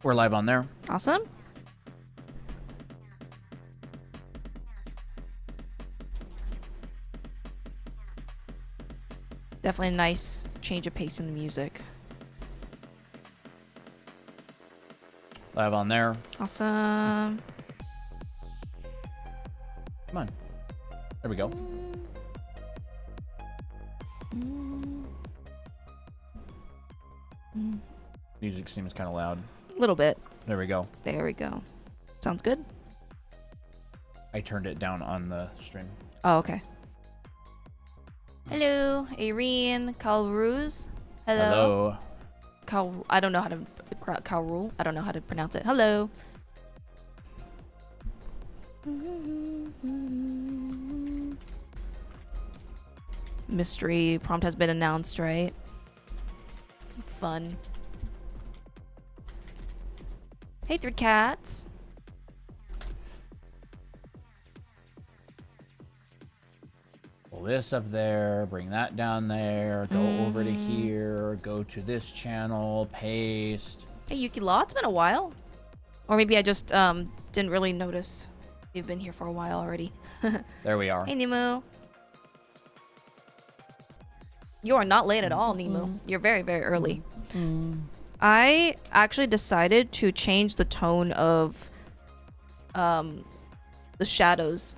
We're live on there. Awesome. Definitely a nice change of pace in the music. Live on there. Awesome. Come on. There we go. Music seems kind of loud. A little bit. There we go. There we go. Sounds good. I turned it down on the stream. Oh, okay. Hello, Irene, Kalruz. Hello. Hello. I don't know how to Kalrul. I don't know how to pronounce it. Hello. Mystery prompt has been announced, right? Fun. Hey, three cats. Pull this up there, bring that down there, go over to here, go to this channel, paste. Hey, Yuki Law, it's been a while. Or maybe I just didn't really notice you've been here for a while already. There we are. Hey, Nemu. You are not late at all, Nemu. You're very, very early. I actually decided to change the tone of the shadows.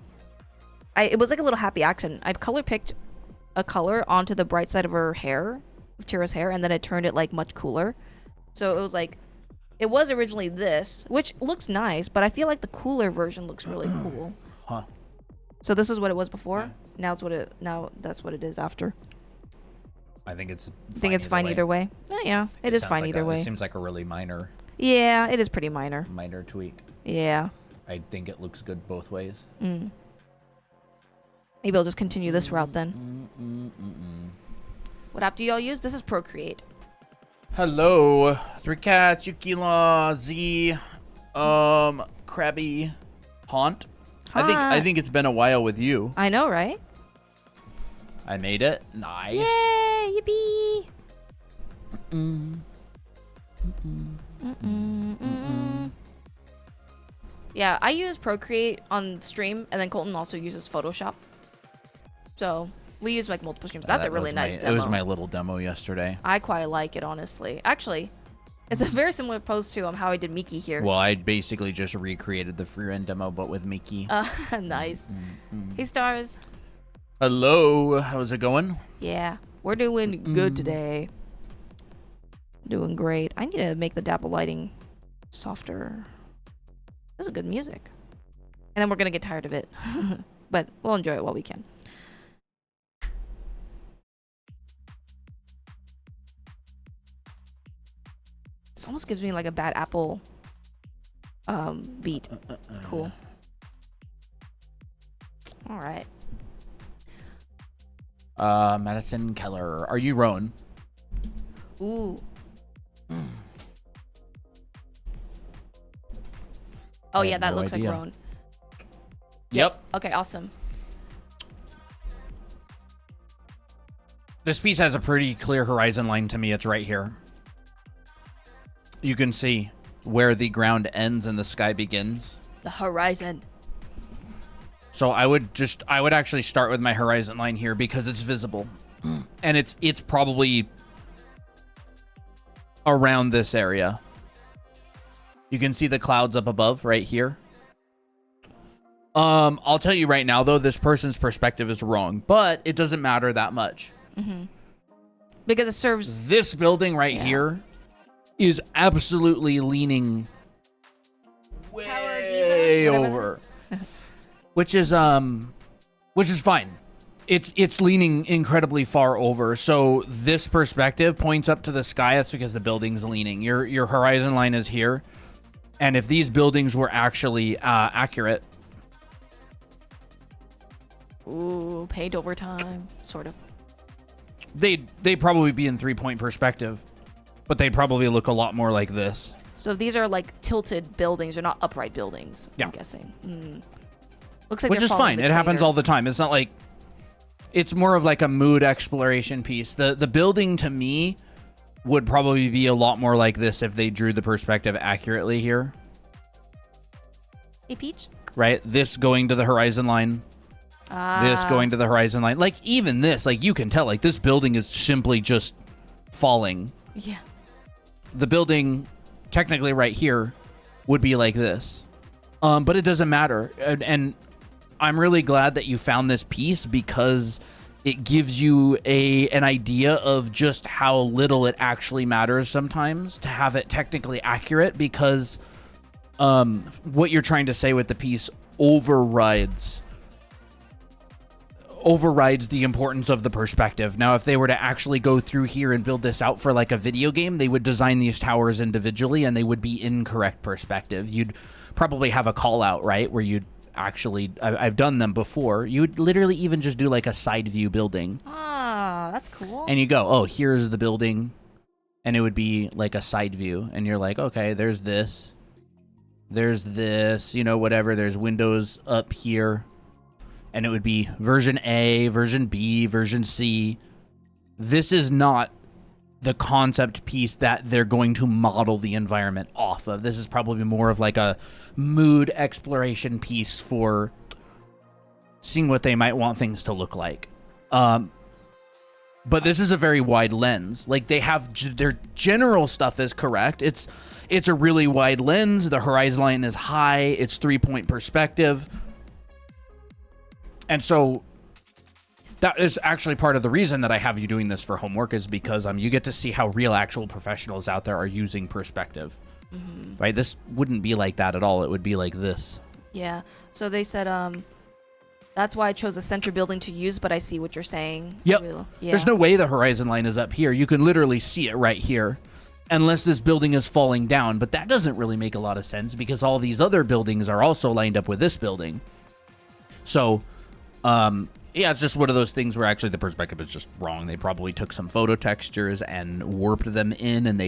It was like a little happy accident. I color picked a color onto the bright side of her hair, of Tira's hair, and then I turned it like much cooler. So it was like, it was originally this, which looks nice, but I feel like the cooler version looks really cool. Huh. So this is what it was before. Yeah. Now that's what it is after. I think it's I think it's fine either way. Oh, yeah, it is fine either way. It seems like a really minor Yeah, it is pretty minor. tweak. Yeah. I think it looks good both ways. Maybe I'll just continue this route then. What app do y'all use? This is Procreate. Hello, Three Cats, Yukila, Z, Krabby, Haunt. I think it's been a while with you. I know, right? I made it. Nice. Yay! Yippee! Yeah, I use Procreate on stream, and then Colton also uses Photoshop. So we use like multiple streams. That's a really nice demo. It was my little demo yesterday. I quite like it, honestly. Actually, it's a very similar pose to how I did Miki here. Well, I basically just recreated the free run demo, but with Miki. Nice. Hey, Stars. Hello, how's it going? Yeah, we're doing good today. Doing great. I need to make the dapple lighting softer. This is good music. And then we're gonna get tired of it. But we'll enjoy it while we can. This almost gives me like a bad Apple beat. It's cool. All right. Madison Keller. Are you Roan? Ooh. Oh yeah, that looks like Roan. Yep. Okay, awesome. This piece has a pretty clear horizon line to me. It's right here. You can see where the ground ends and the sky begins. The horizon. So I would actually start with my horizon line here because it's visible. And it's probably around this area. You can see the clouds up above right here. I'll tell you right now though, this person's perspective is wrong, but it doesn't matter that much. Because it serves this building right here is absolutely leaning way over. Which is fine. It's leaning incredibly far over. So this perspective points up to the sky. That's because the building's leaning. Your horizon line is here. And if these buildings were actually accurate. Ooh, paint over time, sort of. They'd probably be in 3-point perspective. But they'd probably look a lot more like this. So these are like tilted buildings. They're not upright buildings, I'm guessing. Looks like which is fine. It happens all the time. It's not like, it's more of like a mood exploration piece. The building to me would probably be a lot more like this if they drew the perspective accurately here. Hey, Peach. Right? This going to the horizon line. This going to the horizon line. Like, even this, like, you can tell, like, this building is simply just falling. Yeah. The building, technically right here, would be like this. But it doesn't matter. And I'm really glad that you found this piece because it gives you an idea of just how little it actually matters sometimes to have it technically accurate, because what you're trying to say with the piece overrides the importance of the perspective. Now, if they were to actually go through here and build this out for like a video game, they would design these towers individually and they would be incorrect perspective. You'd probably have a call out, right, where you'd actually, I've done them before, you would literally even just do like a side view building. Ah, that's cool. And you go, oh, here's the building, and it would be like a side view, and you're like, okay, there's this, you know, whatever, there's windows up here, and it would be version A, version B, version C. This is not the concept piece that they're going to model the environment off of. This is probably more of like a mood exploration piece for seeing what they might want things to look like. But this is a very wide lens. Like, they have their general stuff is correct. It's a really wide lens. The horizon line is high. It's 3-point perspective. And so that is actually part of the reason that I have you doing this for homework, is because you get to see how real actual professionals out there are using perspective. Right? This wouldn't be like that at all. It would be like this. Yeah. So they said that's why I chose the center building to use, but I see what you're saying. Yep. Yeah. There's no way the horizon line is up here. You can literally see it right here, unless this building is falling down. But that doesn't really make a lot of sense because all these other buildings are also lined up with this building. So, yeah, it's just one of those things where actually the perspective is just wrong. They probably took some photo textures and warped them in, and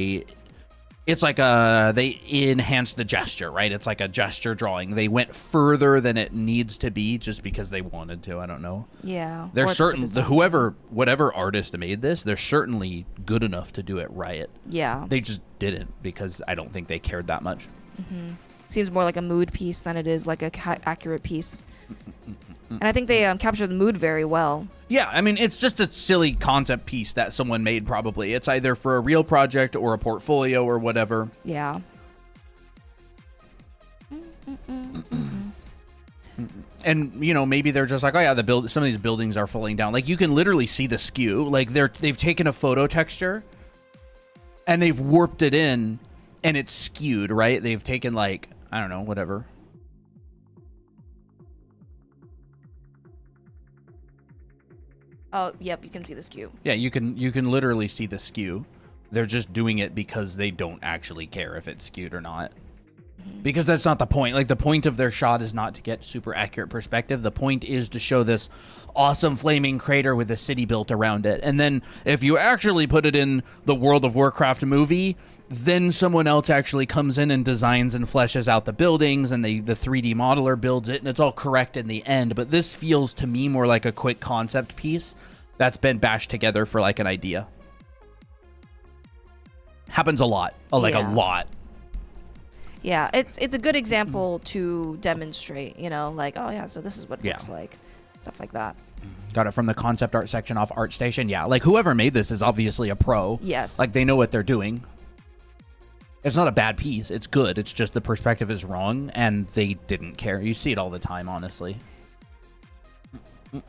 it's like they enhanced the gesture, right? It's like a gesture drawing. They went further than it needs to be just because they wanted to. I don't know. Yeah. They're certain, whatever artist made this, they're certainly good enough to do it right. Yeah. They just didn't, because I don't think they cared that much. Seems more like a mood piece than it is like a accurate piece. And I think they capture the mood very well. Yeah, I mean, it's just a silly concept piece that someone made, probably. It's either for a real project or a portfolio or whatever. Yeah. And, you know, maybe they're just like, oh yeah, some of these buildings are falling down. Like, you can literally see the skew. Like, they've taken a photo texture and they've warped it in and it's skewed, right? They've taken, like, I don't know, whatever. Oh, yep, you can see the skew. Yeah, you can literally see the skew. They're just doing it because they don't actually care if it's skewed or not. Because that's not the point. Like, the point of their shot is not to get super accurate perspective. The point is to show this awesome flaming crater with a city built around it. And then if you actually put it in the World of Warcraft movie, then someone else actually comes in and designs and fleshes out the buildings, and the 3D modeler builds it, and it's all correct in the end. But this feels to me more like a quick concept piece that's been bashed together for like an idea. Happens a lot. A lot. Yeah, it's a good example to demonstrate, you know, like, oh yeah, so this is what it looks like. Stuff like that. Got it from the concept art section off ArtStation. Yeah, like, whoever made this is obviously a pro. Yes. Like, they know what they're doing. It's not a bad piece. It's good. It's just the perspective is wrong, and they didn't care. You see it all the time, honestly. But,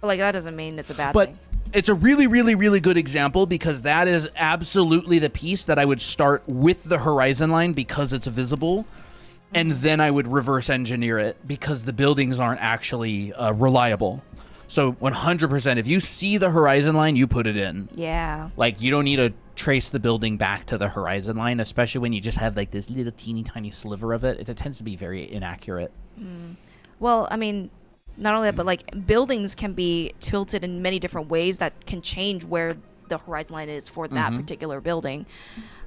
like, that doesn't mean it's a bad But thing. it's a really, really, really good example, because that is absolutely the piece that I would start with the horizon line because it's visible, and then I would reverse engineer it because the buildings aren't actually reliable. So 100%, if you see the horizon line, you put it in. Yeah. Like, you don't need to trace the building back to the horizon line, especially when you just have like this little teeny tiny sliver of it. It tends to be very inaccurate. Well, I mean, not only that, but like, buildings can be tilted in many different ways that can change where the horizon line is for that particular building.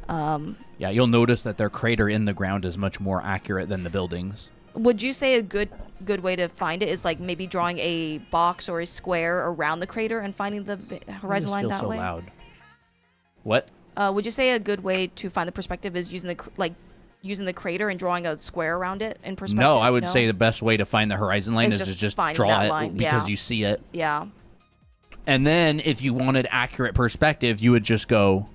Yeah, you'll notice that their crater in the ground is much more accurate than the buildings. Would you say a good way to find it is like maybe drawing a box or a square around the crater and finding the horizon line that so way? Loud. What? Would you say a good way to find the perspective is using using the crater and drawing a square around it in perspective? No, I would say the best way to find the horizon line It's is to just finding draw that it line, because yeah. you see it. Yeah. And then if you wanted accurate perspective, you would just go.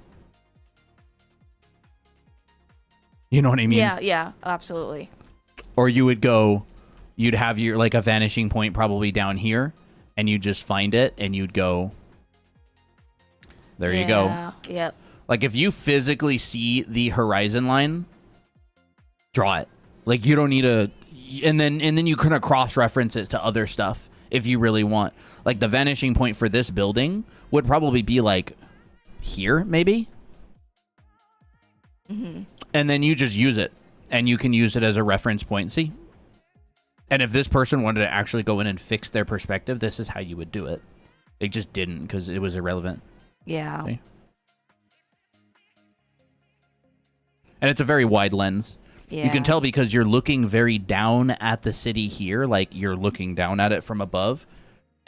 You know what I mean? Yeah, absolutely. Or you would go, you'd have your like a vanishing point probably down here, and you just find it, and you'd go. There you go. Yep. Like if you physically see the horizon line, draw it. Like you don't need a, and then you kind of cross reference it to other stuff if you really want. Like the vanishing point for this building would probably be like here, maybe. Mm-hmm. And then you just use it, and you can use it as a reference point. See? And if this person wanted to actually go in and fix their perspective, this is how you would do it. They just didn't because it was irrelevant. Yeah. Okay. And it's a very wide lens. Yeah. You can tell because you're looking very down at the city here, like you're looking down at it from above.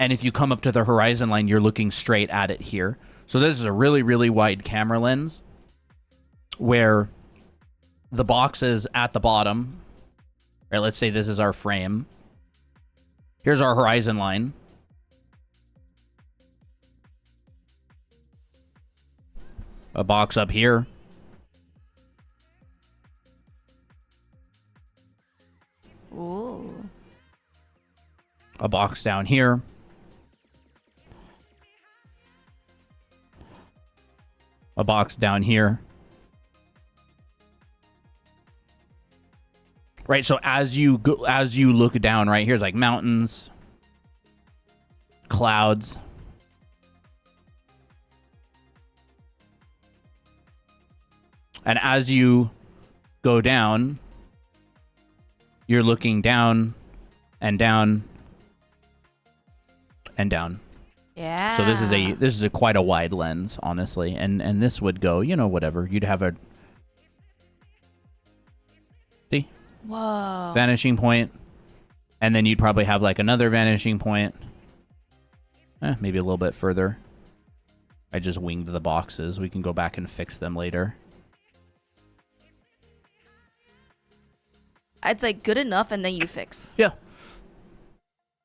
And if you come up to the horizon line, you're looking straight at it here. So this is a really, really wide camera lens where the box is at the bottom. Right, let's say this is our frame. Here's our horizon line. A box up here. Ooh. A box down here. A box down here. Right, so as you look down, right, here's like mountains, clouds. And as you go down, you're looking down and down and down. Yeah. So this is a quite a wide lens, honestly. And this would go, whatever. You'd have a see? Whoa. Vanishing point. And then you'd probably have like another vanishing point. Maybe a little bit further. I just winged the boxes. We can go back and fix them later. It's like good enough and then you fix. Yeah.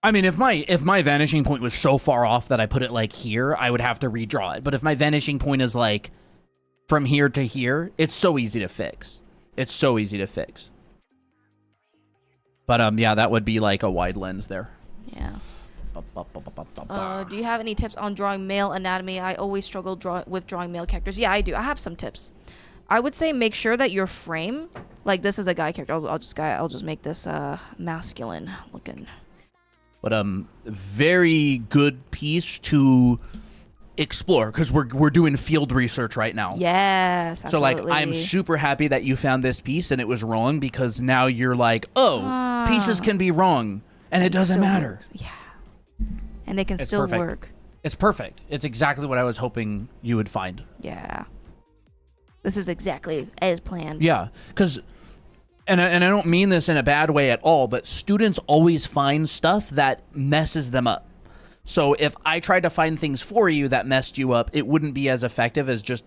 I mean, if my vanishing point was so far off that I put it like here, I would have to redraw it. But if my vanishing point is like from here to here, it's so easy to fix. It's so easy to fix. But yeah, that would be like a wide lens there. Yeah. Do you have any tips on drawing male anatomy? I always struggle with drawing male characters. Yeah, I do. I have some tips. I would say make sure that your frame, like this is a guy character. I'll just make this masculine looking. But very good piece to explore because we're doing field research right now. Yes, absolutely. So like I'm super happy that you found this piece and it was wrong because now you're like, pieces can be wrong and it doesn't matter. Works. Yeah. And they can still perfect. work. It's perfect. It's exactly what I was hoping you would find. Yeah. This is exactly as planned. Yeah, because, and I don't mean this in a bad way at all, but students always find stuff that messes them up. So if I tried to find things for you that messed you up, it wouldn't be as effective as just,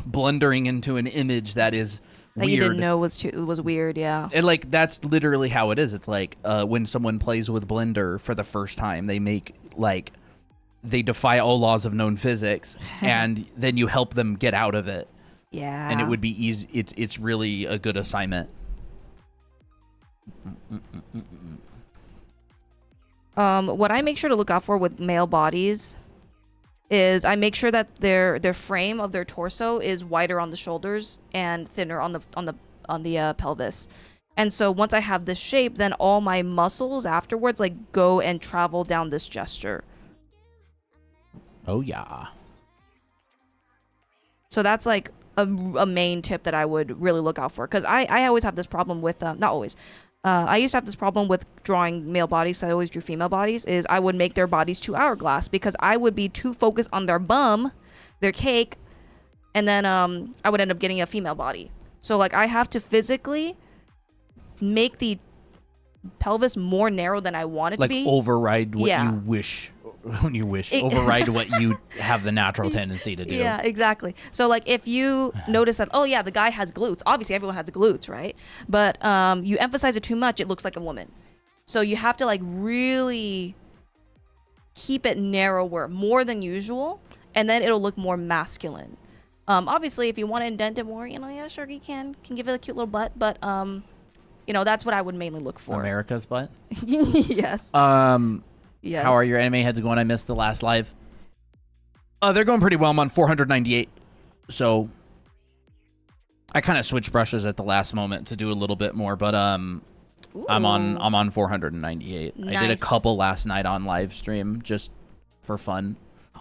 blundering into an image that is that weird. You didn't know was weird, yeah. And like that's literally how it is. It's like when someone plays with Blender for the first time, they make like they defy all laws of known physics, and then you help them get out of it. Yeah. And it would be easy. It's really a good assignment. What I make sure to look out for with male bodies is I make sure that their frame of their torso is wider on the shoulders and thinner on the pelvis. And so once I have this shape, then all my muscles afterwards like go and travel down this gesture. Oh yeah. So that's like a main tip that I would really look out for, because I always have this problem with not always. I used to have this problem with drawing male bodies. So I always drew female bodies. Is I would make their bodies too hourglass because I would be too focused on their bum, their cake, and then I would end up getting a female body. So like I have to physically make the pelvis more narrow than I want it to be. Like override what you wish override what you have the natural tendency to do. Yeah, exactly. So like if you notice that, oh yeah, the guy has glutes. Obviously everyone has glutes, right? But you emphasize it too much, it looks like a woman. So you have to like really keep it narrower, more than usual, and then it'll look more masculine. Obviously if you want to indent it more, yeah, sure, you can give it a cute little butt, but that's what I would mainly look for. America's butt. Yes. Yes. How are your anime heads going? I missed the last live. They're going pretty well. I'm on 498. So I kind of switched brushes at the last moment to do a little bit more, but I'm on 498. Nice. I did a couple last night on live stream just for fun.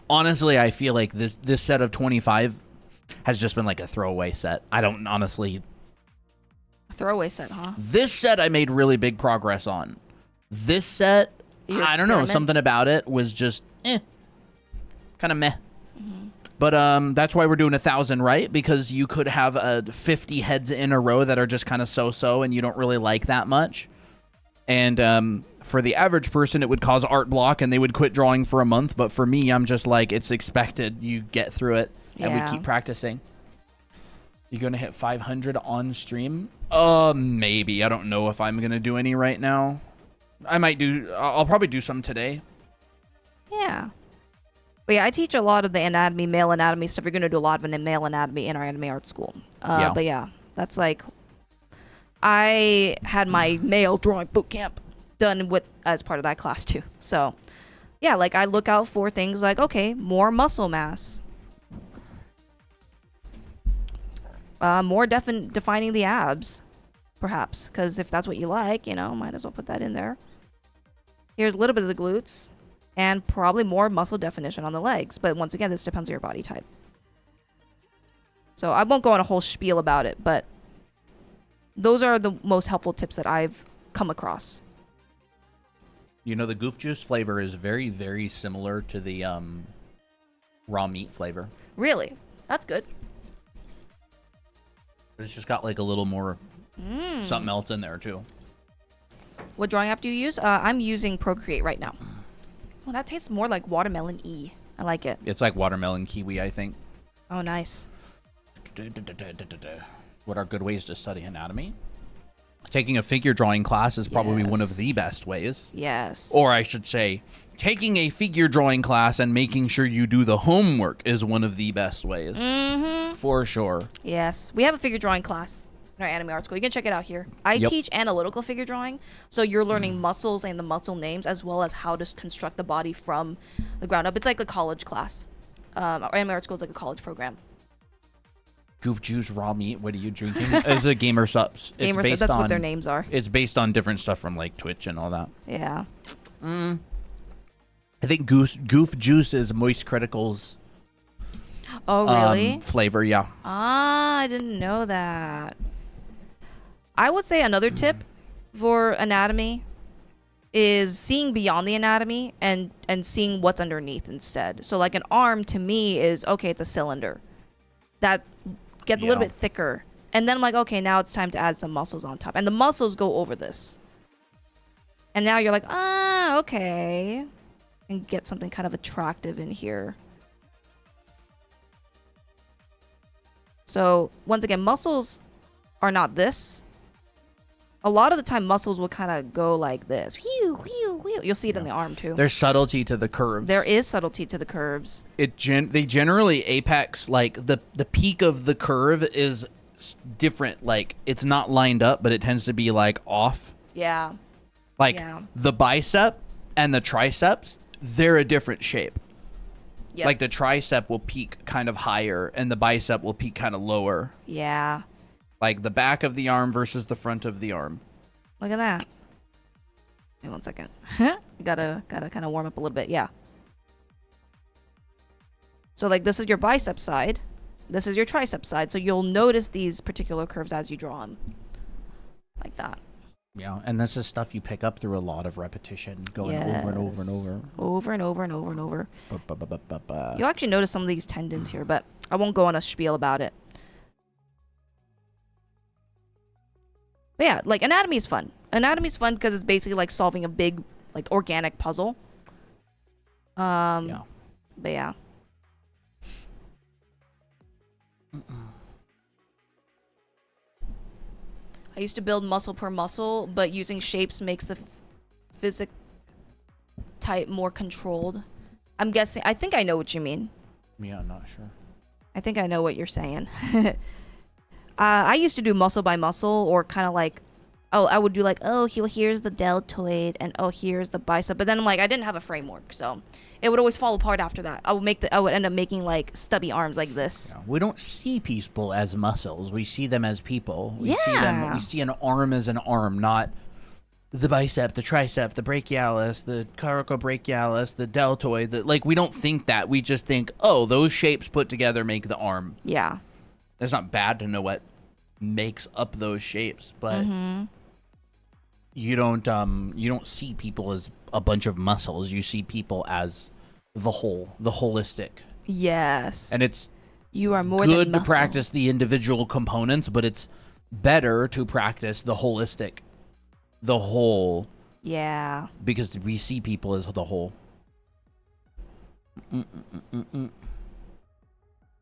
Honestly, I feel like this set of 25 has just been like a throwaway set. I don't honestly. Throwaway set, huh? This set I made really big progress on. This set, I don't know, something about it was just kind of meh. Mm-hmm. But that's why we're doing 1,000, right? Because you could have 50 heads in a row that are just kind of so-so and you don't really like that much. And for the average person, it would cause art block and they would quit drawing for a month. But for me, I'm just like, it's expected. You get through it and we keep practicing. You going to hit 500 on stream? Maybe. I don't know if I'm going to do any right now. I'll probably do some today. Yeah. But yeah, I teach a lot of the anatomy, male anatomy stuff. You're going to do a lot of male anatomy in our anime art school. But yeah, that's like, I had my male drawing boot camp done as part of that class too. So yeah, like I look out for things like, okay, more muscle mass. More defining the abs, perhaps, because if that's what you like, might as well put that in there. Here's a little bit of the glutes, and probably more muscle definition on the legs. But once again, this depends on your body type. So I won't go on a whole spiel about it, but those are the most helpful tips that I've come across. The goof juice flavor is very, very similar to the raw meat flavor. Really? That's good. But it's just got like a little more something else in there too. What drawing app do you use? I'm using Procreate right now. Well, that tastes more like watermelon E. I like it. It's like watermelon kiwi, I think. Oh, nice. What are good ways to study anatomy? Taking a figure drawing class is probably one of the best ways. Yes. Or I should say, taking a figure drawing class and making sure you do the homework is one of the best ways. Mm-hmm. For sure. Yes. We have a figure drawing class in our anime art school. You can check it out here. I teach analytical figure drawing. So you're learning muscles and the muscle names as well as how to construct the body from the ground up. It's like a college class. Our anime art school is like a college program. Goof juice, raw meat. What are you drinking? It's a Gamer Subs. Gamer Subs, that's what their names are. It's based on different stuff from like Twitch and all that. Yeah. I think Goof Juice is Moist Critical's really? Flavor, yeah. I didn't know that. I would say another tip for anatomy is seeing beyond the anatomy and seeing what's underneath instead. So like an arm to me is, okay, it's a cylinder. That gets a little bit thicker. And then I'm like, okay, now it's time to add some muscles on top. And the muscles go over this. And now you're like, okay. And get something kind of attractive in here. So once again, muscles are not this. A lot of the time, muscles will kind of go like this. Whew, whew, whew. You'll see it in the arm too. There's subtlety to the curves. There is subtlety to the curves. They generally apex, like the peak of the curve is different. Like it's not lined up, but it tends to be like off. Yeah. Like the bicep and the triceps, they're a different shape. Yep. Like the tricep will peak kind of higher and the bicep will peak kind of lower. Yeah. Like the back of the arm versus the front of the arm. Look at that. Wait 1 second. gotta kind of warm up a little bit. Yeah. So like this is your bicep side. This is your tricep side. So you'll notice these particular curves as you draw them. Like that. Yeah, and this is stuff you pick up through a lot of repetition, going over and over and over. Over and over and over and over. You'll actually notice some of these tendons here, but I won't go on a spiel about it. But yeah, like anatomy is fun. Anatomy is fun because it's basically like solving a big, like organic puzzle. Yeah. But yeah. I used to build muscle per muscle, but using shapes makes the physic type more controlled. I'm guessing. I think I know what you mean. Yeah, I'm not sure. I think I know what you're saying. I used to do muscle by muscle, or kind of like, I would do like, here's the deltoid, and here's the bicep. But then I'm like, I didn't have a framework, so it would always fall apart after that. I would end up making like stubby arms like this. Yeah. We don't see people as muscles. We see them as people. We Yeah. see an arm as an arm, not the bicep, the tricep, the brachialis, the coracobrachialis, the deltoid. We don't think that. We just think, those shapes put together make the arm. Yeah. It's not bad to know what makes up those shapes, but you don't see people as a bunch of muscles. You see people as the whole, the holistic. Yes. And it's you are more good than to muscle. practice the individual components, but it's better to practice the holistic, the whole, Yeah. because we see people as the whole.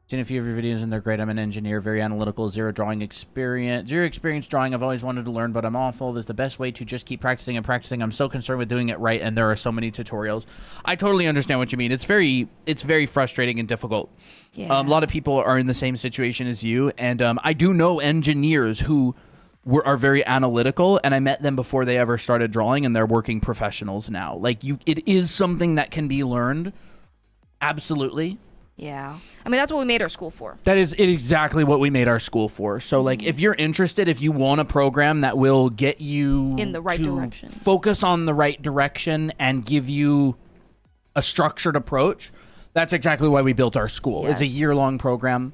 Seen a few of your videos and they're great. I'm an engineer, very analytical, zero experience drawing. I've always wanted to learn, but I'm awful. That's the best way to just keep practicing and practicing. I'm so concerned with doing it right, and there are so many tutorials. I totally understand what you mean. It's very frustrating and difficult. Yeah. A lot of people are in the same situation as you, and I do know engineers who are very analytical, and I met them before they ever started drawing, and they're working professionals now. It is something that can be learned. Absolutely. Yeah. I mean, that's what we made our school for. That is exactly what we made our school for. So, if you're interested, if you want a program that will get you In the right to direction. focus on the right direction and give you a structured approach, that's exactly why we built our school. It's a Yes. year-long program.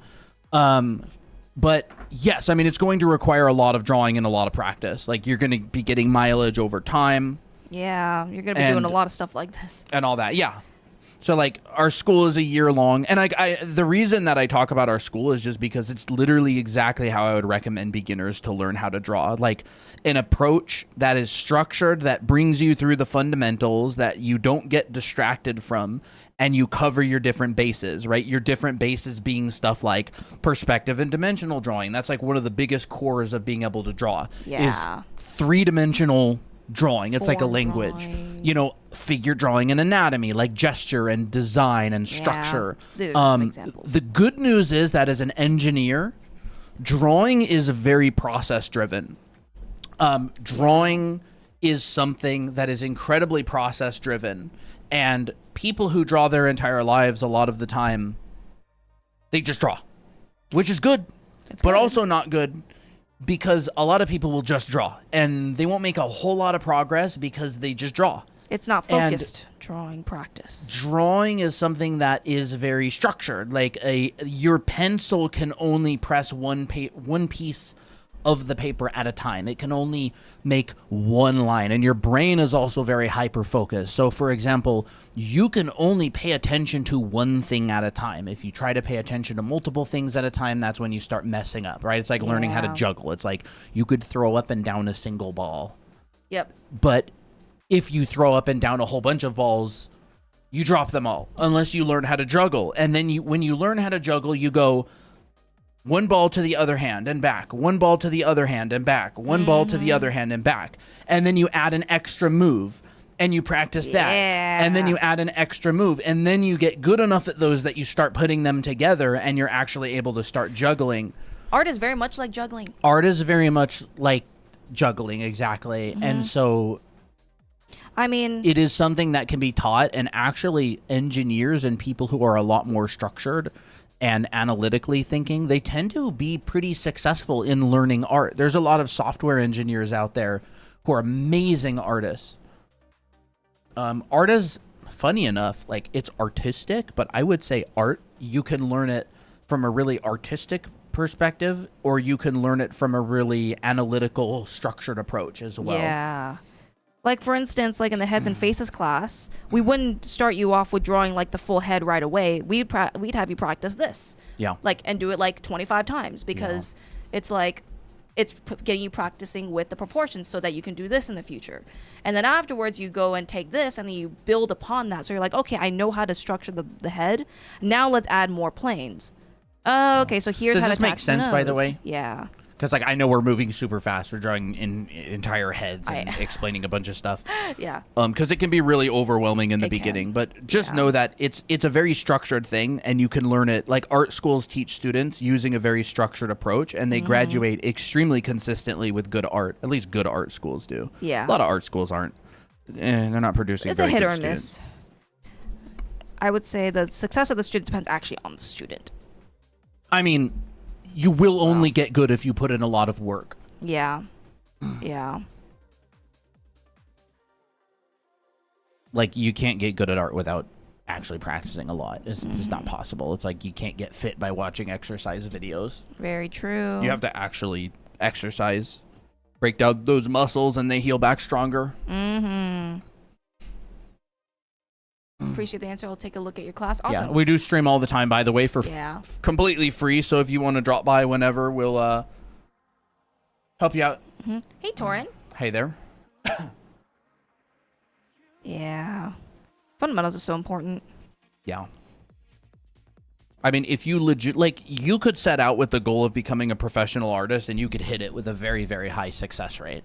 But yes, I mean, it's going to require a lot of drawing and a lot of practice. You're going to be getting mileage over time Yeah. You're going to be doing And- a lot of stuff like this. and all that. Yeah. So our school is a year long, and the reason that I talk about our school is just because it's literally exactly how I would recommend beginners to learn how to draw. An approach that is structured, that brings you through the fundamentals, that you don't get distracted from, and you cover your different bases, right? Your different bases being stuff like perspective and dimensional drawing. That's one of the biggest cores of being able to draw. Yeah. Is three-dimensional drawing. It's like a Form language. drawing. Figure drawing and anatomy, like gesture and design and structure. Those are some examples. The good news is that as an engineer, drawing is very process driven. Drawing is something that is incredibly process driven, and people who draw their entire lives, a lot of the time, they just draw, which is good, but good. also not good. Because a lot of people will just draw and they won't make a whole lot of progress because they just draw. It's not And- focused drawing practice. Drawing is something that is very structured. Your pencil can only press one piece of the paper at a time. It can only make one line, and your brain is also very hyper focused. So for example, you can only pay attention to one thing at a time. If you try to pay attention to multiple things at a time, that's when you start messing up, right? It's like learning how to Yeah. juggle. It's like you could throw up and down a single ball, Yep. but if you throw up and down a whole bunch of balls, you drop them all unless you learn how to juggle. And then when you learn how to juggle, you go one ball to the other hand and back, one ball to the other hand and back, one ball to the other hand and back. And then you add an extra move and you practice that. And then you add an extra move. And then you get good enough at those that you start putting them together and you're actually able to start juggling. Art is very much like juggling. Art is very much like juggling, exactly. And so I mean, it is something that can be taught, and actually engineers and people who are a lot more structured and analytically thinking, they tend to be pretty successful in learning art. There's a lot of software engineers out there who are amazing artists. Art is, funny enough, it's artistic, but I would say art, you can learn it from a really artistic perspective, or you can learn it from a really analytical, structured approach as well. yeah. Like, for instance, in the heads and faces class, we wouldn't start you off with drawing the full head right away. We'd have you practice this. Yeah. And do it 25 times, because it's it's getting you practicing with the proportions so that you can do this in the future. And then afterwards, you go and take this and then you build upon that. So you're like, okay, I know how to structure the head. Now let's add more planes. Oh, okay, so here's Does how to this make attach the sense, by the nose. way? Yeah. Because like I know we're moving super fast. We're drawing in entire heads and explaining a bunch of stuff. Yeah. Because it can be really overwhelming in the It can. beginning. But just Yeah. know that it's a very structured thing, and you can learn it. Like art schools teach students using a very structured approach, and they graduate extremely consistently with good art. At least good art schools do. Yeah. A lot of art schools aren't. They're not producing. It's a very hit good or students. miss. I would say the success of the student depends actually on the student. I mean, you will only get good if you put in a lot of work. Yeah. Yeah. Like you can't get good at art without actually practicing a lot. It's just not possible. It's like you can't get fit by watching exercise videos. Very true. You have to actually exercise, break down those muscles, and they heal back stronger. Appreciate the answer. I'll take a look at your class. Awesome. Yeah, we do stream all the time, by the way, for Yeah. completely free. So if you want to drop by whenever, we'll help you out. Hey, Torin. Hey there. Yeah. Fundamentals are so important. Yeah. I mean, if you legit, like, you could set out with the goal of becoming a professional artist and you could hit it with a very, very high success rate.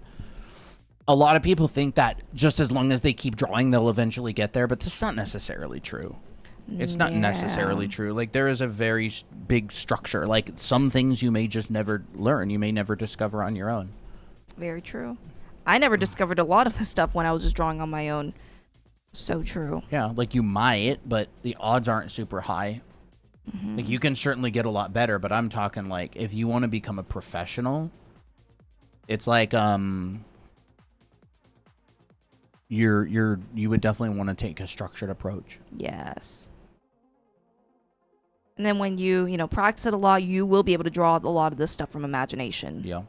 A lot of people think that just as long as they keep drawing, they'll eventually get there, but that's not necessarily true. It's not necessarily true. Like, there is a very big structure. Like, some things you may just never learn. You may never discover on your own. Very true. I never discovered a lot of this stuff when I was just drawing on my own. So true. Yeah, like, you might, but the odds aren't super high. Like, you can certainly get a lot better, but I'm talking, like, if you want to become a professional, it's like, you would definitely want to take a structured approach. Yes. And then when you practice it a lot, you will be able to draw a lot of this stuff from imagination. Yeah.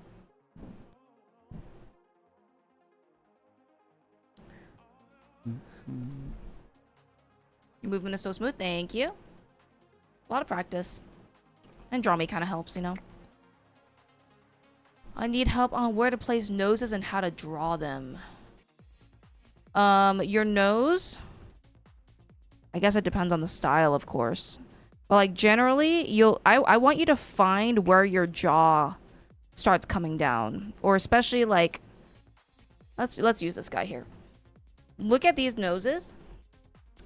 Your movement is so smooth. Thank you. A lot of practice. And Draw Me kind of helps, I need help on where to place noses and how to draw them. Your nose, I guess it depends on the style, of course. But like generally, I want you to find where your jaw starts coming down, or especially like let's use this guy here. Look at these noses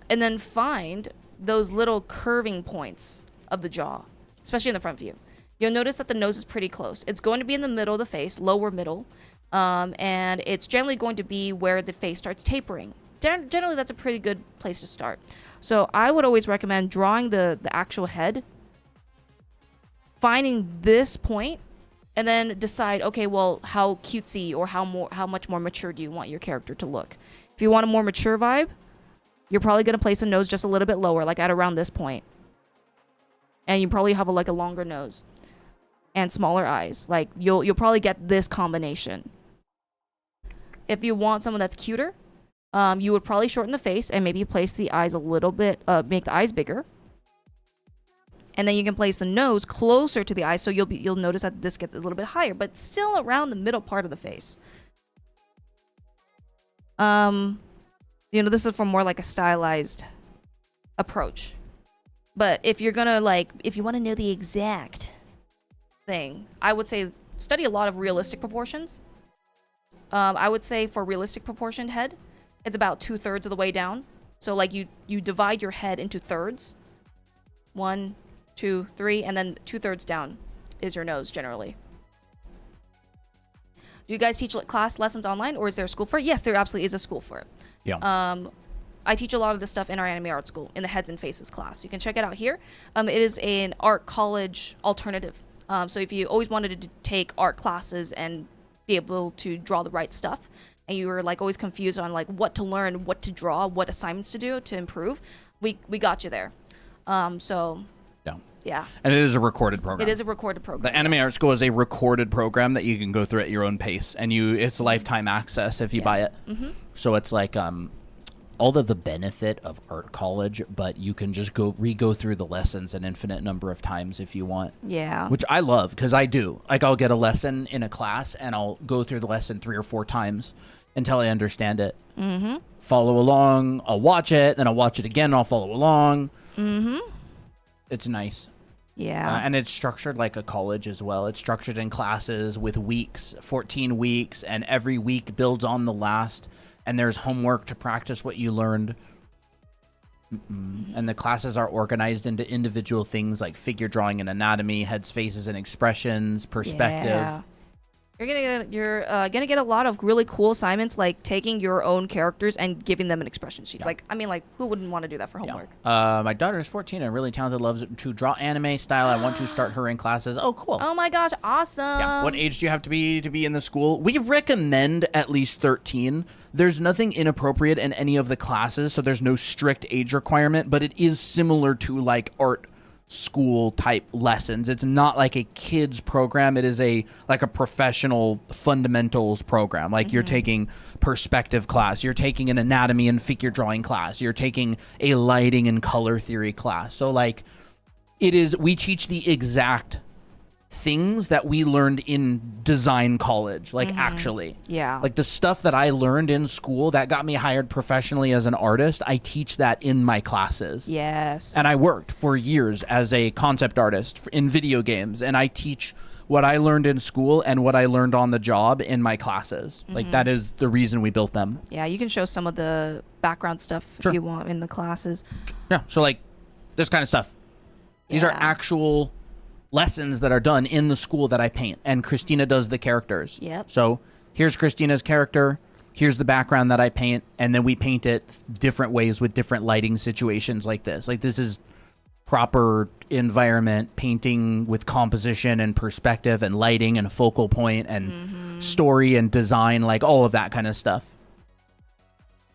and then find those little curving points of the jaw, especially in the front view. You'll notice that the nose is pretty close. It's going to be in the middle of the face, lower middle. And it's generally going to be where the face starts tapering. Generally, that's a pretty good place to start. So I would always recommend drawing the actual head, finding this point, and then decide, okay, well, how cutesy or how much more mature do you want your character to look? If you want a more mature vibe, you're probably going to place a nose just a little bit lower, like at around this point. And you probably have a longer nose and smaller eyes. Like you'll probably get this combination. If you want someone that's cuter, you would probably shorten the face and maybe place the eyes a little bit, make the eyes bigger. And then you can place the nose closer to the eyes, so you'll notice that this gets a little bit higher, but still around the middle part of the face. This is for more like a stylized approach. But if you're gonna if you want to know the exact thing, I would say study a lot of realistic proportions. I would say for realistic proportioned head, it's about 2/3 of the way down. So like you divide your head into thirds. 1, 2, 3, and then 2/3 down is your nose generally. Do you guys teach class lessons online, or is there a school for it? Yes, there absolutely is a school for it. Yeah. I teach a lot of this stuff in our anime art school in the heads and faces class. You can check it out here. It is an art college alternative. So if you always wanted to take art classes and be able to draw the right stuff, and you were always confused on what to learn, what to draw, what assignments to do to improve, we got you there. Yeah. And it is a recorded program. It is a recorded program. The Anime Art School is a recorded program that you can go through at your own pace, and it's lifetime access if you buy it. So it's like all of the benefit of art college, but you can just go through the lessons an infinite number of times if you want. Yeah. Which I love, because I do. Like, I'll get a lesson in a class and I'll go through the lesson 3 or 4 times until I understand it. Mm-hmm. Follow along. I'll watch it, then I'll watch it again and I'll follow along. Mm-hmm. It's nice. Yeah. And it's structured like a college as well. It's structured in classes with weeks, 14 weeks, and every week builds on the last. And there's homework to practice what you learned. And the classes are organized into individual things like figure drawing and anatomy, heads, faces, and expressions, perspective. Yeah. You're gonna get a lot of really cool assignments, like taking your own characters and giving them an expression sheets. Yeah. Like, I mean, like, who wouldn't want to do that for homework? My daughter is 14 and really talented, loves to draw anime style. I want to start her in classes. Oh, cool. Oh my gosh, awesome. Yeah. What age do you have to be in the school? We recommend at least 13. There's nothing inappropriate in any of the classes, so there's no strict age requirement, but it is similar to like art school type lessons. It's not like a kids program. It is like a professional fundamentals program. Like you're taking perspective class, you're taking an anatomy and figure drawing class, you're taking a lighting and color theory class. So like we teach the exact things that we learned in design college, like actually. Yeah. Like the stuff that I learned in school that got me hired professionally as an artist, I teach that in my classes. Yes. And I worked for years as a concept artist in video games, and I teach what I learned in school and what I learned on the job in my classes. Like that is the reason we built them. Yeah, you can show some of the background stuff Sure. if you want in the classes. Yeah, so like this kind of stuff. These are Yeah. actual lessons that are done in the school that I paint, and Christina does the characters. Yep. So here's Christina's character, here's the background that I paint, and then we paint it different ways with different lighting situations like this. Like this is proper environment painting with composition and perspective and lighting and focal point and story and design, like all of that kind of stuff.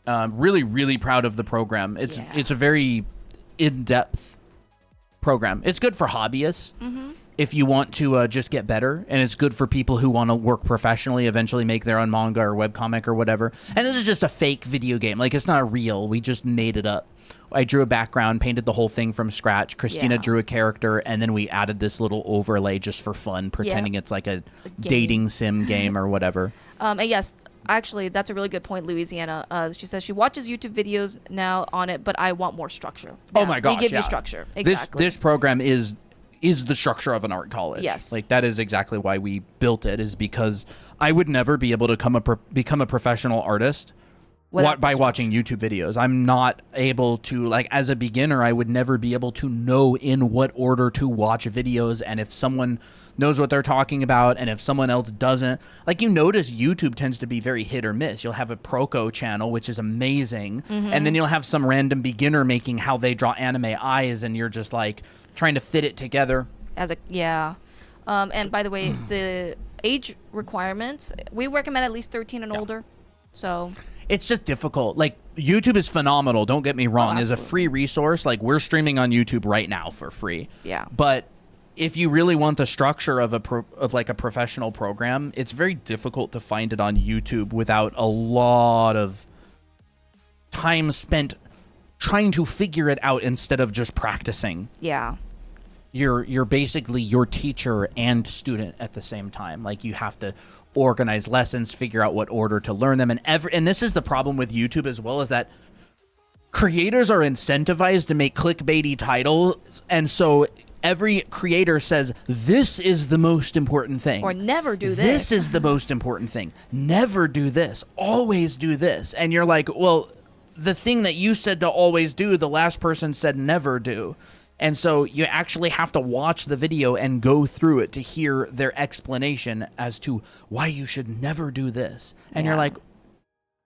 Really, really proud of the program. It's a very in-depth program. It's good for hobbyists if you want to just get better, and it's good for people who want to work professionally, eventually make their own manga or webcomic or whatever. And this is just a fake video game. Like, it's not real. We just made it up. I drew a background, painted the whole thing from scratch. Christina Yeah. drew a character, and then we added this little overlay just for fun, pretending it's like a dating sim game or whatever. And yes, actually, that's a really good point, Louisiana. She says she watches YouTube videos now on it, but I want more structure. Oh Yeah, my gosh, we give yeah. you structure. Exactly. This program is the structure of an art college. Yes. Like that is exactly why we built it, is because I would never be able to become a professional artist Without by the watching YouTube videos. I'm not able to, like, as a beginner, I would never be able to know in what order to watch videos, and if someone knows what they're talking about and if someone else doesn't. Like, you notice YouTube tends to be very hit or miss. You'll have a Proco channel, which is amazing, and then you'll have some random beginner making how they draw anime eyes, and you're just like trying to fit it together. And by the way, the age requirements, we recommend at least 13 and older. So It's just difficult. Like, YouTube is phenomenal, don't get me wrong. It's a absolutely. free resource. Like, we're streaming on YouTube right now for free. Yeah. But if you really want the structure of like a professional program, it's very difficult to find it on YouTube without a lot of time spent trying to figure it out instead of just practicing. yeah. You're basically your teacher and student at the same time. Like, you have to organize lessons, figure out what order to learn them, and this is the problem with YouTube as well, is that creators are incentivized to make clickbaity titles, and so every creator says this is the most important thing, Or never do this. This is the most important thing. Never do this. Always do this. And you're like, well, the thing that you said to always do, the last person said never do. And so you actually have to watch the video and go through it to hear their explanation as to why you should never do this. And you're Yeah. like,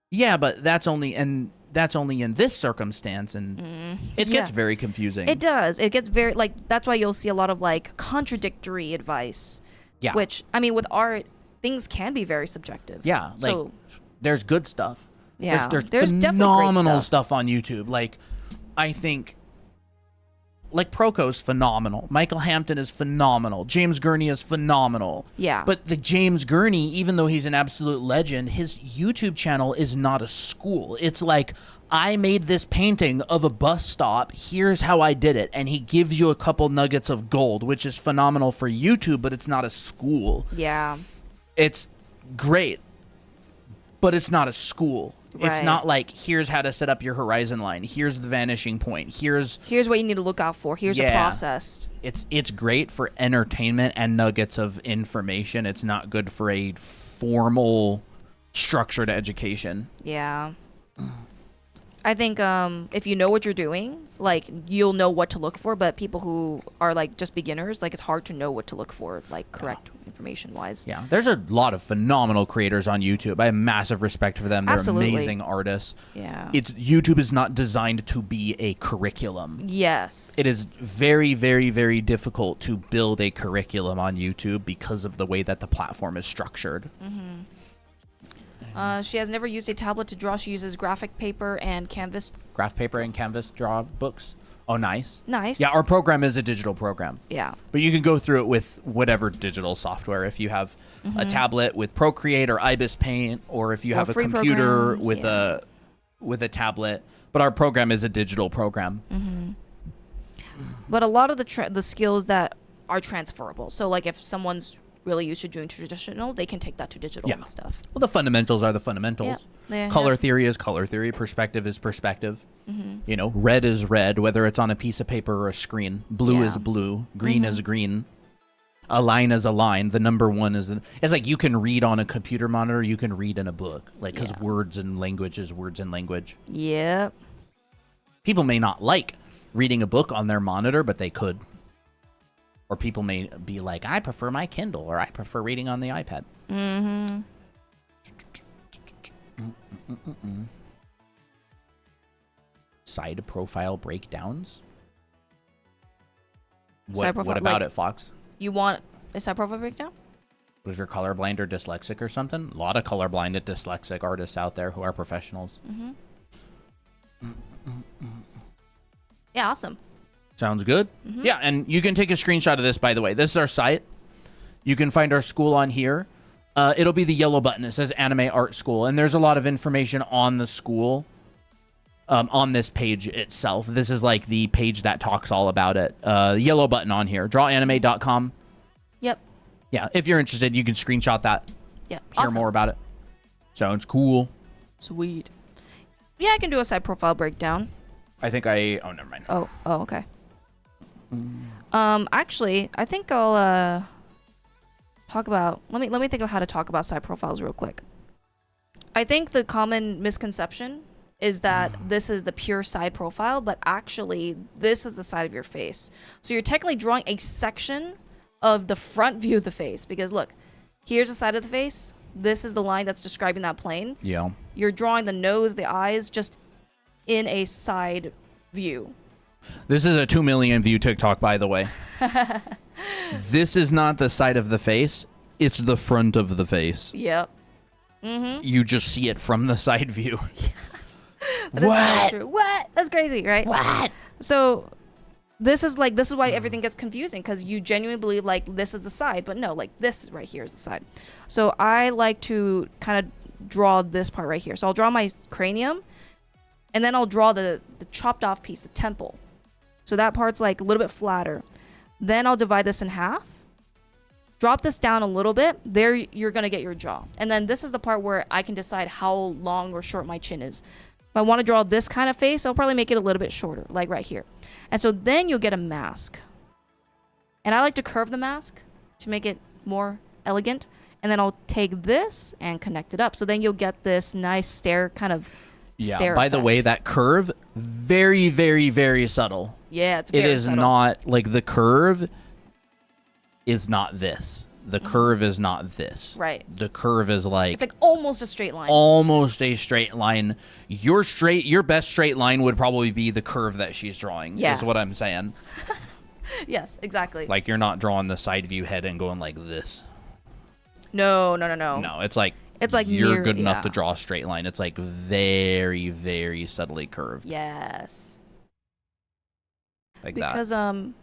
yeah, but that's only in this circumstance, and it gets Yeah. very confusing. It does. It gets very, like, that's why you'll see a lot of, like, contradictory advice. Yeah. Which, I mean, with art, things can be very subjective. Yeah, like, So, there's good stuff. yeah. There's definitely great phenomenal stuff. stuff on YouTube. Like, I think like Proko's phenomenal. Michael Hampton is phenomenal. James Gurney is phenomenal. Yeah. But the James Gurney, even though he's an absolute legend, his YouTube channel is not a school. It's like, I made this painting of a bus stop. Here's how I did it. And he gives you a couple nuggets of gold, which is phenomenal for YouTube, but it's not a school. Yeah. It's great, but it's not a school. It's Right. not like, here's how to set up your horizon line. Here's the vanishing point. Here's Here's what you need to look out for. Here's a Yeah. process. it's great for entertainment and nuggets of information. It's not good for a formal structured education. Yeah. I think if you know what you're doing, like you'll know what to look for, but people who are like just beginners, like it's hard to know what to look for, like correct information wise. Yeah, there's a lot of phenomenal creators on YouTube. I have massive respect for them. They're Absolutely. amazing artists. Yeah. It's YouTube is not designed to be a curriculum. Yes. It is very, very, very difficult to build a curriculum on YouTube because of the way that the platform is structured. She has never used a tablet to draw. She uses graphic paper and canvas. Graph paper and canvas draw books. Oh, nice. Nice. Yeah, our program is a digital program. Yeah. But you can go through it with whatever digital software. If you have a tablet with Procreate or Ibis Paint, or if you Or have a free computer programs, with yeah. a tablet. But our program is a digital program. But a lot of the skills that are transferable. So like if someone's really used to doing traditional, they can take that to digital Yeah. and stuff. Well, the fundamentals are the fundamentals. Yeah. Color theory is color theory. Perspective is perspective. You know, red is red, whether it's on a piece of paper or a screen. Blue is Yeah. blue. Green is green. A line is a line. The number one is... It's like you can read on a computer monitor. You can read in a book. Like, because Yeah. words and language is words and language. Yep. People may not like reading a book on their monitor, but they could. Or people may be like, I prefer my Kindle, or I prefer reading on the iPad. Mm-hmm. Side profile breakdowns? Side profile, What about like- it, Fox? You want a side profile breakdown? What if you're colorblind or dyslexic or something? A lot of colorblind and dyslexic artists out there who are professionals. Yeah, awesome. Sounds good. Yeah, and you can take a screenshot of this, by the way. This is our site. You can find our school on here. It'll be the yellow button. It says Anime Art School, and there's a lot of information on the school on this page itself. This is like the page that talks all about it. The yellow button on here, drawanime.com. Yep. Yeah, if you're interested, you can screenshot that, Yeah. hear Awesome. more about it. Sounds cool. Sweet. Yeah, I can do a side profile breakdown. I think oh, never mind. Oh, okay. Actually, I think I'll talk about. Let me think of how to talk about side profiles real quick. I think the common misconception is that this is the pure side profile, but actually this is the side of your face. So you're technically drawing a section of the front view of the face, because look, here's the side of the face. This is the line that's describing that plane. Yeah. You're drawing the nose, the eyes, just in a side view. This is a 2 million view TikTok, by the way. This is not the side of the face. It's the front of the face. Yep. You just see it from the side view. That is so true. What? That's crazy, right? What? So this is why everything gets confusing, because you genuinely believe like this is the side, but no, like this right here is the side. So I like to kind of draw this part right here. So I'll draw my cranium, and then I'll draw the chopped off piece, the temple. So that part's like a little bit flatter. Then I'll divide this in half. Drop this down a little bit. There you're gonna get your jaw. And then this is the part where I can decide how long or short my chin is. If I want to draw this kind of face, I'll probably make it a little bit shorter, like right here. And so then you'll get a mask. And I like to curve the mask to make it more elegant. And then I'll take this and connect it up. So then you'll get this nice stare kind of stare By the effect. way, that curve, very, very, very subtle. Yeah, it's It very is subtle. not like the curve is not this. The curve is not this. Right. The curve is like It's like almost a straight line. almost a straight line. Your best straight line would probably be the curve that she's drawing. Yeah. Is what I'm saying. Yes, exactly. Like you're not drawing the side view head and going like this. No. No, it's like you're you're good enough to yeah. draw a straight line. It's like very, very subtly curved. Yes. Like because that.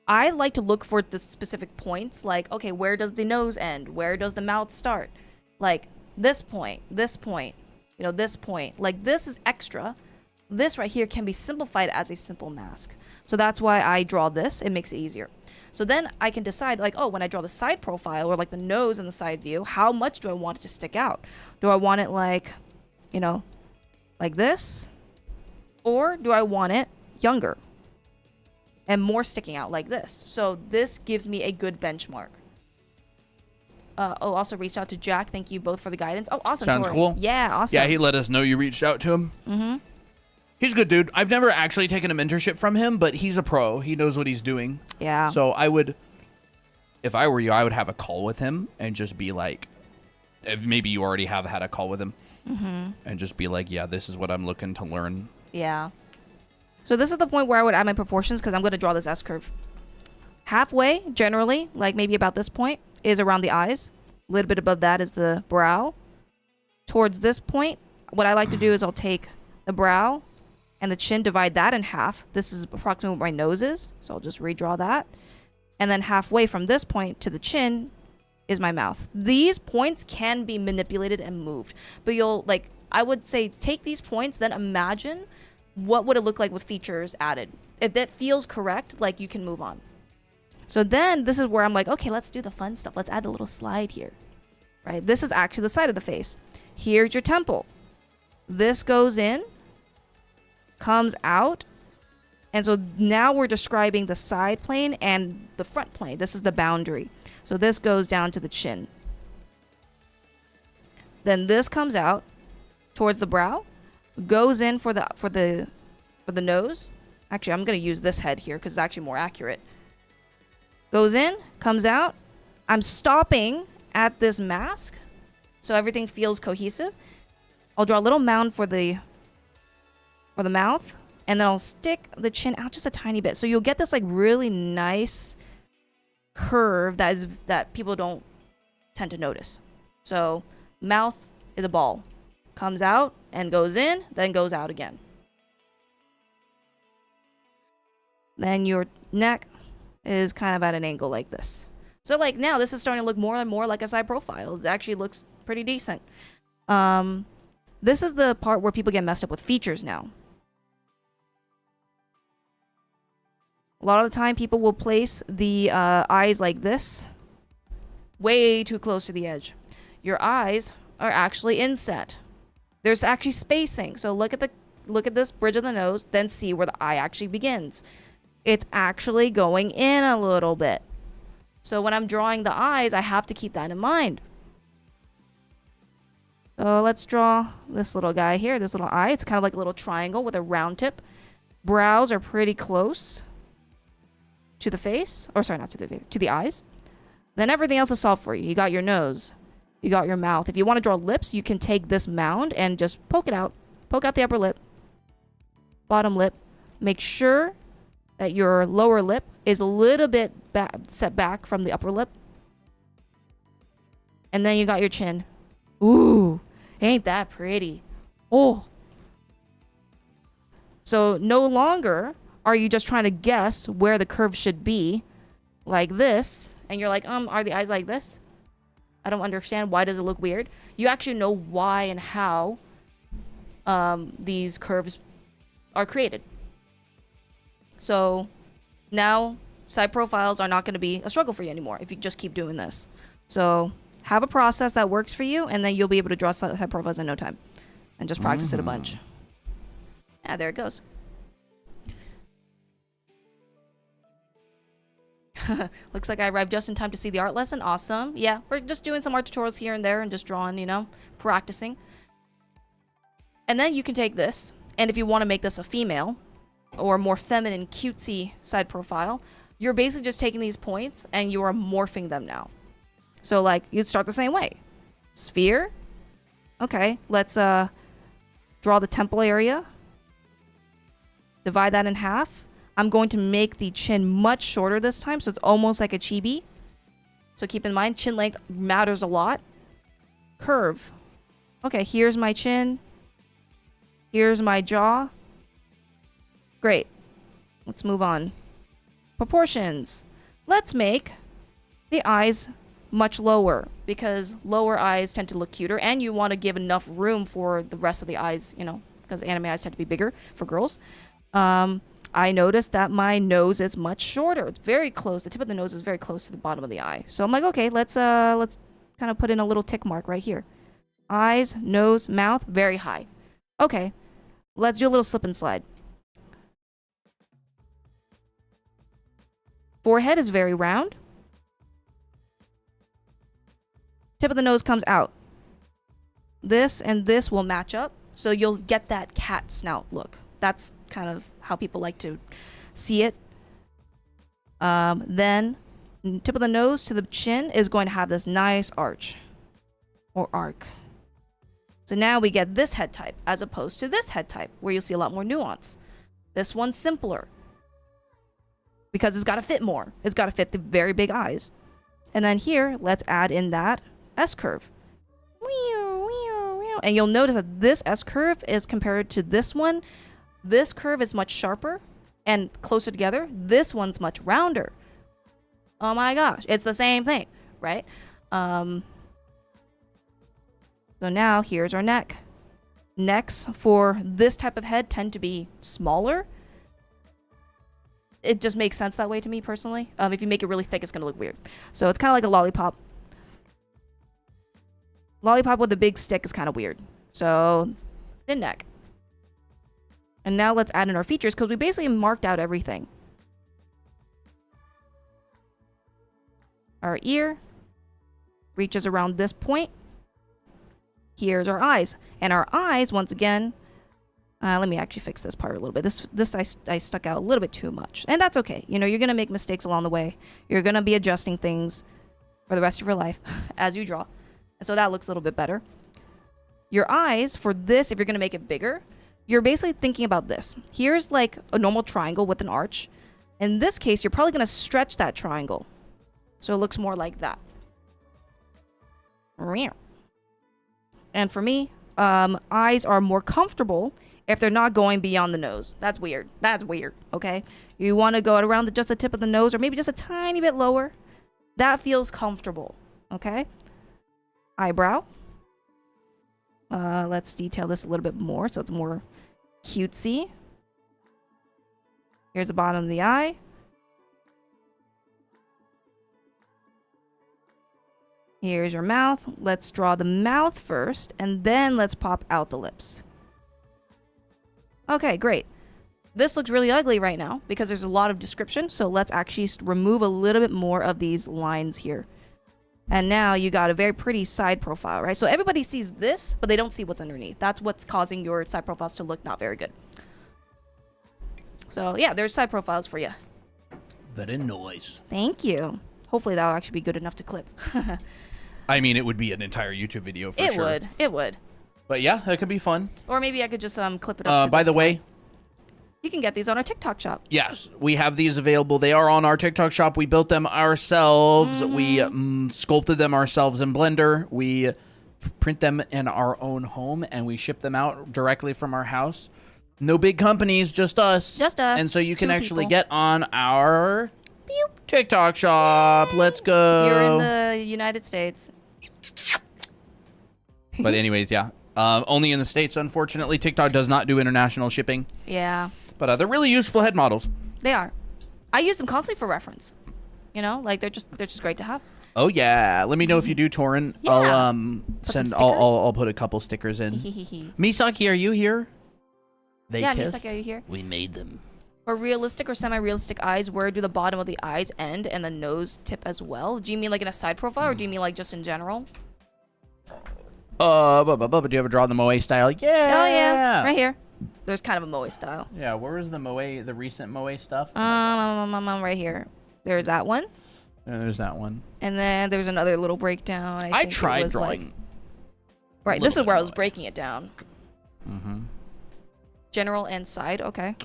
I like to look for the specific points, like, okay, where does the nose end? Where does the mouth start? Like, this point, this point, this point. Like, this is extra. This right here can be simplified as a simple mask. So that's why I draw this. It makes it easier. So then I can decide, like, oh, when I draw the side profile or like the nose and the side view, how much do I want it to stick out? Do I want it like, like this? Or do I want it younger and more sticking out like this? So this gives me a good benchmark. Also reached out to Jack. Thank you both for the guidance. Oh, awesome. Sounds Tori. cool. Yeah, awesome. Yeah, he let us know you reached out to him. Mm-hmm. He's a good dude. I've never actually taken a mentorship from him, but he's a pro. He knows what he's doing. Yeah. So if I were you, I would have a call with him and just be like, if maybe you already have had a call with him, and just be like, yeah, this is what I'm looking to learn. Yeah. So this is the point where I would add my proportions because I'm going to draw this S-curve. Halfway, generally, like maybe about this point, is around the eyes. A little bit above that is the brow. Towards this point, what I like to do is I'll take the brow and the chin, divide that in half. This is approximately what my nose is, so I'll just redraw that. And then halfway from this point to the chin is my mouth. These points can be manipulated and moved, but I would say take these points, then imagine what would it look like with features added. If that feels correct, like, you can move on. So then this is where I'm like, okay, let's do the fun stuff. Let's add a little slide here, right? This is actually the side of the face. Here's your temple. This goes in, comes out. And so now we're describing the side plane and the front plane. This is the boundary. So this goes down to the chin. Then this comes out towards the brow, goes in for the nose. Actually, I'm going to use this head here because it's actually more accurate. Goes in, comes out. I'm stopping at this mask so everything feels cohesive. I'll draw a little mound for the mouth, and then I'll stick the chin out just a tiny bit. So you'll get this like really nice curve that people don't tend to notice. So mouth is a ball. Comes out and goes in, then goes out again. Then your neck is kind of at an angle like this. So like now this is starting to look more and more like a side profile. It actually looks pretty decent. This is the part where people get messed up with features now. A lot of the time people will place the eyes like this, way too close to the edge. Your eyes are actually inset. There's actually spacing. So look at this bridge of the nose, then see where the eye actually begins. It's actually going in a little bit. So when I'm drawing the eyes, I have to keep that in mind. So let's draw this little guy here, this little eye. It's kind of like a little triangle with a round tip. Brows are pretty close to the face. Or sorry, not to the face, to the eyes. Then everything else is solved for you. You got your nose. You got your mouth. If you want to draw lips, you can take this mound and just poke it out. Poke out the upper lip. Bottom lip. Make sure that your lower lip is a little bit set back from the upper lip. And then you got your chin. Ooh, ain't that pretty? Oh. So no longer are you just trying to guess where the curve should be, like this, and you're like, are the eyes like this? I don't understand. Why does it look weird? You actually know why and how these curves are created. So now side profiles are not going to be a struggle for you anymore if you just keep doing this. So have a process that works for you, and then you'll be able to draw side profiles in no time. And just practice it a bunch. Yeah, there it goes. Looks like I arrived just in time to see the art lesson. Awesome. Yeah, we're just doing some art tutorials here and there and just drawing, practicing. And then you can take this, and if you want to make this a female or more feminine, cutesy side profile, you're basically just taking these points and you are morphing them now. So like you'd start the same way. Sphere. Okay, let's draw the temple area. Divide that in half. I'm going to make the chin much shorter this time, so it's almost like a chibi. So keep in mind, chin length matters a lot. Curve. Okay, here's my chin. Here's my jaw. Great. Let's move on. Proportions. Let's make the eyes much lower because lower eyes tend to look cuter, and you want to give enough room for the rest of the eyes, you know, because anime eyes tend to be bigger for girls. I noticed that my nose is much shorter. It's very close. The tip of the nose is very close to the bottom of the eye. So I'm like, okay, let's kind of put in a little tick mark right here. Eyes, nose, mouth, very high. Okay, let's do a little slip and slide. Forehead is very round. Tip of the nose comes out. This and this will match up, so you'll get that cat snout look. That's kind of how people like to see it. Then, tip of the nose to the chin is going to have this nice arch or arc. So now we get this head type as opposed to this head type, where you'll see a lot more nuance. This one's simpler because it's got to fit more. It's got to fit the very big eyes. And then here, let's add in that S-curve. And you'll notice that this S-curve is compared to this one. This curve is much sharper and closer together. This one's much rounder. Oh my gosh, it's the same thing, right? So now here's our neck. Necks for this type of head tend to be smaller. It just makes sense that way to me personally. If you make it really thick, it's gonna look weird. So it's kind of like a lollipop. Lollipop with a big stick is kind of weird. So thin neck. And now let's add in our features because we basically marked out everything. Our ear reaches around this point. Here's our eyes. And our eyes, once again, let me actually fix this part a little bit. This I stuck out a little bit too much. And that's okay. You know, you're going to make mistakes along the way. You're going to be adjusting things for the rest of your life as you draw. And so that looks a little bit better. Your eyes, for this, if you're going to make it bigger, you're basically thinking about this. Here's like a normal triangle with an arch. In this case, you're probably going to stretch that triangle. So it looks more like that. And for me, eyes are more comfortable if they're not going beyond the nose. That's weird. That's weird, okay? You want to go around just the tip of the nose or maybe just a tiny bit lower. That feels comfortable, okay? Eyebrow. Let's detail this a little bit more so it's more cutesy. Here's the bottom of the eye. Here's your mouth. Let's draw the mouth first, and then let's pop out the lips. Okay, great. This looks really ugly right now because there's a lot of description, so let's actually remove a little bit more of these lines here. And now you got a very pretty side profile, right? So everybody sees this, but they don't see what's underneath. That's what's causing your side profiles to look not very good. So yeah, there's side profiles for you. Very nice. Thank you. Hopefully that'll actually be good enough to clip. I mean, it would be an entire YouTube video for sure. It would. But yeah, that could be fun. Or maybe I could just clip it up to by this the way, point. You can get these on our TikTok shop. yes, we have these available. They are on our TikTok shop. We built them ourselves. We sculpted them ourselves in Blender. We print them in our own home, and we ship them out directly from our house. No big companies, just us. Just us. And so you can Two actually people. get on our TikTok shop. Let's go. You're in the United States. But anyways, yeah. Only in the States, unfortunately. TikTok does not do international shipping. Yeah, But they're really useful head models. they are. I use them constantly for reference. You know, like they're just great to have. Oh yeah, let me know if you do, Torin. Yeah. I'll some send. I'll stickers? put a couple stickers in. Yeah, Misaki, are you here? They kissed. Misaki, are you here? We made them. For realistic or semi-realistic eyes, where do the bottom of the eyes end and the nose tip as well? Do you mean like in a side profile, or do you mean like just in general? But do you ever draw the Moe style? Yeah. Oh yeah, right here. There's kind of a Moe style. Yeah. Where is the Moe? The recent Moe stuff? Right here. There's that one, And there's that one. and then there's another little breakdown. I I think it tried was, drawing. Like, right, a this is little where bit I of was Moe. breaking it down. General and side, okay.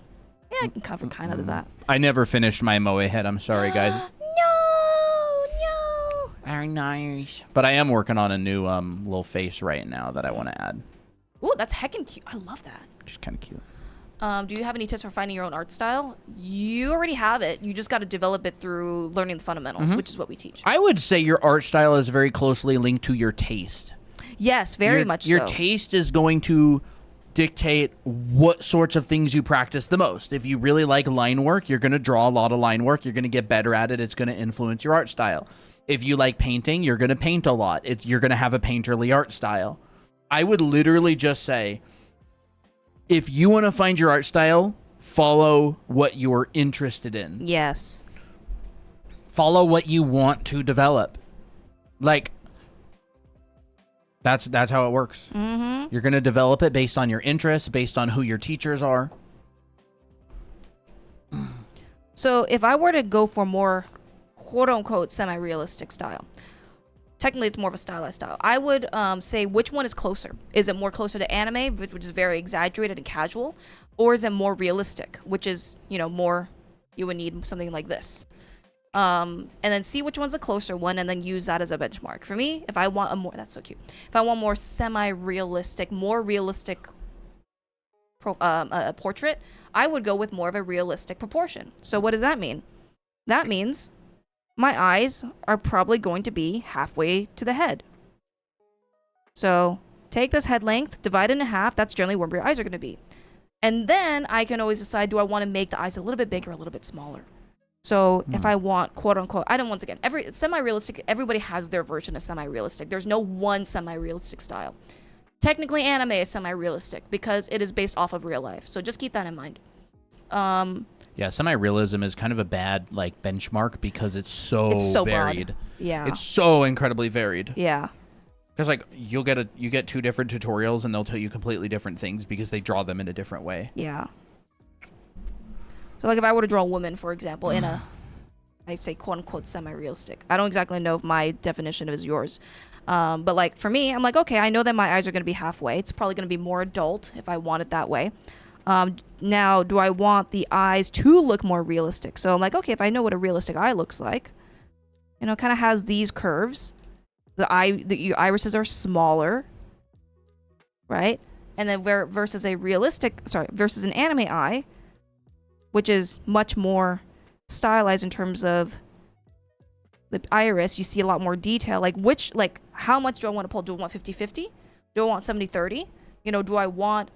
Yeah, I can cover kind of that. I never finished my Moe head. I'm sorry, guys. No. Very nice. But I am working on a new little face right now that I want to add. Ooh, that's heckin' cute. I love that. Which is kind of cute. Do you have any tips for finding your own art style? You already have it. You just got to develop it through learning the fundamentals, which is what we teach. I would say your art style is very closely linked to your taste. Yes, very much Your so. taste is going to dictate what sorts of things you practice the most. If you really like line work, you're going to draw a lot of line work. You're going to get better at it. It's going to influence your art style. If you like painting, you're going to paint a lot. You're going to have a painterly art style. I would literally just say, if you want to find your art style, follow what you're interested in. Yes. Follow what you want to develop. Like, that's how it works. Mm-hmm. You're going to develop it based on your interests, based on who your teachers are. So if I were to go for more quote-unquote semi-realistic style, technically it's more of a stylized style, I would say which one is closer. Is it more closer to anime, which is very exaggerated and casual, or is it more realistic, which is, more, you would need something like this. And then see which one's the closer one and then use that as a benchmark. For me, if I want a more, that's so cute. If I want more semi-realistic, more realistic portrait, I would go with more of a realistic proportion. So what does that mean? That means my eyes are probably going to be halfway to the head. So take this head length, divide it in half. That's generally where your eyes are going to be. And then I can always decide, do I want to make the eyes a little bit bigger, a little bit smaller? So if I want, quote unquote, once again, every semi-realistic, everybody has their version of semi-realistic. There's no one semi-realistic style. Technically, anime is semi-realistic because it is based off of real life. So just keep that in mind. Yeah, semi-realism is kind of a bad benchmark because it's so varied. Broad. Yeah. It's so incredibly varied. Yeah. Because you get two different tutorials and they'll tell you completely different things because they draw them in a different way. Yeah. So if I were to draw a woman, for example, in a, I'd say quote unquote semi-realistic. I don't exactly know if my definition is yours. But for me, I'm okay, I know that my eyes are going to be halfway. It's probably going to be more adult if I want it that way. Now, do I want the eyes to look more realistic? So I'm okay, if I know what a realistic eye looks like, kind of has these curves. Your irises are smaller, right? And then versus an anime eye, which is much more stylized in terms of the iris, you see a lot more detail. How much do I want to pull? Do I want 50-50? Do I want 70-30? Do I want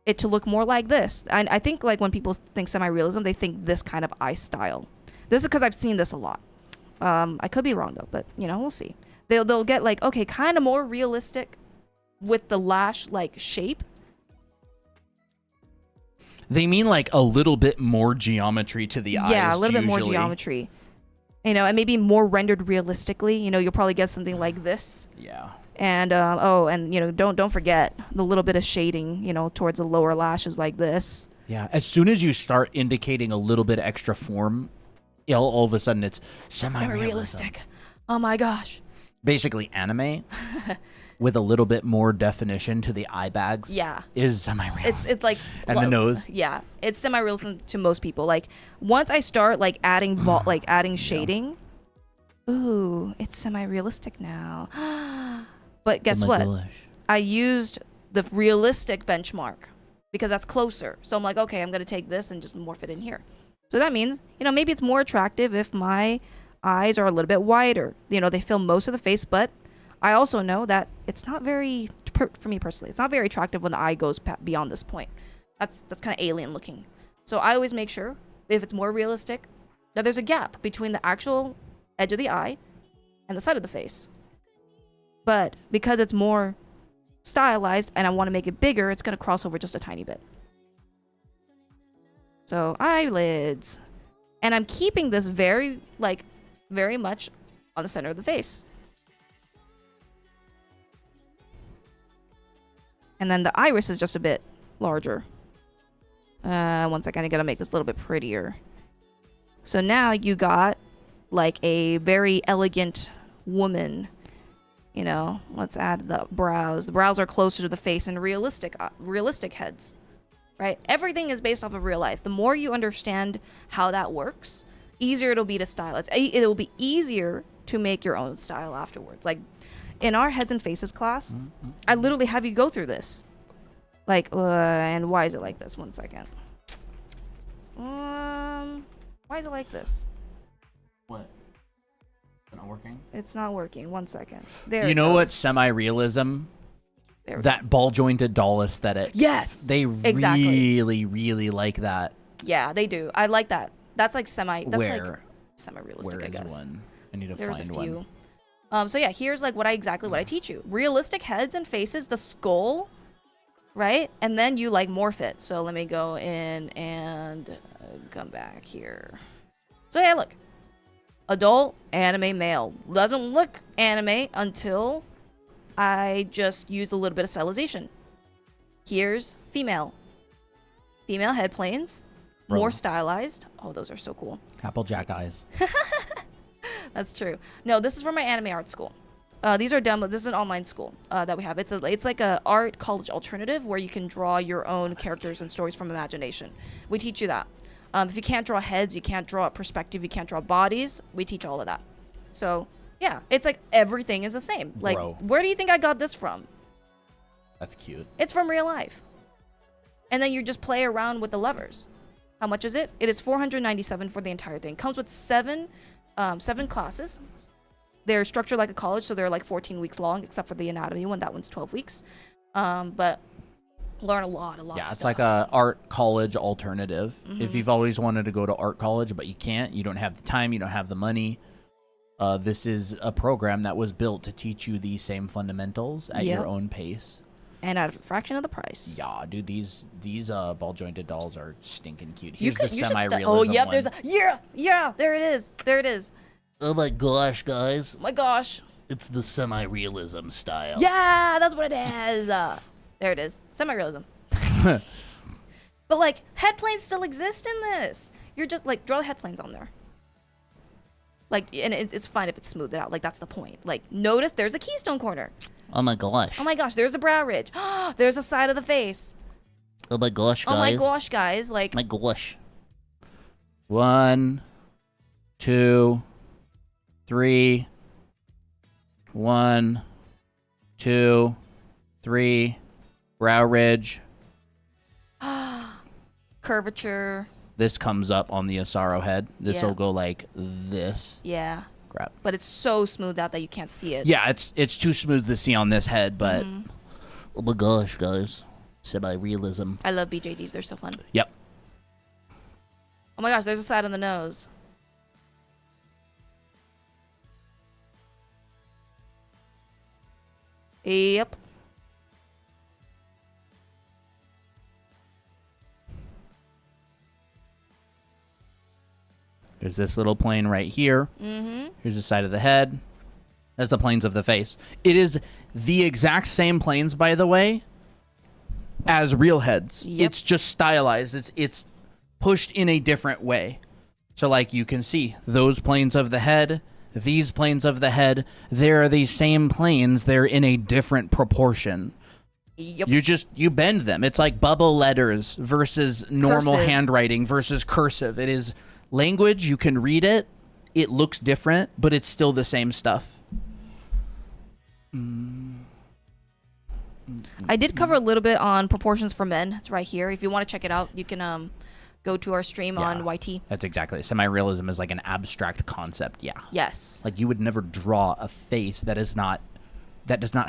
it to look more like this? And I think when people think semi-realism, they think this kind of eye style. This is because I've seen this a lot. I could be wrong though, but we'll see. They'll get okay, kind of more realistic with the lash shape. They mean a little bit more geometry to the eyes. Yeah, a little bit more usually. geometry. And maybe more rendered realistically. You'll probably get something like this. Yeah. And don't forget the little bit of shading, towards the lower lashes like this. Yeah. As soon as you start indicating a little bit extra form, all of a sudden it's semi-realistic. Oh my gosh. Basically, anime with a little bit more definition to the eye bags. Yeah. Is semi-realistic. It's and the nose. Yeah, it's semi-realism to most people. Once I start adding adding shading, ooh, it's semi-realistic now. But guess what? Gosh. I used the realistic benchmark because that's closer. So I'm okay, I'm gonna take this and just morph it in here. So that means maybe it's more attractive if my eyes are a little bit wider. They fill most of the face, but I also know that it's not very, for me personally, it's not very attractive when the eye goes beyond this point. That's kind of alien looking. So I always make sure, if it's more realistic, that there's a gap between the actual edge of the eye and the side of the face. But because it's more stylized and I want to make it bigger, it's going to cross over just a tiny bit. So eyelids. And I'm keeping this very much on the center of the face. And then the iris is just a bit larger. One second, I gotta make this a little bit prettier. So now you got a very elegant woman. Let's add the brows. The brows are closer to the face and realistic heads, right? Everything is based off of real life. The more you understand how that works, easier it'll be to style. It will be easier to make your own style afterwards. In our heads and faces class, I literally have you go through this. And why is it like this? One second. Why is it like this? What? Is it not working? It's not working. 1 second. There. You it know goes. what semi-realism? There we go. That ball-jointed doll aesthetic. Yes. They exactly. really like that. Yeah, they do. I like that. That's like semi. That's like Where semi-realistic. where I is guess. one? I need to There's a find few. one. So yeah, here's like what I teach you. Realistic heads and faces, the skull, right? And then you like morph it. So let me go in and come back here. So yeah, look. Adult anime male. Doesn't look anime until I just use a little bit of stylization. Here's female. Female head planes. Bro. More stylized. Oh, those are so cool. Applejack eyes. That's true. No, this is from my anime art school. These are demo. This is an online school that we have. It's like a art college alternative where you can draw your own characters and stories from imagination. We teach you that. If you can't draw heads, you can't draw perspective, you can't draw bodies. We teach all of that. So yeah, it's like everything is the same. Like, Bro. where do you think I got this from? That's cute. It's from real life. And then you just play around with the levers. How much is it? It is $497 for the entire thing. Comes with seven classes. They're structured like a college, so they're like 14 weeks long, except for the anatomy one. That one's 12 weeks. But learn a lot Yeah, of it's stuff. like a art college alternative. Mm-hmm. If you've always wanted to go to art college, but you can't, you don't have the time, you don't have the money, this is a program that was built to teach you these same fundamentals at Yep. your own pace. And at a fraction of the price. Yeah, dude, these ball jointed dolls are stinking cute. You Here's the should semi-realism oh, yep, one. there's a yeah, there it is. There it is. Oh my gosh, guys. Oh my gosh. It's the semi-realism style. Yeah, that's what it is. There it is. Semi-realism. But like head planes still exist in this. You're just like draw the head planes on there. Like, and it's fine if it's smoothed out. Like that's the point. Like notice there's a keystone corner. Oh my gosh. Oh my gosh, there's the brow ridge. There's the side of the face. Oh my gosh, guys. Oh my gosh, guys. Like My gosh. 1, 2, 3. 1, 2, 3. Brow ridge. curvature. This comes up on the Asaro head. This will Yeah. go like this. Yeah. Crap. But it's so smoothed out that you can't see it. Yeah, it's too smooth to see on this head, but Mm-hmm. oh my gosh, guys. Semi-realism. I love BJDs. They're so fun. Yep. Oh my gosh, there's a side on the nose. Yep. There's this little plane right here. Mm-hmm. Here's the side of the head. That's the planes of the face. It is the exact same planes, by the way, as real heads. Yep. It's just stylized. It's pushed in a different way. So like you can see those planes of the head, these planes of the head, they're the same planes. They're in a different proportion. Yep. You bend them. It's like bubble letters versus normal Cursive. handwriting versus cursive. It is language. You can read it. It looks different, but it's still the same stuff. I did cover a little bit on proportions for men. It's right here. If you want to check it out, you can go to our stream on Yeah. YT. That's exactly. Semi-realism is like an abstract concept. Yeah. Yes. Like you would never draw a face that does not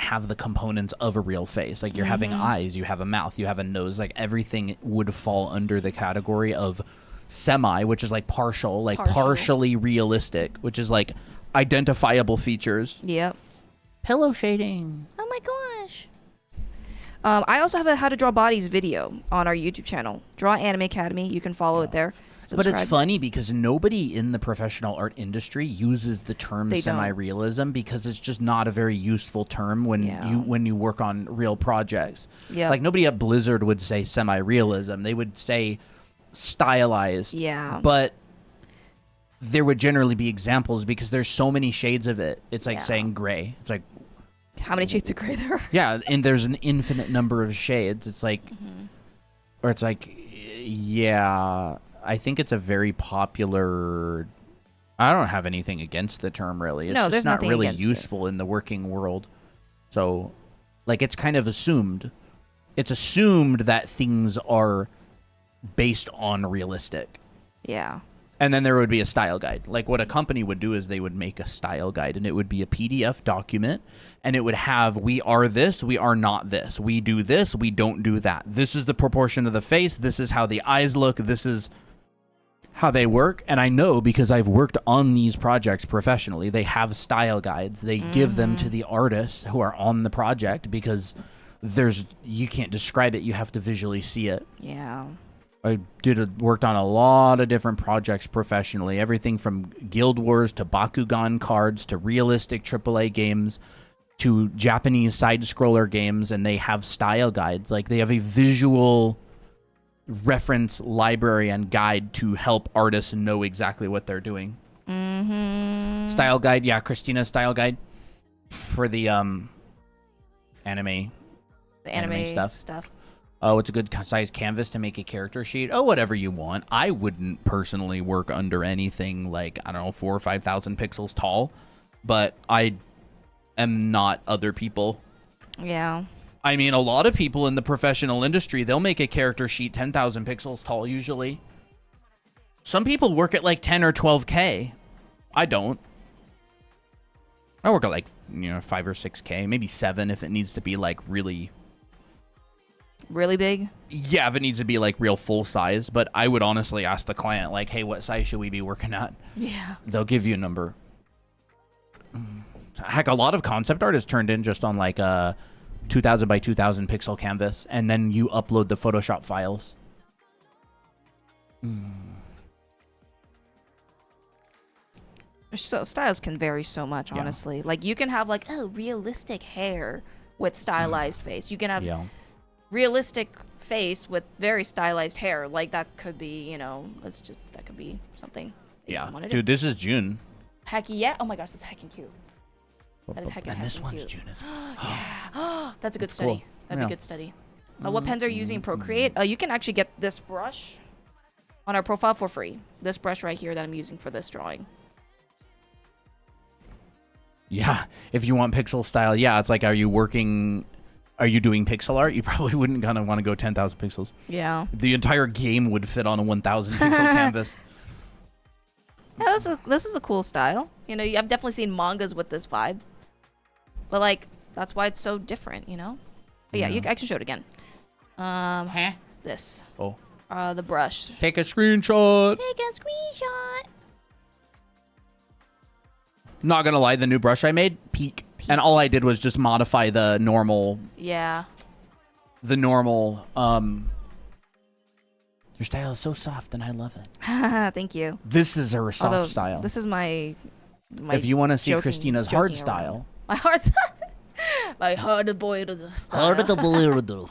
have the components of a real face. Like you're having eyes, you have a mouth, you have a nose. Like everything would fall under the category of semi, which is like partial, like Partial. partially realistic, which is like identifiable features. Yep. Pillow shading. Oh my gosh. I also have a how to draw bodies video on our YouTube channel. Draw Anime Academy. You can follow it there. But it's Subscribe. funny because nobody in the professional art industry uses the term They don't. semi-realism because it's just not a very useful term when Yeah. you work on real projects. Yeah. Like nobody at Blizzard would say semi-realism. They would say stylized. Yeah. But there would generally be examples because there's so many shades of it. It's like Yeah. saying gray. It's like, How many shades of gray there are? yeah, and there's an infinite number of shades. It's like, or it's like, yeah, I think it's a very popular. I don't have anything against the term really. It's No, just there's not nothing really against it. useful in the working world. So, like, it's kind of assumed. It's assumed that things are based on realistic. Yeah. And then there would be a style guide. Like what a company would do is they would make a style guide, and it would be a PDF document, and it would have, we are this, we are not this. We do this, we don't do that. This is the proportion of the face. This is how the eyes look. This is how they work. And I know because I've worked on these projects professionally, they have style guides. They give them to the artists who are on the project because you can't describe it. You have to visually see it. Yeah. I worked on a lot of different projects professionally, everything from Guild Wars to Bakugan cards to realistic AAA games to Japanese side-scroller games, and they have style guides. Like they have a visual reference library and guide to help artists know exactly what they're doing. Mm-hmm. Style guide, yeah, Christina's style guide for the anime stuff. Oh, it's a good size canvas to make a character sheet. Oh, whatever you want. I wouldn't personally work under anything like, I don't know, 4,000 or 5,000 pixels tall, but I am not other people. Yeah. I mean, a lot of people in the professional industry, they'll make a character sheet 10,000 pixels tall usually. Some people work at like 10 or 12K. I don't. I work at like, 5 or 6K, maybe 7 if it needs to be like really big. Yeah, if it needs to be like real full size, but I would honestly ask the client like, hey, what size should we be working at? Yeah. They'll give you a number. Heck, a lot of concept art is turned in just on like a 2000 by 2000 pixel canvas, and then you upload the Photoshop files. So styles can vary so much, Yeah. honestly. Like you can have like realistic hair with stylized face. You can have realistic face with very stylized hair. Like that could be, that could be something. Yeah, wanna do. dude, this is June. Heck yeah! Oh my gosh, that's heckin' cute. That is heckin' And this one's cute. June. That's a good That's study. cool. That'd be Yeah. a good study. What pens are you using in Procreate? You can actually get this brush on our profile for free. This brush right here that I'm using for this drawing. Yeah, if you want pixel style, yeah, it's like, are you doing pixel art? You probably wouldn't kind of want to go 10,000 pixels. Yeah. The entire game would fit on a 1,000 pixel canvas. Yeah, this is a cool style. I've definitely seen mangas with this vibe. But like, that's why it's so different, But yeah, I can show it again. This. Oh. The brush. Take a screenshot. Take a screenshot. Not gonna lie, the new brush I made, peak. And all I did was just modify the normal. Yeah. Your style is so soft, and I love it. Thank you. This is her soft Although, style. This is my if you want to see joking- Christina's joking hard around. style. My hard my hard-boiled style. Hard-boiled.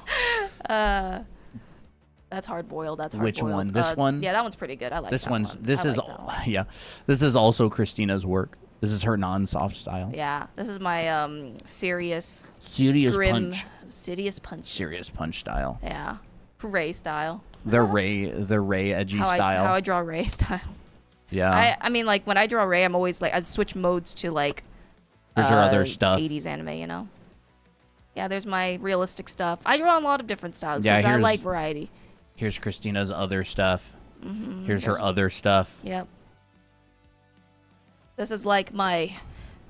That's hard-boiled. That's hard-boiled. Which one? This one? Yeah, that one's pretty good. I like This that one's. one. This I is. like that one. Yeah. This is also Christina's work. This is her non-soft style. Yeah, this is my serious, Serious grim, punch. serious punch. Serious punch style. Yeah, Ray style. The Ray edgy style. How I draw Ray style. Yeah. I mean, like when I draw Ray, I'm always like I'd switch modes to like. Here's your other stuff. 80s anime, Yeah, there's my realistic stuff. I draw a lot of different styles Yeah, because I here's- like variety. Here's Christina's other stuff. Here's her other stuff. Yep. This is like my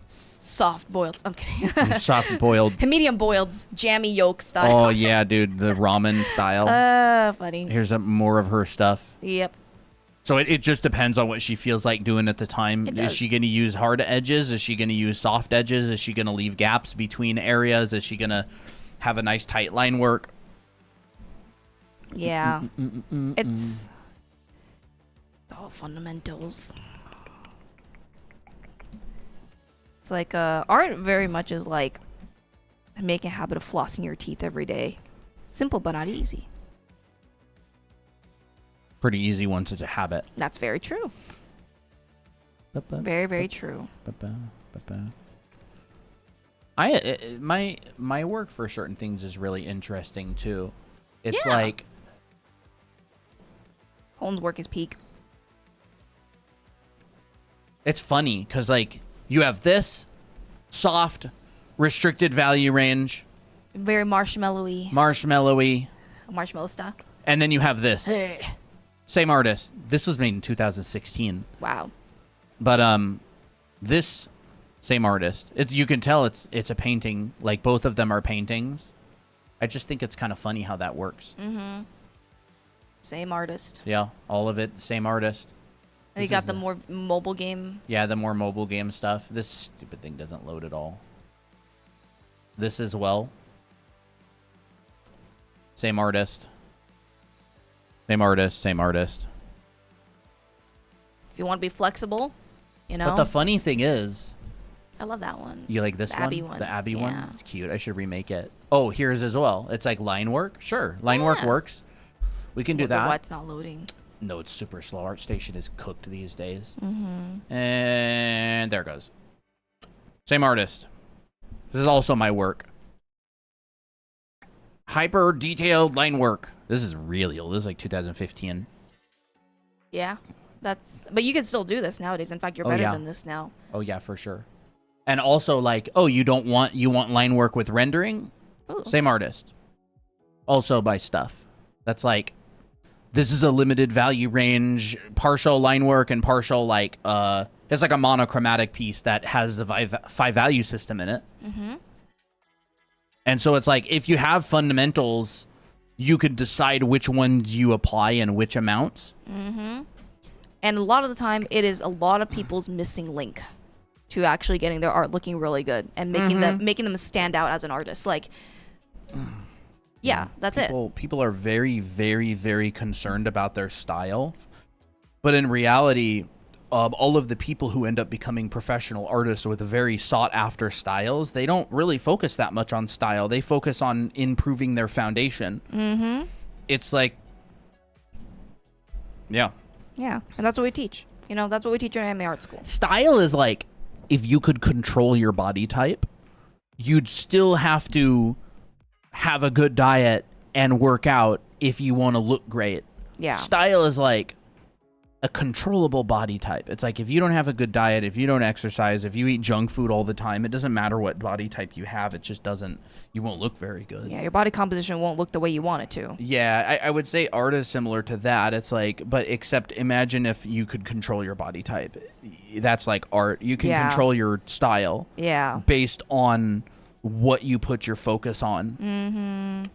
soft boiled. I'm kidding. Soft boiled. Medium boiled, jammy yolk style. Oh yeah, dude, the ramen style. Funny. Here's more of her stuff. Yep. So it just depends on what she feels like doing at the time. It Is she does. going to use hard edges? Is she going to use soft edges? Is she going to leave gaps between areas? Is she going to have a nice tight line work? Yeah. It's all fundamentals. It's like art very much is like making a habit of flossing your teeth every day. Simple but not easy. Pretty easy once it's a habit. That's very true. Very, very true. My work for certain things is really interesting too. It's Yeah. like Colin's work is peak. it's funny because like you have this soft, restricted value range, Very marshmallowy. marshmallowy, Marshmallow style. And then you have this. Same artist. This was made in 2016. Wow. But this same artist. You can tell it's a painting. Like both of them are paintings. I just think it's kind of funny how that works. Mm-hmm. Same artist. Yeah, all of it, the same artist. And you got the more mobile game. Yeah, the more mobile game stuff. This stupid thing doesn't load at all. This as well. Same artist. Same artist, same artist. If you want to be flexible, you know. But the funny thing is, I love that one. you like this The one? Abby one. The Abby Yeah. one? It's cute. I should remake it. Oh, here's as well. It's like line work. Sure, line work Yeah. works. We can do Wonder that. why it's not loading. No, it's super slow. ArtStation is cooked these days. Mm-hmm. And there it goes. Same artist. This is also my work. Hyper detailed line work. This is really old. This is like 2015. Yeah. But you can still do this nowadays. In fact, you're Oh, better yeah. than this now. Oh yeah, for sure. And also like, oh, you want line work with rendering? Ooh. Same artist. Also by stuff. That's like, this is a limited value range, partial line work and partial like, it's like a monochromatic piece that has the five value system in it. Mm-hmm. And so it's like, if you have fundamentals, you could decide which ones you apply and which amounts. Mm-hmm. And a lot of the time, it is a lot of people's missing link to actually getting their art looking really good and making them stand out as an artist. Like, yeah, that's it. People are very, very, very concerned about their style. But in reality, all of the people who end up becoming professional artists with very sought after styles, they don't really focus that much on style. They focus on improving their foundation. Mm-hmm. It's like, yeah. Yeah, and that's what we teach. You know, that's what we teach in anime art school. Style is like, if you could control your body type, you'd still have to have a good diet and work out if you want to look great. Yeah. Style is like a controllable body type. It's like if you don't have a good diet, if you don't exercise, if you eat junk food all the time, it doesn't matter what body type you have. It just doesn't, you won't look very good. Yeah, your body composition won't look the way you want it to. Yeah, I would say art is similar to that. It's like, but except imagine if you could control your body type. That's like art. You can control your style. Yeah. Based on what you put your focus on. Mm-hmm.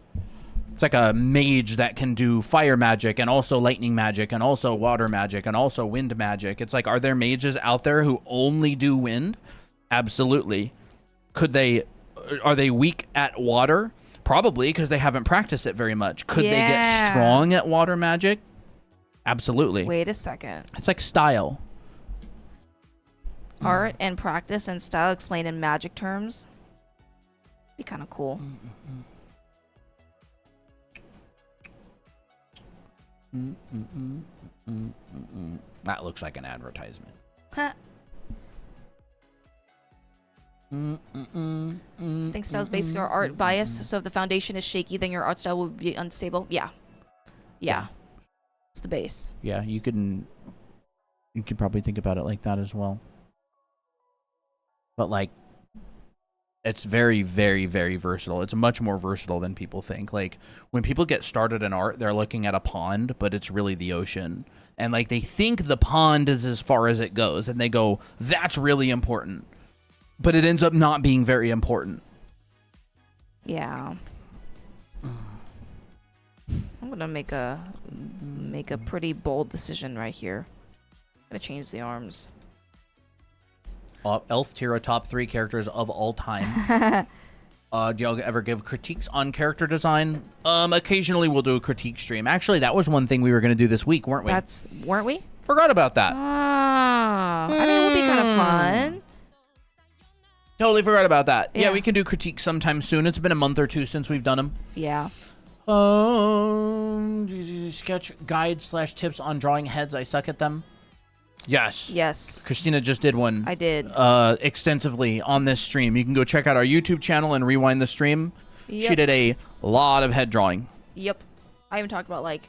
It's like a mage that can do fire magic and also lightning magic and also water magic and also wind magic. It's like, are there mages out there who only do wind? Absolutely. Are they weak at water? Probably, because they haven't practiced it very much. Could they get strong at water magic? Absolutely. Wait a second. It's like style. Art and practice and style explained in magic terms. Be kind of cool. That looks like an advertisement. I think styles basically are art bias. So if the foundation is shaky, then your art style will be unstable. Yeah. It's the base. Yeah, you can probably think about it like that as well. But like, it's very, very, very versatile. It's much more versatile than people think. Like, when people get started in art, they're looking at a pond, but it's really the ocean. And like, they think the pond is as far as it goes, and they go, that's really important. But it ends up not being very important. Yeah. I'm gonna make a pretty bold decision right here. I'm gonna change the arms. Elf Tira, top 3 characters of all time. Do y'all ever give critiques on character design? Occasionally we'll do a critique stream. Actually, that was one thing we were going to do this week, weren't we? Weren't we? Forgot about that. I mean, it would be kind of fun. Totally forgot about that. Yeah, Yeah. we can do critiques sometime soon. It's been a month or two since we've done them. Yeah. Sketch guide / tips on drawing heads. I suck at them. Yes. Yes. Christina just did one. I did. Extensively on this stream. You can go check out our YouTube channel and rewind the stream. Yep. She did a lot of head drawing. Yep. I even talked about like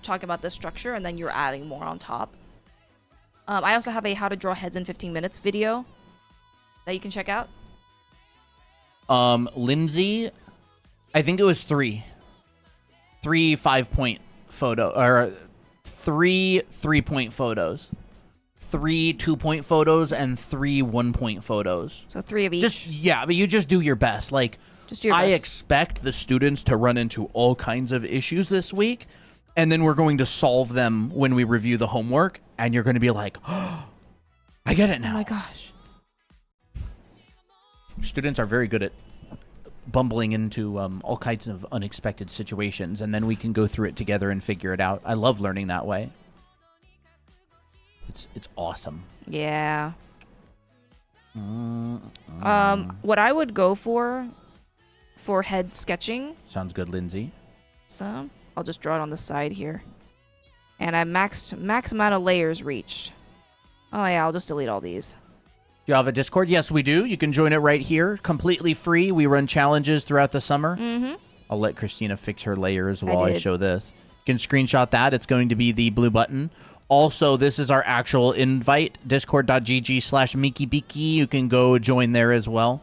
talking about the structure and then you're adding more on top. I also have a how to draw heads in 15 minutes video that you can check out. Lindsay, I think it was 3. 3 5-point photo, or 3 3-point photos, 3 2-point photos, and 3 1-point photos. So 3 of each. But you just do your best. Like, Just do your I best. expect the students to run into all kinds of issues this week, and then we're going to solve them when we review the homework, and you're going to be like, oh, I get it Oh now. my gosh. Students are very good at bumbling into all kinds of unexpected situations, and then we can go through it together and figure it out. I love learning that way. It's awesome. Yeah. What I would go for head sketching, Sounds good, Lindsay. so I'll just draw it on the side here. And I max amount of layers reached. Oh yeah, I'll just delete all these. Do you have a Discord? Yes, we do. You can join it right here. Completely free. We run challenges throughout the summer. Mm-hmm. I'll let Christina fix her layers while I did. show this. You can screenshot that. It's going to be the blue button. Also, this is our actual invite, discord.gg/MikiBiki. You can go join there as well.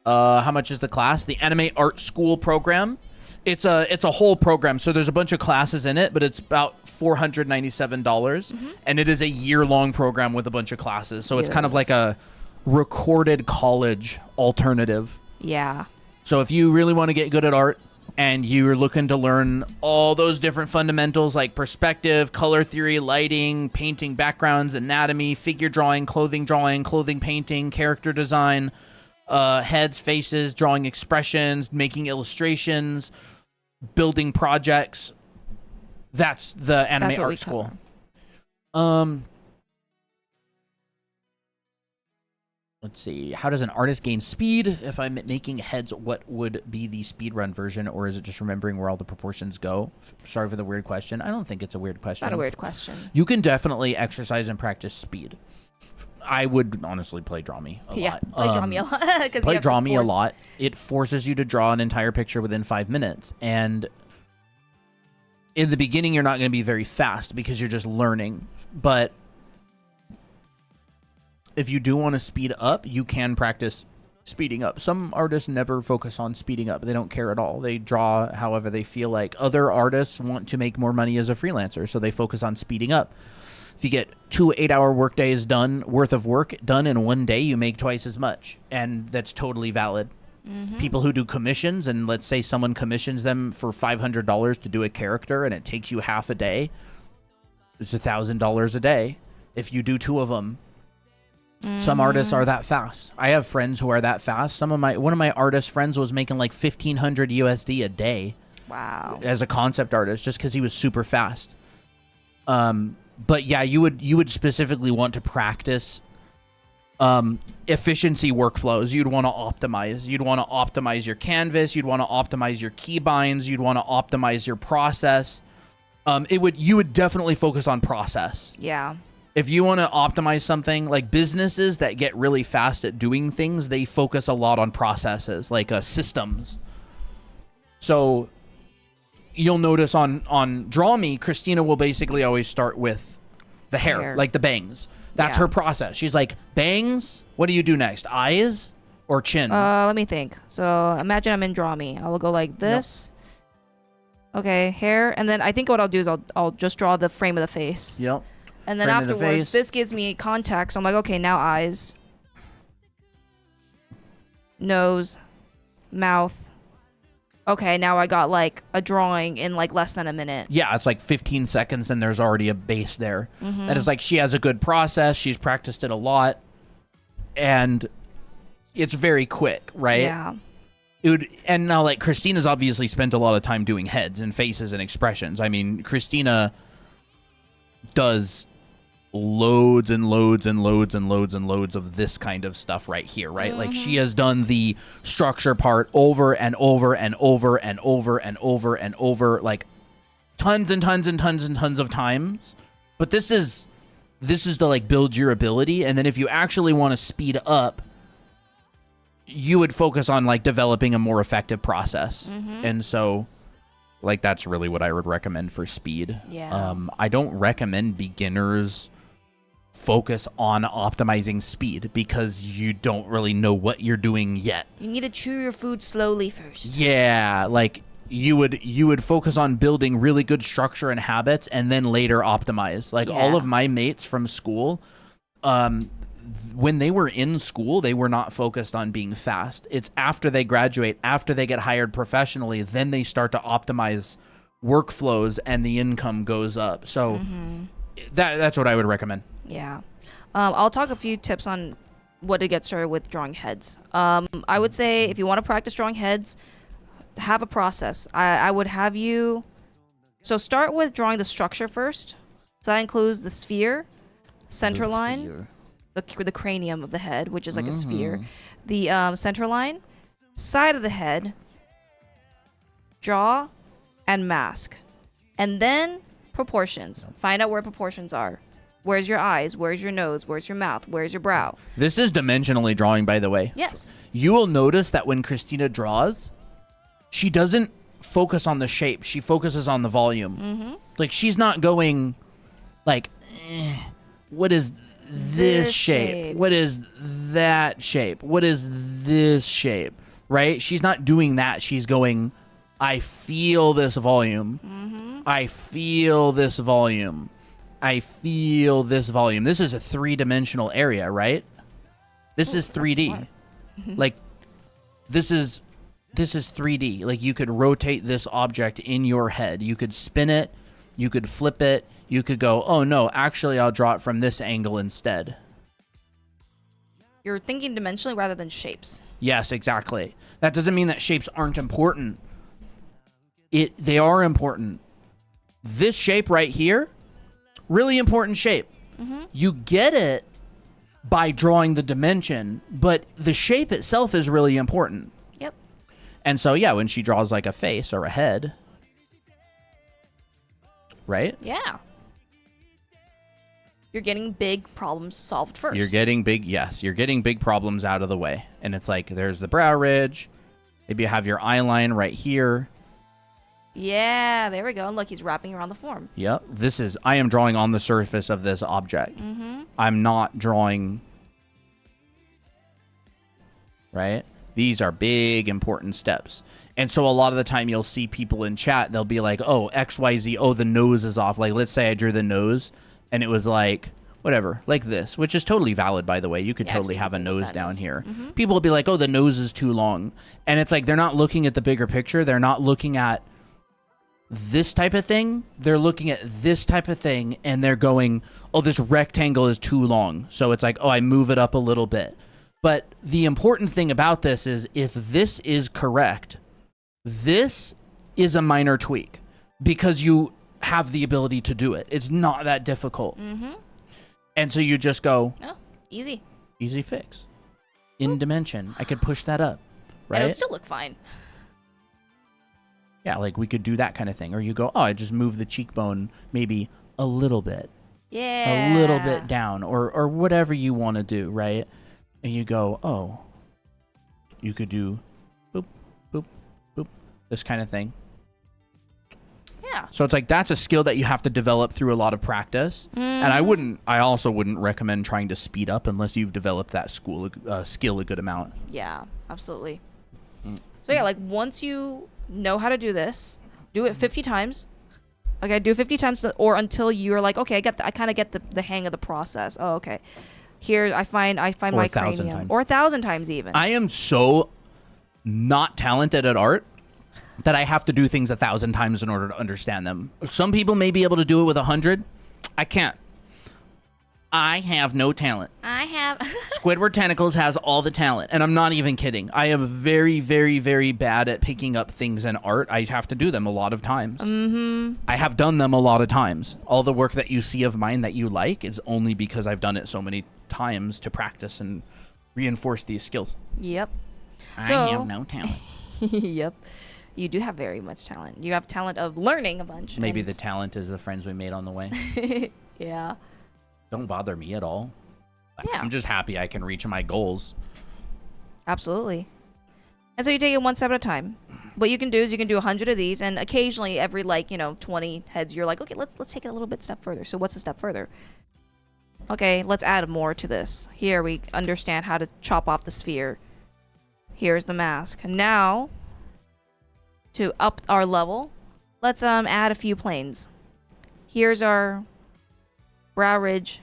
How much is the class? The Anime Art School program. It's a whole program, so there's a bunch of classes in it, but it's about $497, and it is a year-long program with a bunch of classes. So it's kind of like Yes. a recorded college alternative. Yeah. So if you really want to get good at art and you're looking to learn all those different fundamentals like perspective, color theory, lighting, painting backgrounds, anatomy, figure drawing, clothing painting, character design, heads, faces, drawing expressions, making illustrations, building projects, that's the Anime That's what we Art School. cover. Let's see. How does an artist gain speed? If I'm making heads, what would be the speedrun version, or is it just remembering where all the proportions go? Sorry for the weird question. I don't think it's a weird question. Not a weird question. You can definitely exercise and practice speed. I would honestly play Draw Me a Yeah, lot. play Draw Me a lot. 'Cause Play you have to Draw Me a force- lot. It forces you to draw an entire picture within 5 minutes. And in the beginning, you're not going to be very fast because you're just learning. But if you do want to speed up, you can practice speeding up. Some artists never focus on speeding up. They don't care at all. They draw however they feel like. Other artists want to make more money as a freelancer, so they focus on speeding up. If you get 2 8-hour workdays worth of work done in one day, you make twice as much, and that's totally valid. People who do commissions, and let's say someone commissions them for $500 to do a character, and it takes you half a day, it's $1,000 a day. If you do 2 of them, some artists are that fast. I have friends who are that fast. One of my artist friends was making like 1,500 USD a day Wow. as a concept artist just because he was super fast. But yeah, you would specifically want to practice efficiency workflows. You'd want to optimize. You'd want to optimize your canvas. You'd want to optimize your keybinds. You'd want to optimize your process. You would definitely focus on process. Yeah. If you want to optimize something, like businesses that get really fast at doing things, they focus a lot on processes, like systems. So you'll notice on Draw Me, Christina will basically always start with the hair. Like the bangs. That's Yeah. her process. She's like, bangs? What do you do next? Eyes or chin? Let me think. So imagine I'm in Draw Me. I will go like this. Okay, hair, and then I think what I'll do is I'll just draw the frame of the face. Yep. And then Frame of the afterwards, face. this gives me context. So I'm like, okay, now eyes, nose, mouth. Okay, now I got like a drawing in like less than a minute. Yeah, it's like 15 seconds and there's already a base there. And it's like she has a good process. She's practiced it a lot. And it's very quick, right? Yeah. And now, like, Christina's obviously spent a lot of time doing heads and faces and expressions. I mean, Christina does loads and loads and loads and loads and loads of this kind of stuff right here, right? Like, she has done the structure part over and over and over and over and over and over, like, tons and tons and tons and tons of times. But this is to, like, build your ability. And then if you actually want to speed up, you would focus on like developing a more effective process. And so like that's really what I would recommend for speed. Yeah. I don't recommend beginners focus on optimizing speed because you don't really know what you're doing yet. You need to chew your food slowly first. Yeah, like you would focus on building really good structure and habits and then later optimize. Like all Yeah. of my mates from school, when they were in school, they were not focused on being fast. It's after they graduate, after they get hired professionally, then they start to optimize workflows and the income goes up. So that's what I would recommend. Yeah. I'll talk a few tips on what to get started with drawing heads. I would say if you want to practice drawing heads, have a process. I would have you... So start with drawing the structure first. So that includes the sphere, center line, the cranium of the head, which is like a sphere, the center line, side of the head, jaw, and mask. And then proportions. Find out where proportions are. Where's your eyes? Where's your nose? Where's your mouth? Where's your brow? This is dimensionally drawing, by the way. Yes. You will notice that when Christina draws, she doesn't focus on the shape. She focuses on the volume. Like, she's not going, like, what is this shape? What is that shape? What is this shape? Right? She's not doing that. She's going, I feel this volume. I feel this volume. I feel this volume. This is a 3-dimensional area, right? This is 3D. Like, this is 3D. Like, you could rotate this object in your head. You could spin it. You could flip it. You could go, oh no, actually I'll draw it from this angle instead. You're thinking dimensionally rather than shapes. Yes, exactly. That doesn't mean that shapes aren't important. They are important. This shape right here, really important shape. You get it by drawing the dimension, but the shape itself is really important. Yep. And so, yeah, when she draws like a face or a head, right? Yeah. You're getting big problems solved first. You're getting big problems out of the way. And it's like, there's the brow ridge. Maybe you have your eye line right here. Yeah, there we go. And look, he's wrapping around the form. Yep. I am drawing on the surface of this object. I'm not drawing, right? These are big, important steps. And so a lot of the time you'll see people in chat, they'll be like, oh, XYZ, oh, the nose is off. Like, let's say I drew the nose and it was like, whatever, like this, which is totally valid, by the way. You could totally have a nose down here. People will be like, oh, the nose is too long. And it's like, they're not looking at the bigger picture. They're not looking at this type of thing. They're looking at this type of thing and they're going, oh, this rectangle is too long. So it's like, oh, I move it up a little bit. But the important thing about this is if this is correct, this is a minor tweak because you have the ability to do it. It's not that difficult. And so you just go, Oh, easy. easy fix. In dimension. I could push that up, right? And it'll still look fine. Yeah, like we could do that kind of thing. Or you go, oh, I just move the cheekbone maybe a little bit. Yeah. A little bit down or whatever you want to do, right? And you go, oh, you could do boop, boop, boop, this kind of thing. Yeah. So it's like that's a skill that you have to develop through a lot of practice. And I also wouldn't recommend trying to speed up unless you've developed that skill a good amount. Yeah, absolutely. So yeah, like once you know how to do this, do it 50 times. Okay, do it 50 times or until you're like, okay, I kind of get the hang of the process. Oh, okay. Here I find my 1,000 cranium. times. Or 1,000 times even. I am so not talented at art that I have to do things 1,000 times in order to understand them. Some people may be able to do it with 100. I can't. I have no talent. I have. Squidward Tentacles has all the talent, and I'm not even kidding. I am very, very, very bad at picking up things in art. I have to do them a lot of times. I have done them a lot of times. All the work that you see of mine that you like is only because I've done it so many times to practice and reinforce these skills. Yep. I So- have no talent. Yep. You do have very much talent. You have talent of learning a bunch. Maybe and- the talent is the friends we made on the way. Yeah. Don't bother me at all. Yeah. I'm just happy I can reach my goals. Absolutely. And so you take it one step at a time. What you can do is you can do 100 of these, and occasionally every 20 heads, you're like, okay, let's take it a little bit step further. So what's a step further? Okay, let's add more to this. Here we understand how to chop off the sphere. Here's the mask. Now, to up our level, let's add a few planes. Here's our brow ridge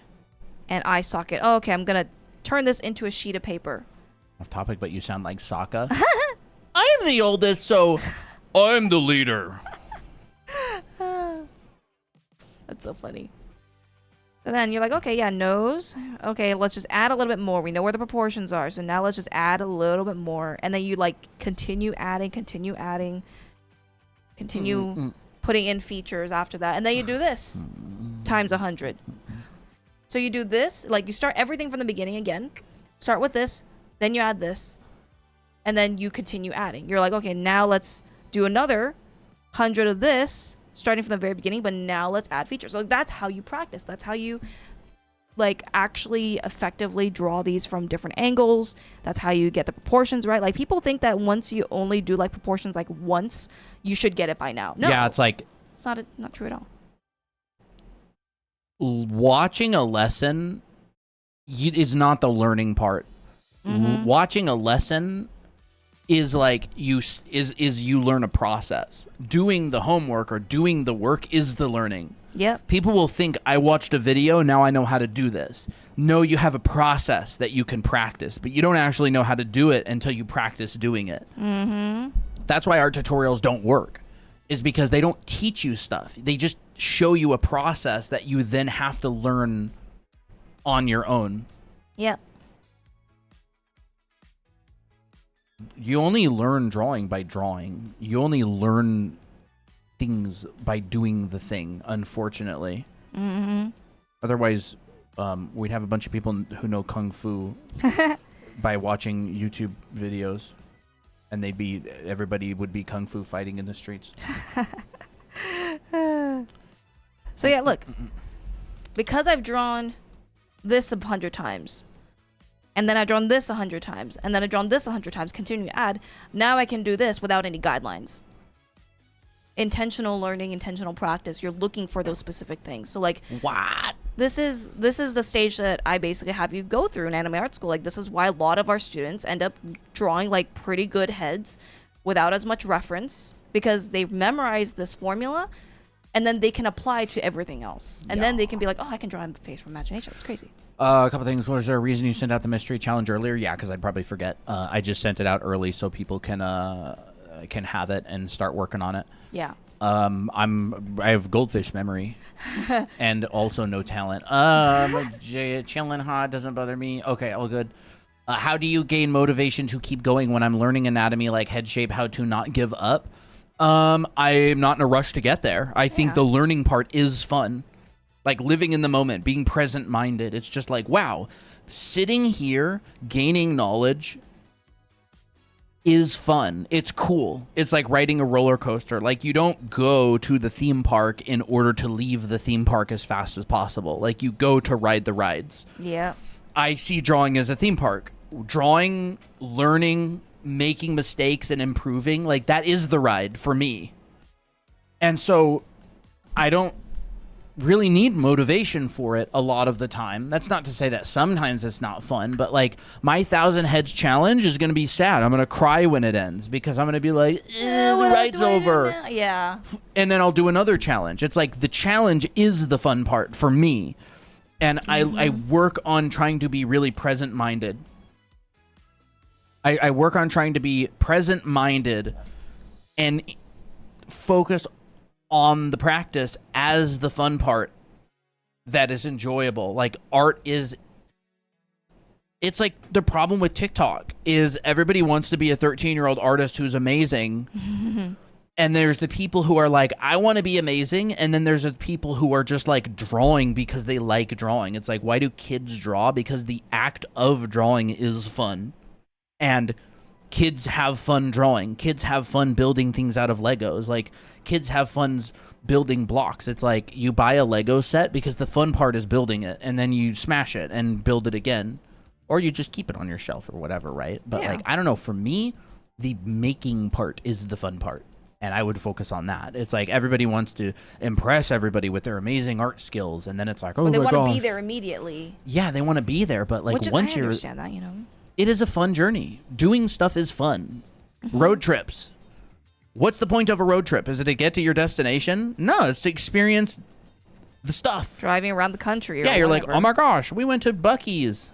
and eye socket. Oh, okay, I'm gonna turn this into a sheet of paper. Off topic, but you sound like Sokka. I am the oldest, so I'm the leader. That's so funny. So then you're like, okay, yeah, nose. Okay, let's just add a little bit more. We know where the proportions are, so now let's just add a little bit more. And then you like continue adding, continue putting in features after that. And then you do this times 100. So you do this, like you start everything from the beginning again. Start with this, then you add this, and then you continue adding. You're like, okay, now let's do another 100 of this, starting from the very beginning, but now let's add features. So that's how you practice. That's how you like actually effectively draw these from different angles. That's how you get the proportions right. Like people think that once you only do like proportions like once, you should get it by now. No. Yeah, it's like It's not true at all. watching a lesson is not the learning part. Watching a lesson is like you learn a process. Doing the homework or doing the work is the learning. Yep. People will think, I watched a video, now I know how to do this. No, you have a process that you can practice, but you don't actually know how to do it until you practice doing it. That's why art tutorials don't work, is because they don't teach you stuff. They just show you a process that you then have to learn on your own. Yep. You only learn drawing by drawing. You only learn things by doing the thing, unfortunately. Otherwise, we'd have a bunch of people who know Kung Fu by watching YouTube videos, and everybody would be Kung Fu fighting in the streets. So yeah, look. Because I've drawn this 100 times, and then I've drawn this 100 times, and then I've drawn this 100 times, continuing to add, now I can do this without any guidelines. Intentional learning, intentional practice, you're looking for those specific things. So like, What? this is the stage that I basically have you go through in anime art school. Like, this is why a lot of our students end up drawing like pretty good heads without as much reference, because they've memorized this formula, and then they can apply to everything else. And then they can be like, oh, I can draw a face from imagination. It's crazy. A couple things. Was there a reason you sent out the mystery challenge earlier? Yeah, because I'd probably forget. I just sent it out early so people can have it and start working on it. Yeah. I have goldfish memory, and also no talent. Chilling hot doesn't bother me. Okay, all good. How do you gain motivation to keep going when I'm learning anatomy like head shape? How to not give up? I'm not in a rush to get there. I think the learning part is fun. Like living in the moment, being present-minded. It's just like, wow, sitting here, gaining knowledge is fun. It's cool. It's like riding a roller coaster. Like, you don't go to the theme park in order to leave the theme park as fast as possible. Like, you go to ride the rides. Yeah. I see drawing as a theme park. Drawing, learning, making mistakes, and improving, like, that is the ride for me. And so I don't really need motivation for it a lot of the time. That's not to say that sometimes it's not fun, but like my 1,000 heads challenge is going to be sad. I'm going to cry when it ends because I'm going to be like, the ride's over. Yeah. And then I'll do another challenge. It's like the challenge is the fun part for me. And I work on trying to be really present-minded. I work on trying to be present-minded and focus on the practice as the fun part that is enjoyable. Like, art is... It's like the problem with TikTok is everybody wants to be a 13-year-old artist who's amazing. And there's the people who are like, I want to be amazing. And then there's the people who are just like drawing because they like drawing. It's like, why do kids draw? Because the act of drawing is fun. And kids have fun drawing. Kids have fun building things out of Legos. Like, kids have fun building blocks. It's like you buy a Lego set because the fun part is building it. And then you smash it and build it again. Or you just keep it on your shelf or whatever, right? But like, I don't know. For me, the making part is the fun part. And I would focus on that. It's like everybody wants to impress everybody with their amazing art skills. And then it's like, oh, they my want gosh. to be there immediately. Yeah, they want to be there. But like, once I you're... understand that, you know. It is a fun journey. Doing stuff is fun. Road trips. What's the point of a road trip? Is it to get to your destination? No, it's to experience the stuff. Driving around the country. Or Yeah, you're whatever. like, oh my gosh, we went to Buc-ee's.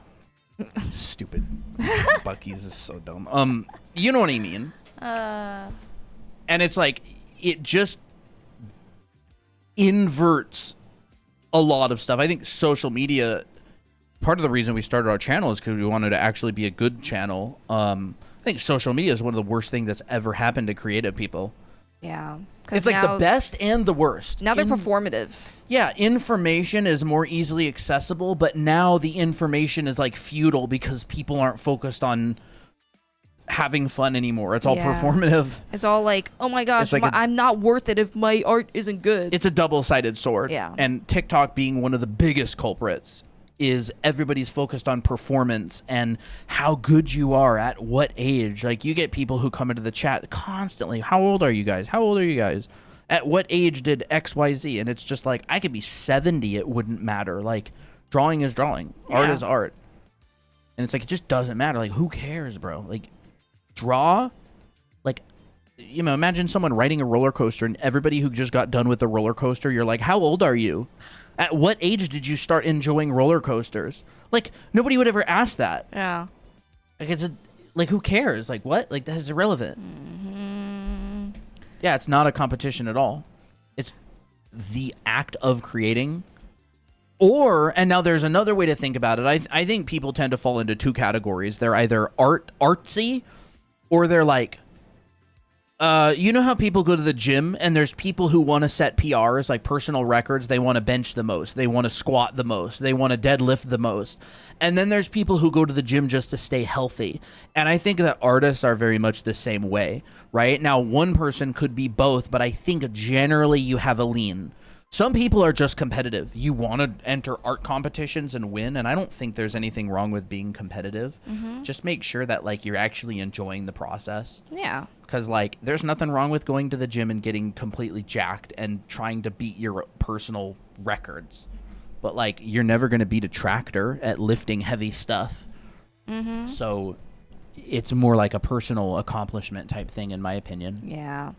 Stupid. Buc-ee's is so dumb. You know what I mean? And it's like, it just inverts a lot of stuff. I think social media, part of the reason we started our channel is because we wanted to actually be a good channel. I think social media is one of the worst things that's ever happened to creative people. Yeah. 'Cause It's like now- the best and the worst. Now they're performative. Yeah, information is more easily accessible, but now the information is like futile because people aren't focused on having fun anymore. It's all Yeah. performative. It's all like, oh my gosh, like I'm not worth it if my art isn't good. It's a double-sided sword. Yeah. And TikTok being one of the biggest culprits is everybody's focused on performance and how good you are at what age. Like, you get people who come into the chat constantly, how old are you guys? How old are you guys? At what age did XYZ? And it's just like, I could be 70, it wouldn't matter. Like, drawing is drawing. Art Yeah. is art. And it's like, it just doesn't matter. Like, who cares, bro? Like, draw. Like, you know, imagine someone riding a roller coaster and everybody who just got done with the roller coaster, you're like, how old are you? At what age did you start enjoying roller coasters? Like, nobody would ever ask that. Yeah. Like, like, who cares? Like, what? Like, that is irrelevant. Yeah, it's not a competition at all. It's the act of creating. And now there's another way to think about it. I think people tend to fall into two categories. They're either artsy, or they're like, you know how people go to the gym and there's people who want to set PRs, like personal records. They want to bench the most. They want to squat the most. They want to deadlift the most. And then there's people who go to the gym just to stay healthy. And I think that artists are very much the same way, right? Now, one person could be both, but I think generally you have a lean. Some people are just competitive. You want to enter art competitions and win, and I don't think there's anything wrong with being competitive. Just make sure that, like, you're actually enjoying the process. Yeah. Because, like, there's nothing wrong with going to the gym and getting completely jacked and trying to beat your personal records. But, like, you're never going to beat a tractor at lifting heavy stuff. So it's more like a personal accomplishment type thing, in my opinion. Yeah.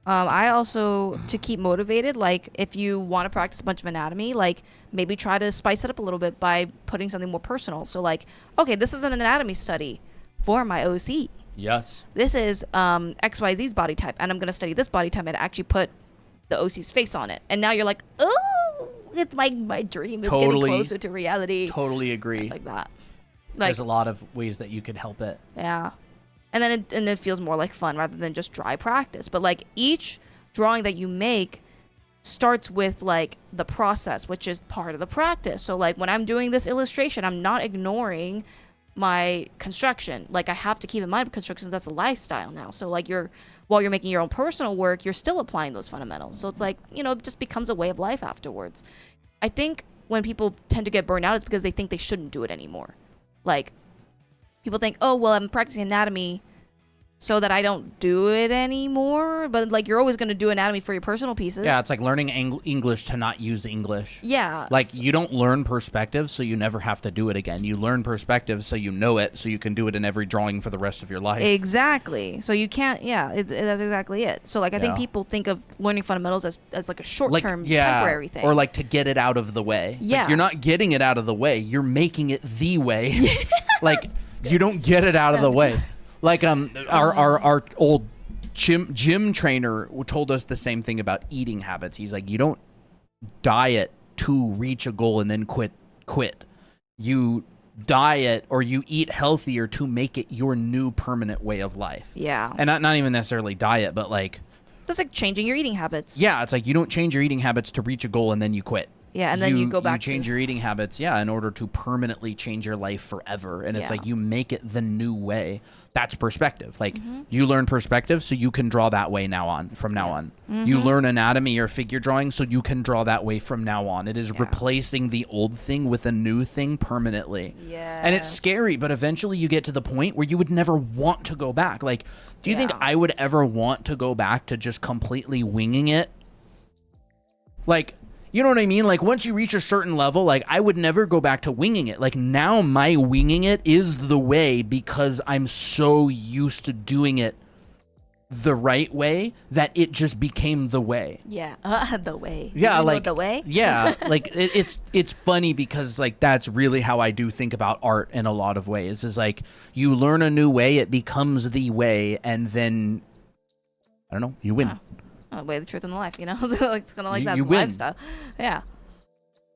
I also, to keep motivated, like, if you want to practice a bunch of anatomy, like, maybe try to spice it up a little bit by putting something more personal. So, like, okay, this is an anatomy study for my OC. Yes. This is XYZ's body type, and I'm going to study this body type and actually put the OC's face on it. And now you're like, oh, it's my dream is getting closer to reality. Totally agree. It's like that. Like, There's a lot of ways that you could help it. yeah. And then it feels more like fun rather than just dry practice. But, like, each drawing that you make starts with, like, the process, which is part of the practice. So, like, when I'm doing this illustration, I'm not ignoring my construction. Like, I have to keep in mind construction, that's a lifestyle now. So, like, while you're making your own personal work, you're still applying those fundamentals. So it's like, you know, it just becomes a way of life afterwards. I think when people tend to get burned out, it's because they think they shouldn't do it anymore. Like, people think, oh, well, I'm practicing anatomy so that I don't do it anymore. But, like, you're always going to do anatomy for your personal pieces. Yeah, it's like learning English to not use English. Yeah. Like, you don't learn perspective, so you never have to do it again. You learn perspective so you know it, so you can do it in every drawing for the rest of your life. Exactly. So you can't, that's exactly it. So, like, I think Yeah. people think of learning fundamentals as like a short-term, yeah, temporary thing. or like to get it out of the way. It's Yeah. like, you're not getting it out of the way. You're making it the way. Like, you don't get it out of the way. Like, our old gym trainer told us the same thing about eating habits. He's like, you don't diet to reach a goal and then quit. You diet or you eat healthier to make it your new permanent way of life. Yeah. And not even necessarily diet, but like, That's like changing your eating habits. yeah, it's like you don't change your eating habits to reach a goal and then you quit. Yeah, and then you go back You change your eating habits, in order to permanently change your life forever. And it's Yeah. like you make it the new way. That's perspective. Like, Mm-hmm. you learn perspective so you can draw that way from now on. Mm-hmm. You learn anatomy or figure drawing so you can draw that way from now on. It is Yeah. replacing the old thing with a new thing permanently. And it's Yes. scary, but eventually you get to the point where you would never want to go back. Like, do you think Yeah. I would ever want to go back to just completely winging it? Like, you know what I mean? Like, once you reach a certain level, like, I would never go back to winging it. Like, now my winging it is the way because I'm so used to doing it the right way that it just became the way. Yeah, the way. Yeah, You know like the way. Yeah, like it's funny because like that's really how I do think about art in a lot of ways. Is like you learn a new way, it becomes the way, and then I don't know, you win. The way, the truth, and the life. You know, like it's kind of like that You win. lifestyle. Yeah,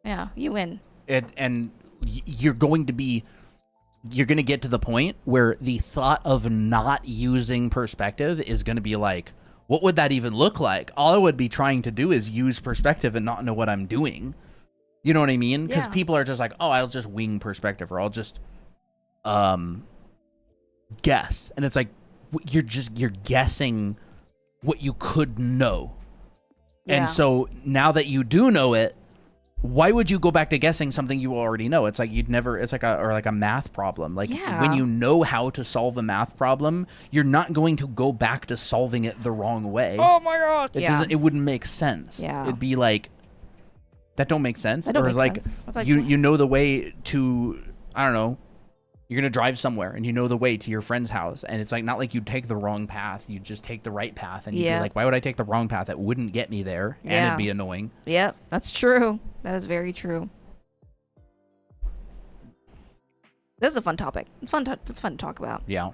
yeah, you win. And you're going to get to the point where the thought of not using perspective is going to be like, what would that even look like? All I would be trying to do is use perspective and not know what I'm doing. You know what I mean? Because Yeah. people are just like, oh, I'll just wing perspective, or I'll just guess. And it's like, you're guessing what you could know. Yeah. And so now that you do know it, why would you go back to guessing something you already know? It's like you'd never, it's like a math problem. Like Yeah. when you know how to solve a math problem, you're not going to go back to solving it the wrong way. Oh my god. It wouldn't make sense. Yeah. It'd be like, that don't make sense. That don't Or make it's like, sense. It's like, you know the way to, I don't know, you're going to drive somewhere and you know the way to your friend's house. And it's like, not like you take the wrong path. You just take the right path. And you'd Yeah. be like, why would I take the wrong path? That wouldn't get me there. And Yeah. it'd be annoying. Yep, that's true. That is very true. This is a fun topic. It's fun. It's fun to talk about. Yeah.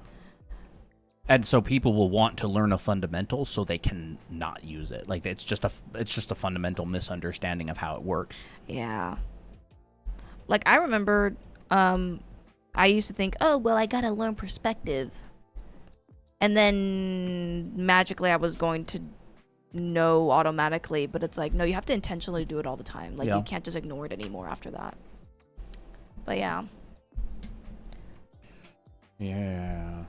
And so people will want to learn a fundamental so they can not use it. Like it's just a fundamental misunderstanding of how it works. Yeah. Like I remember, I used to think, oh well, I gotta learn perspective, and then magically I was going to know automatically. But it's like, no, you have to intentionally do it all the time. Like Yeah. you can't just ignore it anymore after that. But yeah. Yeah.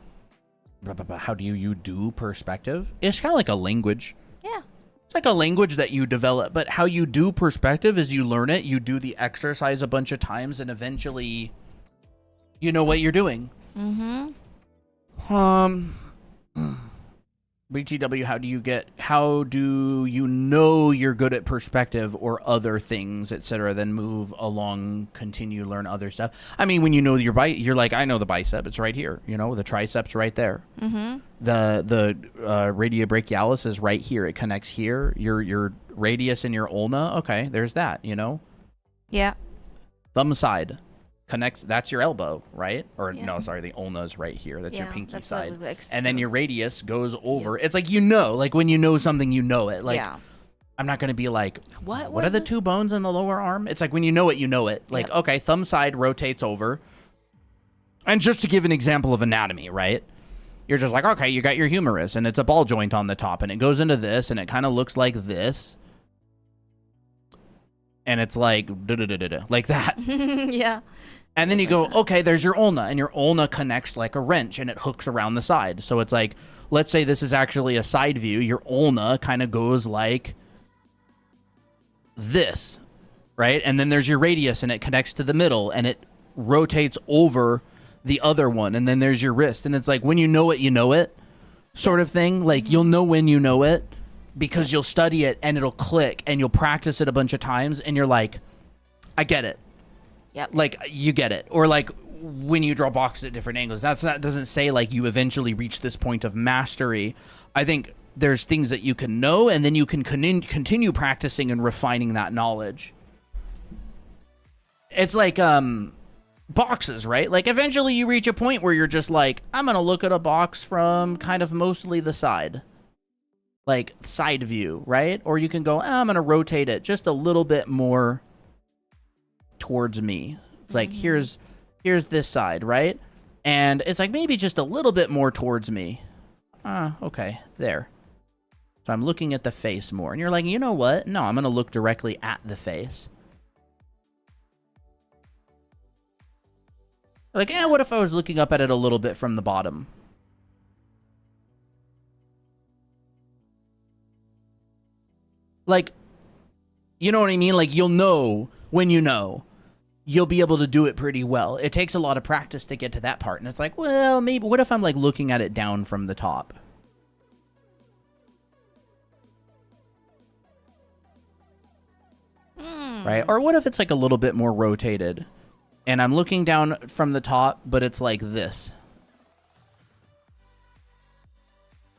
But how do you do perspective? It's kind of like a language. Yeah. It's like a language that you develop, but how you do perspective is you learn it, you do the exercise a bunch of times, and eventually you know what you're doing. Mm-hmm. BTW, how do you know you're good at perspective or other things, etc., then move along, continue, learn other stuff? I mean, when you know your you're like, I know the bicep, it's right here, you know, the triceps right there. Mm-hmm. The radius brachialis is right here. It connects here. Your radius and your ulna, okay, there's that, you know. Yeah. Thumb side connects, that's your elbow, right? Or Yeah. no, sorry, the ulna's right here. That's your Yeah, pinky that's side. like And then your radius goes over. It's like, you know, like when you know something, you know it. Like, yeah. I'm not going to be like, What what are the two bones in the lower arm? It's like when you know it, you know it. Like, Yep. okay, thumb side rotates over. And just to give an example of anatomy, right? You're just like, okay, you got your humerus and it's a ball joint on the top and it goes into this and it kind of looks like this. And it's like, da-da-da-da-da, like that. Yeah. And then you go, okay, there's your ulna, and your ulna connects like a wrench, and it hooks around the side. So it's like, let's say this is actually a side view. Your ulna kind of goes like this, right? And then there's your radius, and it connects to the middle, and it rotates over the other one. And then there's your wrist, and it's like, when you know it, sort of thing. Like, you'll know when you know it because you'll study it, and it'll click, and you'll practice it a bunch of times, and you're like, I get it. Yep. Like, you get it. Or like when you draw boxes at different angles, that doesn't say like you eventually reach this point of mastery. I think there's things that you can know, and then you can continue practicing and refining that knowledge. It's like boxes, right? Like eventually you reach a point where you're just like, I'm gonna look at a box from kind of mostly the side, like side view, right? Or you can go, I'm gonna rotate it just a little bit more towards me. It's like, here's this side, right? And it's like maybe just a little bit more towards me. Okay, there. So I'm looking at the face more. And you're like, you know what? No, I'm going to look directly at the face. Like, what if I was looking up at it a little bit from the bottom? Like, you know what I mean? Like, you'll know when you know. You'll be able to do it pretty well. It takes a lot of practice to get to that part. And it's like, well, maybe, what if I'm like looking at it down from the top? Right? Or what if it's like a little bit more rotated and I'm looking down from the top, but it's like this?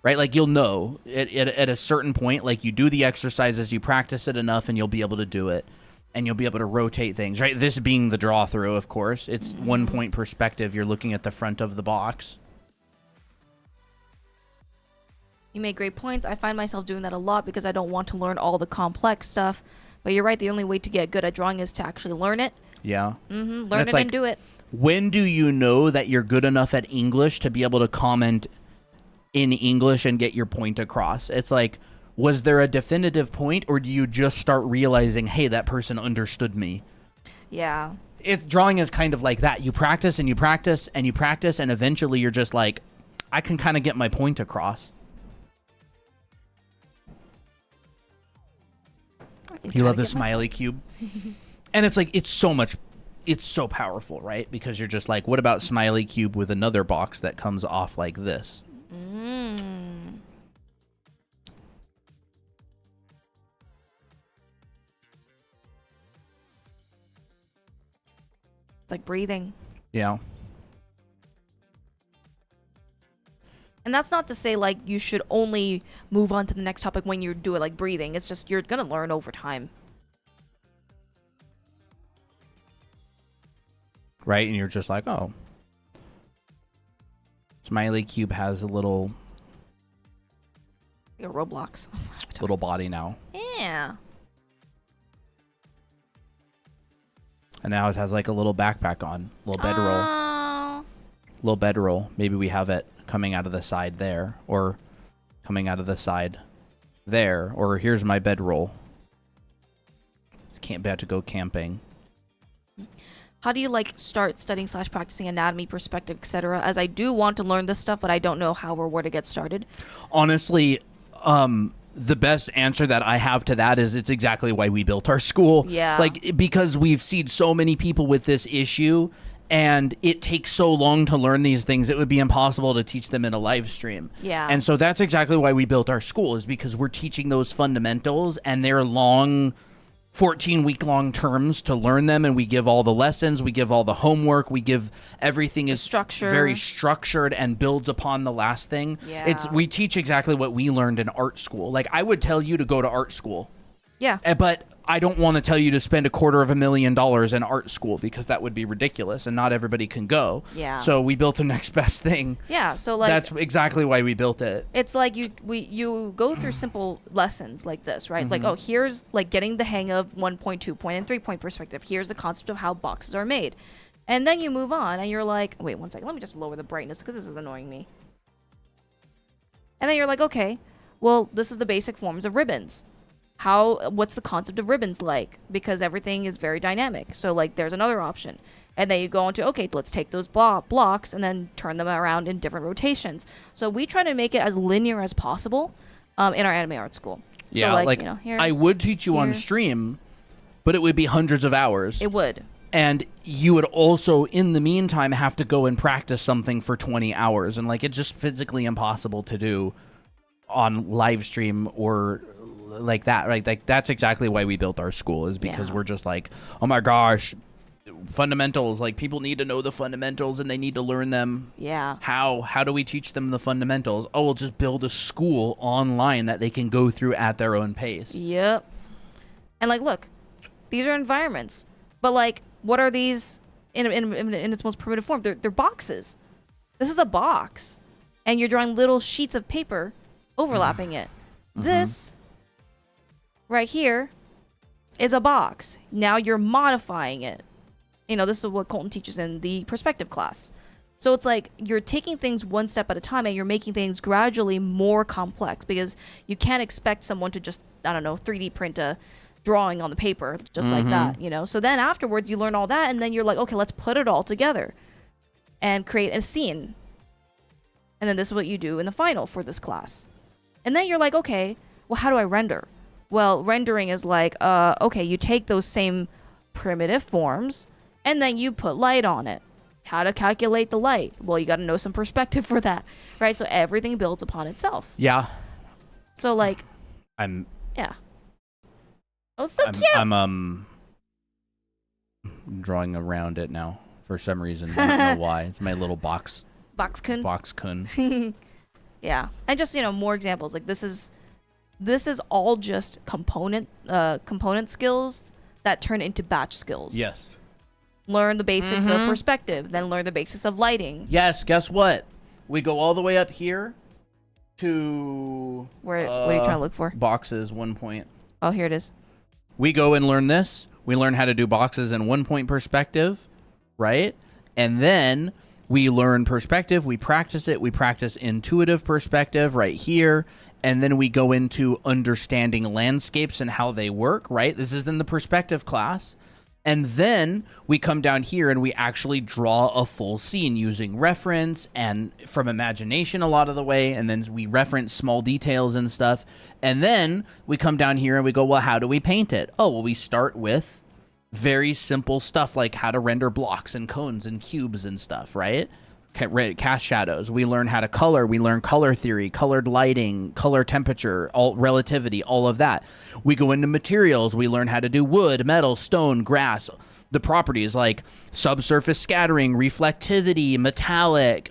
right? Like you'll know at a certain point, like you do the exercises, you practice it enough, and you'll be able to do it, and you'll be able to rotate things, right? This being the draw through, of course. It's 1 point perspective. You're looking at the front of the box. You made great points. I find myself doing that a lot because I don't want to learn all the complex stuff. But you're right. The only way to get good at drawing is to actually learn it. Yeah. Learn it and do it. When do you know that you're good enough at English to be able to comment in English and get your point across? It's like, was there a definitive point, or do you just start realizing, hey, that person understood me? Yeah. Drawing is kind of like that. You practice and you practice and you practice, and eventually you're just like, I can kind of get my point across. You love the smiley cube? And it's like, it's so powerful, right? Because you're just like, what about smiley cube with another box that comes off like this? It's like breathing. Yeah. And that's not to say like you should only move on to the next topic when you do it like breathing. It's just you're gonna learn over time. Right? And you're just like, oh. Smiley cube has a little Roblox. little body now. Yeah. And now it has like a little backpack on. Little bedroll. Little bedroll. Maybe we have it coming out of the side there, or coming out of the side there, or here's my bedroll. Just can't be able to go camping. How do you like start studying / practicing anatomy, perspective, etc.? As I do want to learn this stuff, but I don't know how or where to get started. Honestly, the best answer that I have to that is it's exactly why we built our school. Yeah. Like, because we've seen so many people with this issue, and it takes so long to learn these things, it would be impossible to teach them in a live stream. Yeah. And so that's exactly why we built our school, is because we're teaching those fundamentals, and they're long 14-week-long terms to learn them, and we give all the lessons, we give all the homework, we give everything is structure. Very structured and builds upon the last thing. Yeah. We teach exactly what we learned in art school. Like, I would tell you to go to art school. Yeah. But I don't want to tell you to spend $250,000 in art school, because that would be ridiculous and not everybody can go. Yeah. So we built the next best thing. Yeah. So like that's exactly why we built it. It's like you go through simple lessons like this, right? Like, oh, here's like getting the hang of 1 point, 2 point, and 3 point perspective. Here's the concept of how boxes are made. And then you move on and you're like, wait 1 second, let me just lower the brightness because this is annoying me. And then you're like, okay, well, this is the basic forms of ribbons. What's the concept of ribbons like? Because everything is very dynamic. So like there's another option. And then you go into, okay, let's take those blocks and then turn them around in different rotations. So we try to make it as linear as possible in our anime art school. Yeah, so like you know, here, I would teach you on stream, but it would be hundreds of hours. It would. And you would also, in the meantime, have to go and practice something for 20 hours. And like, it's just physically impossible to do on live stream or like that, right? Like that's exactly why we built our school, is because we're just like, oh my gosh, fundamentals, like people need to know the fundamentals and they need to learn them. Yeah. How do we teach them the fundamentals? Oh, we'll just build a school online that they can go through at their own pace. Yep. And like, look, these are environments, but like, what are these in its most primitive form? They're boxes. This is a box, and you're drawing little sheets of paper overlapping it. This right here is a box. Now you're modifying it. You know, this is what Colton teaches in the perspective class. So it's like you're taking things one step at a time and you're making things gradually more complex, because you can't expect someone to just, I don't know, 3D print a drawing on the paper just like that, you know? So then afterwards you learn all that, and then you're like, okay, let's put it all together and create a scene. And then this is what you do in the final for this class. And then you're like, okay, well, how do I render? Well, rendering is like, okay, you take those same primitive forms and then you put light on it. How to calculate the light? Well, you got to know some perspective for that, right? So everything builds upon itself. Yeah. So like, yeah. Oh, so cute. I'm drawing around it now for some reason. I don't know why. It's my little box Box-kun. kun. Yeah. And just, more examples. Like this is all just component skills that turn into batch skills. Yes. Learn the basics of perspective, then learn the basics of lighting. Yes, guess what? We go all the way up here to... What are you trying to look for? Boxes, 1 point. Oh, here it is. We go and learn this. We learn how to do boxes in 1 point perspective, right? And then we learn perspective. We practice it. We practice intuitive perspective right here. And then we go into understanding landscapes and how they work, right? This is in the perspective class. And then we come down here and we actually draw a full scene using reference and from imagination a lot of the way. And then we reference small details and stuff. And then we come down here and we go, well, how do we paint it? Oh, well, we start with very simple stuff like how to render blocks and cones and cubes and stuff, right? Cast shadows. We learn how to color. We learn color theory, colored lighting, color temperature, all relativity, all of that. We go into materials. We learn how to do wood, metal, stone, grass, the properties like subsurface scattering, reflectivity, metallic.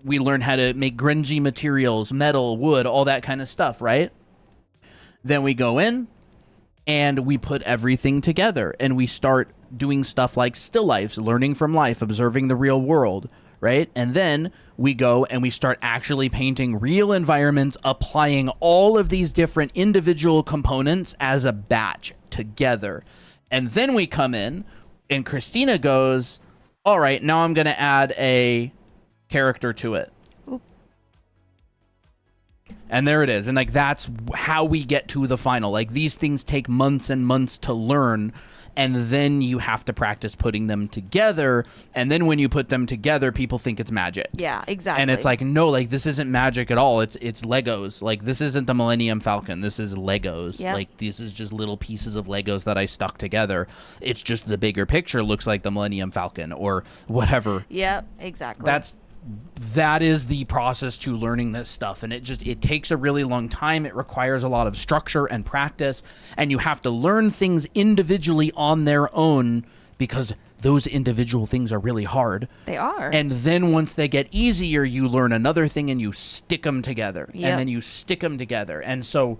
We learn how to make grungy materials, metal, wood, all that kind of stuff, right? Then we go in and we put everything together and we start doing stuff like still lifes, learning from life, observing the real world, right? And then we go and we start actually painting real environments, applying all of these different individual components as a batch together. And then we come in and Christina goes, all right, now I'm going to add a character to it. Oop. And there it is. And like, that's how we get to the final. Like these things take months and months to learn. And then you have to practice putting them together. And then when you put them together, people think it's magic. Yeah, exactly. And it's like, no, like this isn't magic at all. It's Legos. Like this isn't the Millennium Falcon. This is Legos. Yep. Like this is just little pieces of Legos that I stuck together. It's just the bigger picture looks like the Millennium Falcon or whatever. Yep, exactly. That is the process to learning this stuff, and it takes a really long time. It requires a lot of structure and practice, and you have to learn things individually on their own because those individual things are really hard. They are. And then once they get easier, you learn another thing and you stick them together. Yep. And then you stick them together. And so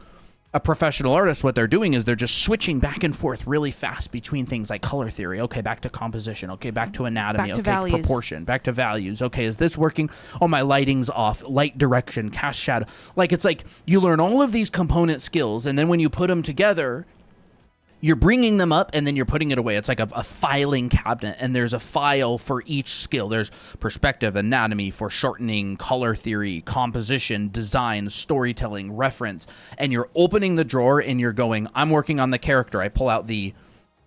a professional artist, what they're doing is they're just switching back and forth really fast between things like color theory. Okay, back to composition. Okay, back to anatomy. Back to okay, values. Proportion. Back to values. Okay, is this working? Oh, my lighting's off. Light direction, cast shadow. Like, it's like you learn all of these component skills, and then when you put them together, you're bringing them up and then you're putting it away. It's like a filing cabinet, and there's a file for each skill. There's perspective, anatomy, foreshortening, color theory, composition, design, storytelling, reference. And you're opening the drawer and you're going, I'm working on the character. I pull out the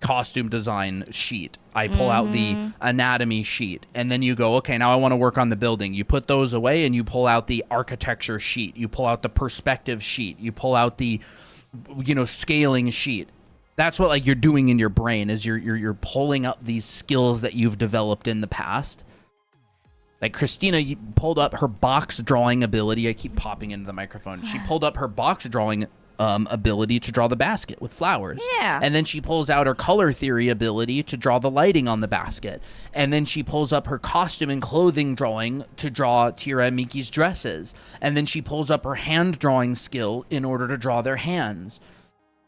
costume design sheet. I pull out the anatomy sheet. And then you go, okay, now I want to work on the building. You put those away and you pull out the architecture sheet. You pull out the perspective sheet. You pull out the, scaling sheet. That's what like you're doing in your brain is you're pulling up these skills that you've developed in the past. Like Christina pulled up her box drawing ability. I keep popping into the microphone. She pulled up her box drawing ability to draw the basket with flowers. Yeah. And then she pulls out her color theory ability to draw the lighting on the basket. And then she pulls up her costume and clothing drawing to draw Tira and Miki's dresses. And then she pulls up her hand drawing skill in order to draw their hands.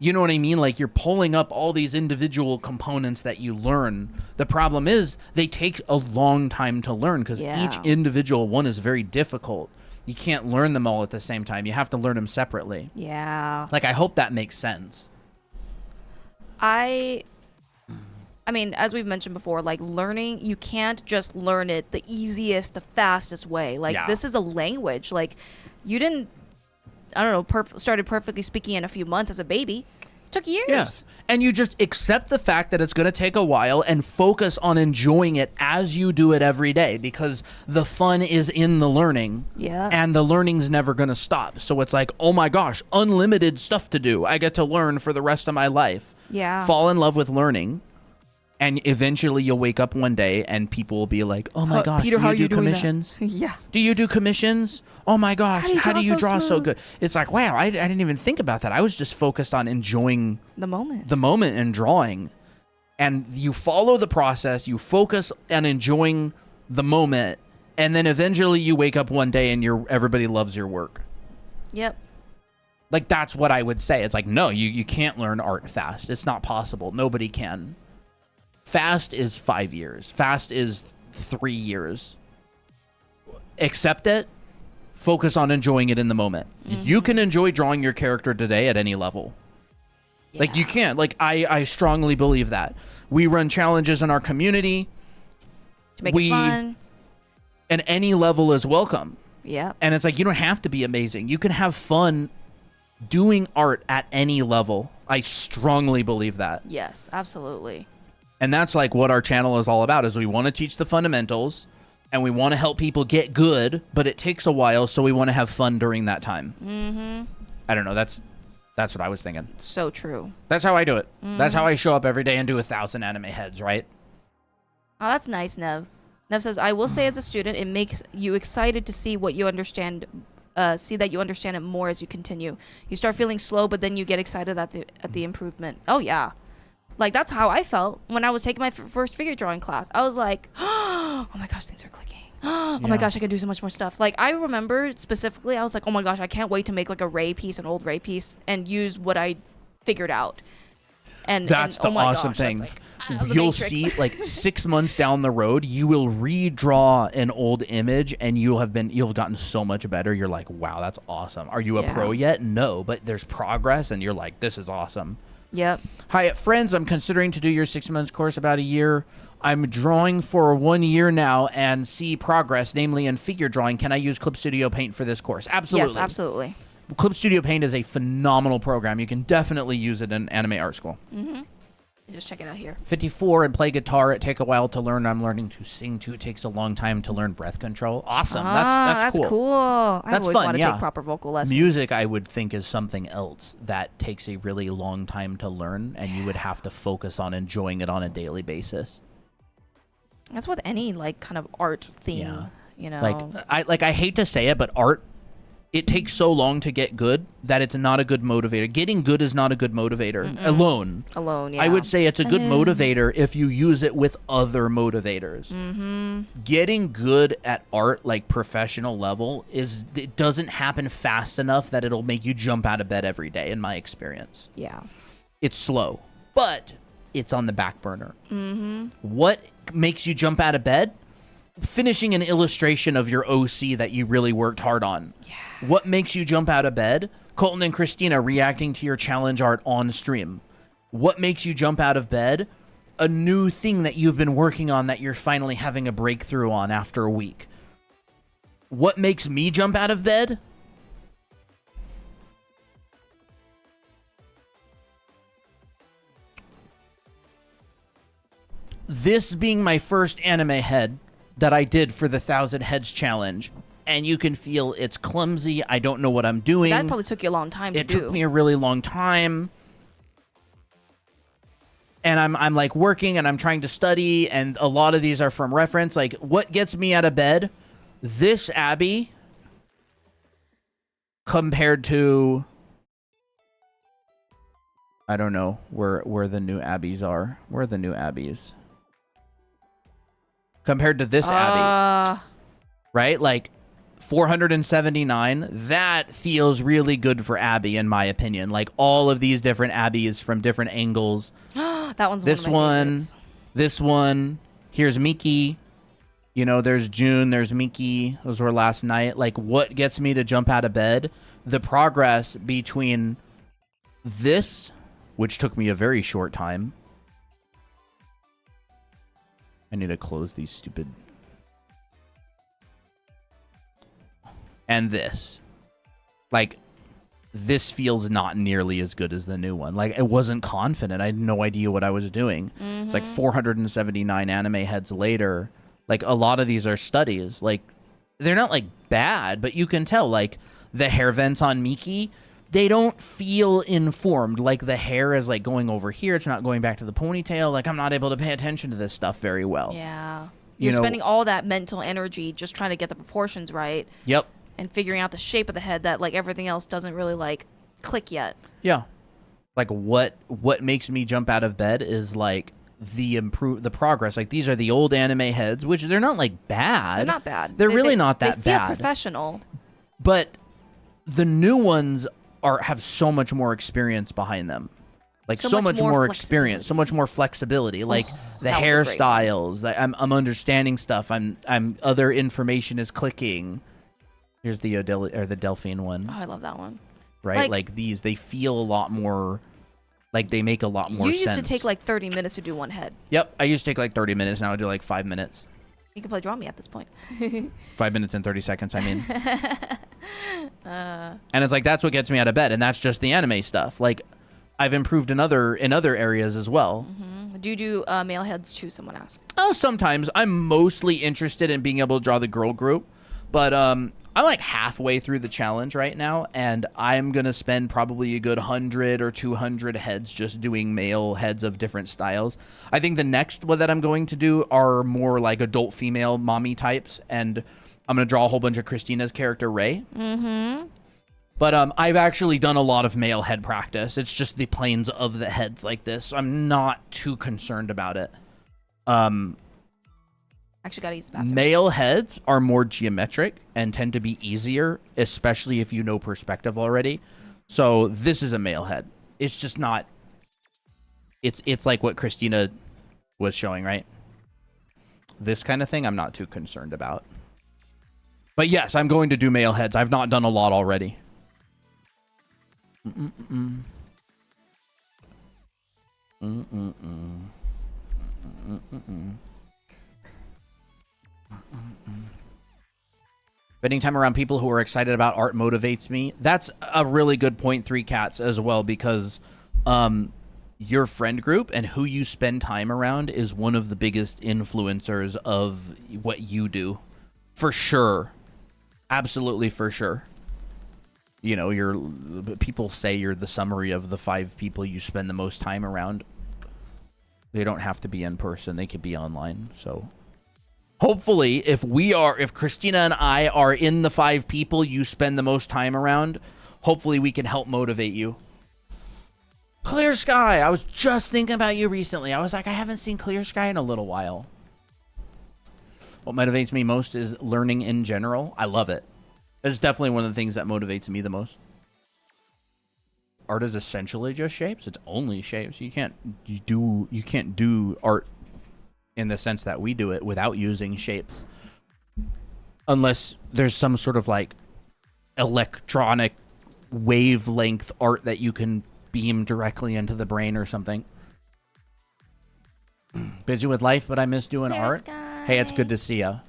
You know what I mean? Like you're pulling up all these individual components that you learn. The problem is they take a long time to learn because each individual one is very difficult. You can't learn them all at the same time. You have to learn them separately. Yeah. Like I hope that makes sense. I mean, as we've mentioned before, like learning, you can't just learn it the easiest, the fastest way. Like this is a language. Like you didn't, I don't know, started perfectly speaking in a few months as a baby. It took years. Yes. And you just accept the fact that it's going to take a while and focus on enjoying it as you do it every day because the fun is in the learning. Yeah. And the learning's never going to stop. So it's like, oh my gosh, unlimited stuff to do. I get to learn for the rest of my life. Yeah. Fall in love with learning. And eventually you'll wake up one day and people will be like, oh my gosh, Peter, do you do commissions? Yeah. Do you do commissions? Oh my gosh, how do you draw so good? It's like, wow, I didn't even think about that. I was just focused on enjoying the moment and drawing. And you follow the process, you focus on enjoying the moment, And then eventually you wake up one day and everybody loves your work. Yep. Like, that's what I would say. It's like, no, you can't learn art fast. It's not possible. Nobody can. Fast is 5 years. Fast is 3 years. Accept it. Focus on enjoying it in the moment. You can enjoy drawing your character today at any level. Like, you can. Like, I strongly believe that. We run challenges in our community. To make it fun. And any level is welcome. Yeah. And it's like, you don't have to be amazing. You can have fun doing art at any level. I strongly believe that. Yes, absolutely. And that's like what our channel is all about, is we want to teach the fundamentals and we want to help people get good, but it takes a while, so we want to have fun during that time. I don't know. That's what I was thinking. So true. That's how I do it. That's how I show up every day and do 1,000 anime heads, right? Oh, that's nice, Nev. Nev says, I will say as a student, it makes you excited to see what you understand, see that you understand it more as you continue. You start feeling slow, but then you get excited at the improvement. Oh, yeah. Like, that's how I felt when I was taking my first figure drawing class. I was like, oh my gosh, things are clicking. Oh my gosh, I can do so much more stuff. Like, I remember specifically, I was like, oh my gosh, I can't wait to make like a Ray piece, an old Ray piece, and use what I figured out. And that's the oh my awesome gosh, thing. like, You'll see, like, 6 months down the road, you will redraw an old image, and you'll have gotten so much better. You're like, wow, that's awesome. Are you a pro yet? No, but there's progress, and you're like, this is awesome. Yep. Hi, friends. I'm considering to do your 6 months course about a year. I'm drawing for 1 year now and see progress, namely in figure drawing. Can I use Clip Studio Paint for this course? Absolutely. Yes, absolutely. Clip Studio Paint is a phenomenal program. You can definitely use it in anime art school. Just check it out here. 54 and play guitar. It take a while to learn. I'm learning to sing too. It takes a long time to learn breath control. Awesome. That's cool. I've That's always fun, wanted to yeah. take proper vocal lessons. Music, I would think, is something else that takes a really long time to learn, and you would have to focus on enjoying it on a daily basis. That's with any like kind of art theme. Yeah. You know. I hate to say it, but art, it takes so long to get good that it's not a good motivator. Getting good is not a good motivator alone. Yeah. I would say it's a good motivator if you use it with other motivators. Getting good at art, like professional level, it doesn't happen fast enough that it'll make you jump out of bed every day, in my experience. Yeah. It's slow, but it's on the back burner. What makes you jump out of bed? Finishing an illustration of your OC that you really worked hard on. Yeah. What makes you jump out of bed? Colton and Christina reacting to your challenge art on stream. What makes you jump out of bed? A new thing that you've been working on that you're finally having a breakthrough on after a week. What makes me jump out of bed? This being my first anime head that I did for the 1,000 Heads challenge, and you can feel it's clumsy. I don't know what I'm doing. That probably took you a long time to do. It took me a really long time. And I'm like working and I'm trying to study, and a lot of these are from reference. Like, what gets me out of bed? This Abby compared to, I don't know where the new Abbeys are. Where are the new Abbeys? Compared to this Abby, right? Like 479, that feels really good for Abby, in my opinion. Like all of these different Abbeys from different angles. That one's this one of my one, favorites. this one. Here's Miki. You know, there's June, there's Miki. Those were last night. Like, what gets me to jump out of bed? The progress between this, which took me a very short time. I need to close these stupid... And this. Like, this feels not nearly as good as the new one. Like, I wasn't confident. I had no idea what I was doing. It's like 479 anime heads later. Like, a lot of these are studies. Like, they're not, like, bad, but you can tell, like, the hair vents on Miki, they don't feel informed. Like, the hair is, like, going over here. It's not going back to the ponytail. Like, I'm not able to pay attention to this stuff very well. Yeah. You You're know, spending all that mental energy just trying to get the proportions right. Yep. And figuring out the shape of the head that, like, everything else doesn't really, like, click yet. Yeah. Like, what makes me jump out of bed is, like, the progress. Like, these are the old anime heads, which they're not like bad. They're not bad. They're really not that they feel bad. professional. But the new ones have so much more experience behind them. Like, so much more experience, so much more flexibility. Like, the hairstyles, that I'm understanding stuff. I'm other information is clicking. Here's the Delphine one. Oh, I love that one. Right? Like these, they feel a lot more, like they make a lot more sense. You used to take like 30 minutes to do one head. Yep, I used to take like 30 minutes. Now I do like 5 minutes. You can play Draw Me at this point. 5 minutes and 30 seconds, I mean. And it's like, that's what gets me out of bed. And that's just the anime stuff. Like, I've improved in other areas as well. Do you do male heads too, someone asked? Oh, sometimes. I'm mostly interested in being able to draw the girl group. But I'm like halfway through the challenge right now, and I'm going to spend probably a good 100 or 200 heads just doing male heads of different styles. I think the next one that I'm going to do are more like adult female mommy types, and I'm going to draw a whole bunch of Christina's character, Ray. But I've actually done a lot of male head practice. It's just the planes of the heads like this. So I'm not too concerned about it. Actually, gotta use the bathroom. Male heads are more geometric and tend to be easier, especially if you know perspective already. So this is a male head. It's just not. It's like what Christina was showing, right? This kind of thing I'm not too concerned about. But yes, I'm going to do male heads. I've not done a lot already. Spending time around people who are excited about art motivates me. That's a really good point, 3 Cats, as well, because your friend group and who you spend time around is one of the biggest influencers of what you do. For sure. Absolutely, for sure. You know, people say you're the summary of the 5 people you spend the most time around. They don't have to be in person. They could be online. So hopefully, if Christina and I are in the 5 people you spend the most time around, hopefully we can help motivate you. Clear Sky. I was just thinking about you recently. I was like, I haven't seen Clear Sky in a little while. What motivates me most is learning in general. I love it. It's definitely one of the things that motivates me the most. Art is essentially just shapes. It's only shapes. You can't do art in the sense that we do it without using shapes. Unless there's some sort of like electronic wavelength art that you can beam directly into the brain or something. Busy with life, but I miss doing Clear art. Sky. Hey, it's good to see ya.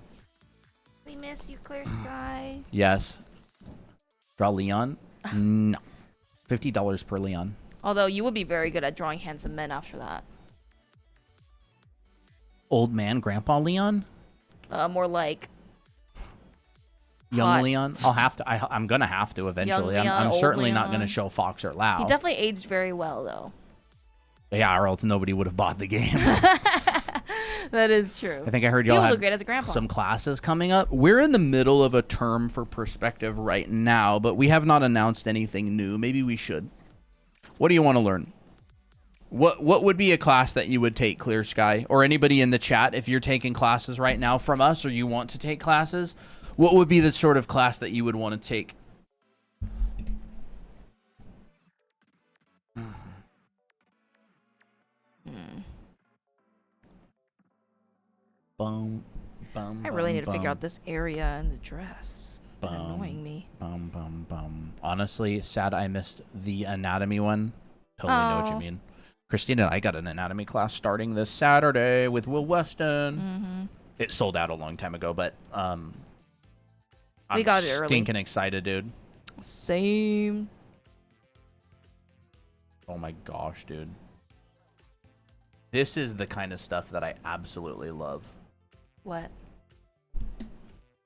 We miss you, Clear Sky. Yes. Draw Leon? No. $50 per Leon. Although you would be very good at drawing handsome men after that. Old man, Grandpa Leon? More like Young hot. Leon? I'm gonna have to eventually. Young Leon, I'm old certainly not Leon. gonna show Fox or Lau. He definitely aged very well, though. Yeah, or else nobody would have bought the game. That is true. I think I heard He y'all would had look great as a grandpa. some classes coming up. We're in the middle of a term for perspective right now, but we have not announced anything new. Maybe we should. What do you want to learn? What would be a class that you would take, Clear Sky? Or anybody in the chat, if you're taking classes right now from us or you want to take classes, what would be the sort of class that you would want to take? Bum, bum, I really bum, need to figure bum. out this area in the dress. It's been annoying me. Bum, bum, bum. Honestly, sad I missed the anatomy one. Totally know what you Oh. mean. Christina and I got an anatomy class starting this Saturday with Will Weston. It sold out a long time ago, but I'm We got it early. stinking excited, dude. Same. Oh my gosh, dude. This is the kind of stuff that I absolutely love. What?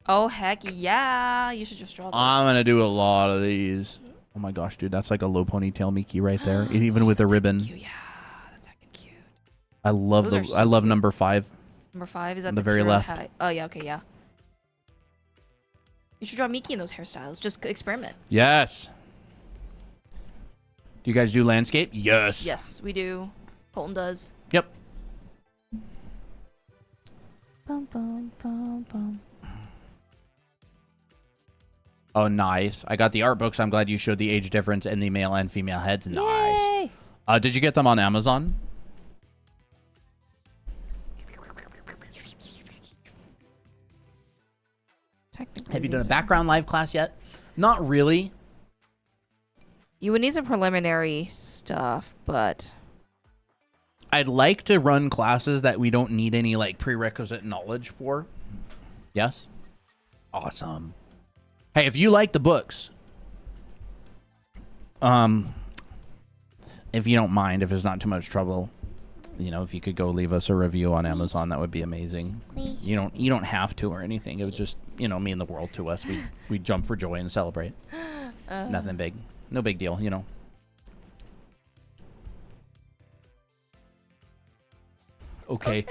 Oh, heck yeah. You should just draw those. I'm gonna do a lot of these. Oh my gosh, dude, that's like a low ponytail Mickey right there, even with a ribbon. Cute. Yeah, that's heckin' cute. I love Those are so I love cute. number 5. Number 5 is at On the very Tira left. High. Oh, yeah, okay, yeah. You should draw Miki in those hairstyles. Just experiment. Yes. Do you guys do landscape? Yes. Yes, we do. Colton does. Yep. Bum, bum, bum, bum. Oh, nice. I got the art books. I'm glad you showed the age difference in the male and female heads. Nice. Yay! Did you get them on Amazon? Technically, Have you done a these are- background live class yet? Not really. You would need some preliminary stuff, but I'd like to run classes that we don't need any like prerequisite knowledge for. Yes? Awesome. Hey, if you like the books, if you don't mind, if it's not too much trouble, you know, if you could go leave us a review on Amazon, that would be amazing. Please. You don't have to or anything. It would just, you know, mean the world to us. We jump for joy and celebrate. Nothing big. No big deal, you know. Okay.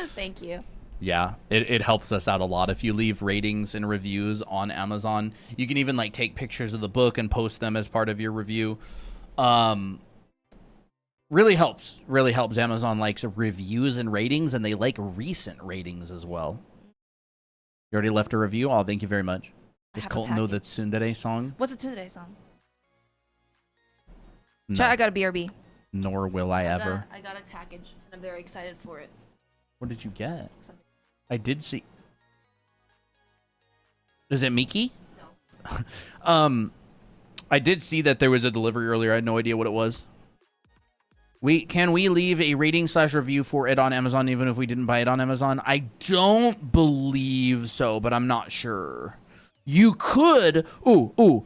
thank you. Yeah, it helps us out a lot. If you leave ratings and reviews on Amazon, you can even like take pictures of the book and post them as part of your review. Really helps. Really helps. Amazon likes reviews and ratings, and they like recent ratings as well. You already left a review? Oh, thank you very much. Does have a Colton know the package. Tsundere song? What's the Today song? No, Chat, I got a BRB. nor will I ever. I got a package, and I'm very excited for it. What did you get? I did see. Is it Miki? No. I did see that there was a delivery earlier. I had no idea what it was. Can we leave a rating / review for it on Amazon even if we didn't buy it on Amazon? I don't believe so, but I'm not sure. You could. Ooh.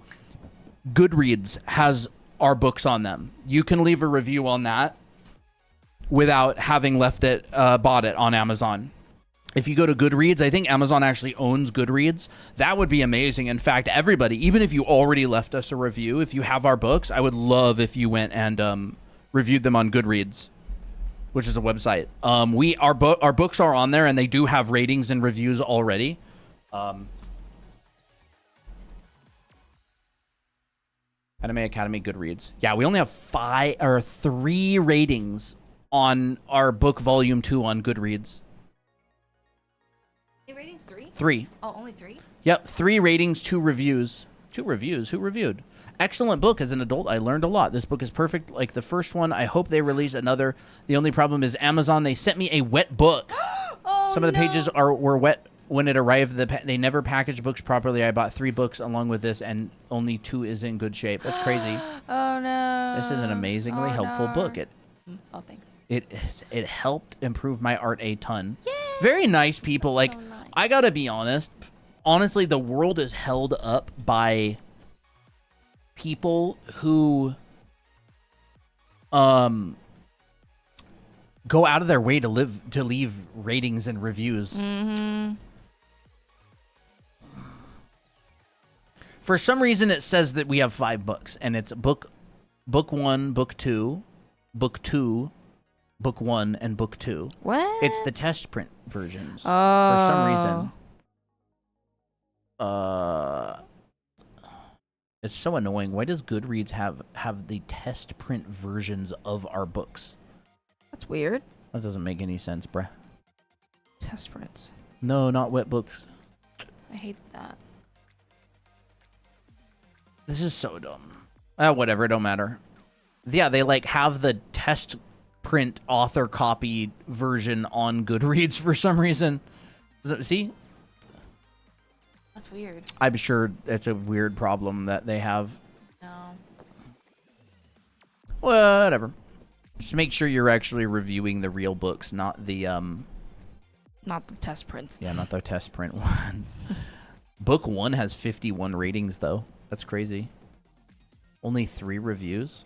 Goodreads has our books on them. You can leave a review on that without having bought it on Amazon. If you go to Goodreads, I think Amazon actually owns Goodreads. That would be amazing. In fact, everybody, even if you already left us a review, if you have our books, I would love if you went and reviewed them on Goodreads, which is a website. Our books are on there, and they do have ratings and reviews already. Anime Academy Goodreads. Yeah, we only have 3 ratings on our book volume 2 on Goodreads. Any ratings? 3? 3. Oh, only 3? Yep, 3 ratings, 2 reviews. 2 reviews? Who reviewed? Excellent book. As an adult, I learned a lot. This book is perfect like the first one. I hope they release another. The only problem is Amazon. They sent me a wet book. Oh, Some of the pages were wet when it arrived. They never packaged books properly. I bought 3 books along with this, and only 2 is in good shape. That's crazy. Oh, no. This is an amazingly helpful book. Oh, thanks. It helped improve my art a ton. Yay! Very nice people. Like, so nice. I gotta be honest. Honestly, the world is held up by people who go out of their way to leave ratings and reviews. Mm-hmm. For some reason, it says that we have 5 books, and it's book 1, book 2, book 2, book 1, and book 2. What? It's the test print versions. Oh. For some reason. It's so annoying. Why does Goodreads have the test print versions of our books? That's weird. That doesn't make any sense, bruh. Test prints. No, not wet books. I hate that. This is so dumb. Whatever, it don't matter. Yeah, they like have the test print author copy version on Goodreads for some reason. See? That's weird. I'm sure it's a weird problem that they have. No. Whatever. Just make sure you're actually reviewing the real books, not the Not the test prints. yeah, not the test print ones. Book 1 has 51 ratings though. That's crazy. Only 3 reviews.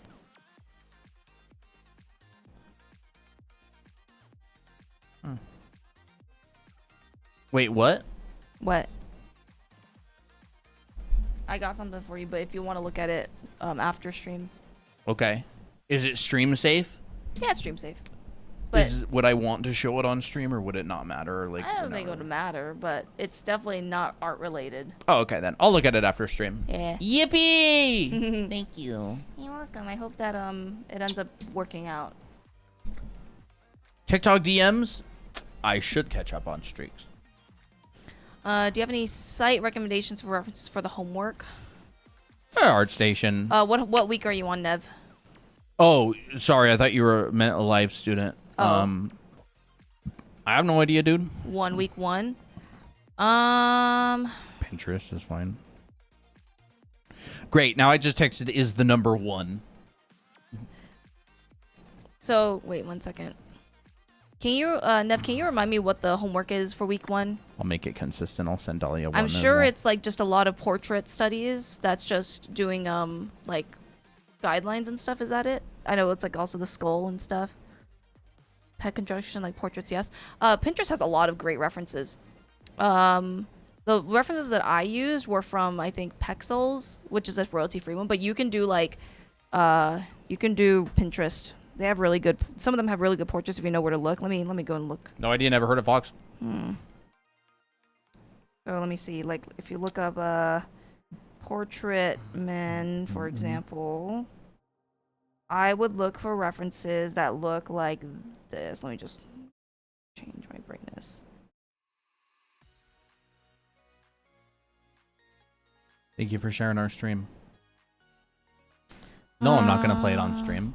Wait, what? What? I got something for you, but if you want to look at it after stream. Okay. Is it stream safe? Yeah, it's stream safe. But Would I want to show it on stream, or would it not matter? Or like, I don't think it would matter, but it's definitely not art related. Oh, okay then. I'll look at it after stream. Yeah. Yippee! Thank you. You're welcome. I hope that it ends up working out. TikTok DMs. I should catch up on streaks. Do you have any site recommendations for references for the homework? ArtStation. What week are you on, Nev? Oh, sorry. I thought you were a live student. Oh. I have no idea, dude. Week 1. Pinterest is fine. Great. Now I just texted is the number 1. So, wait 1 second. Can you, Nev, can you remind me what the homework is for week 1? I'll make it consistent. I'll send Dahlia one. I'm as sure well. it's like just a lot of portrait studies. That's just doing, like guidelines and stuff. Is that it? I know it's like also the skull and stuff. Head construction, like portraits, yes. Pinterest has a lot of great references. The references that I used were from, I think, Pexels, which is a royalty-free one. But you can do like, you can do Pinterest. They have really good. Some of them have really good portraits if you know where to look. Let me go and look. No idea. Never heard of Fox. So let me see. Like if you look up portrait men, for example, I would look for references that look like this. Let me just change my brightness. Thank you for sharing our stream. No, I'm not gonna play it on stream.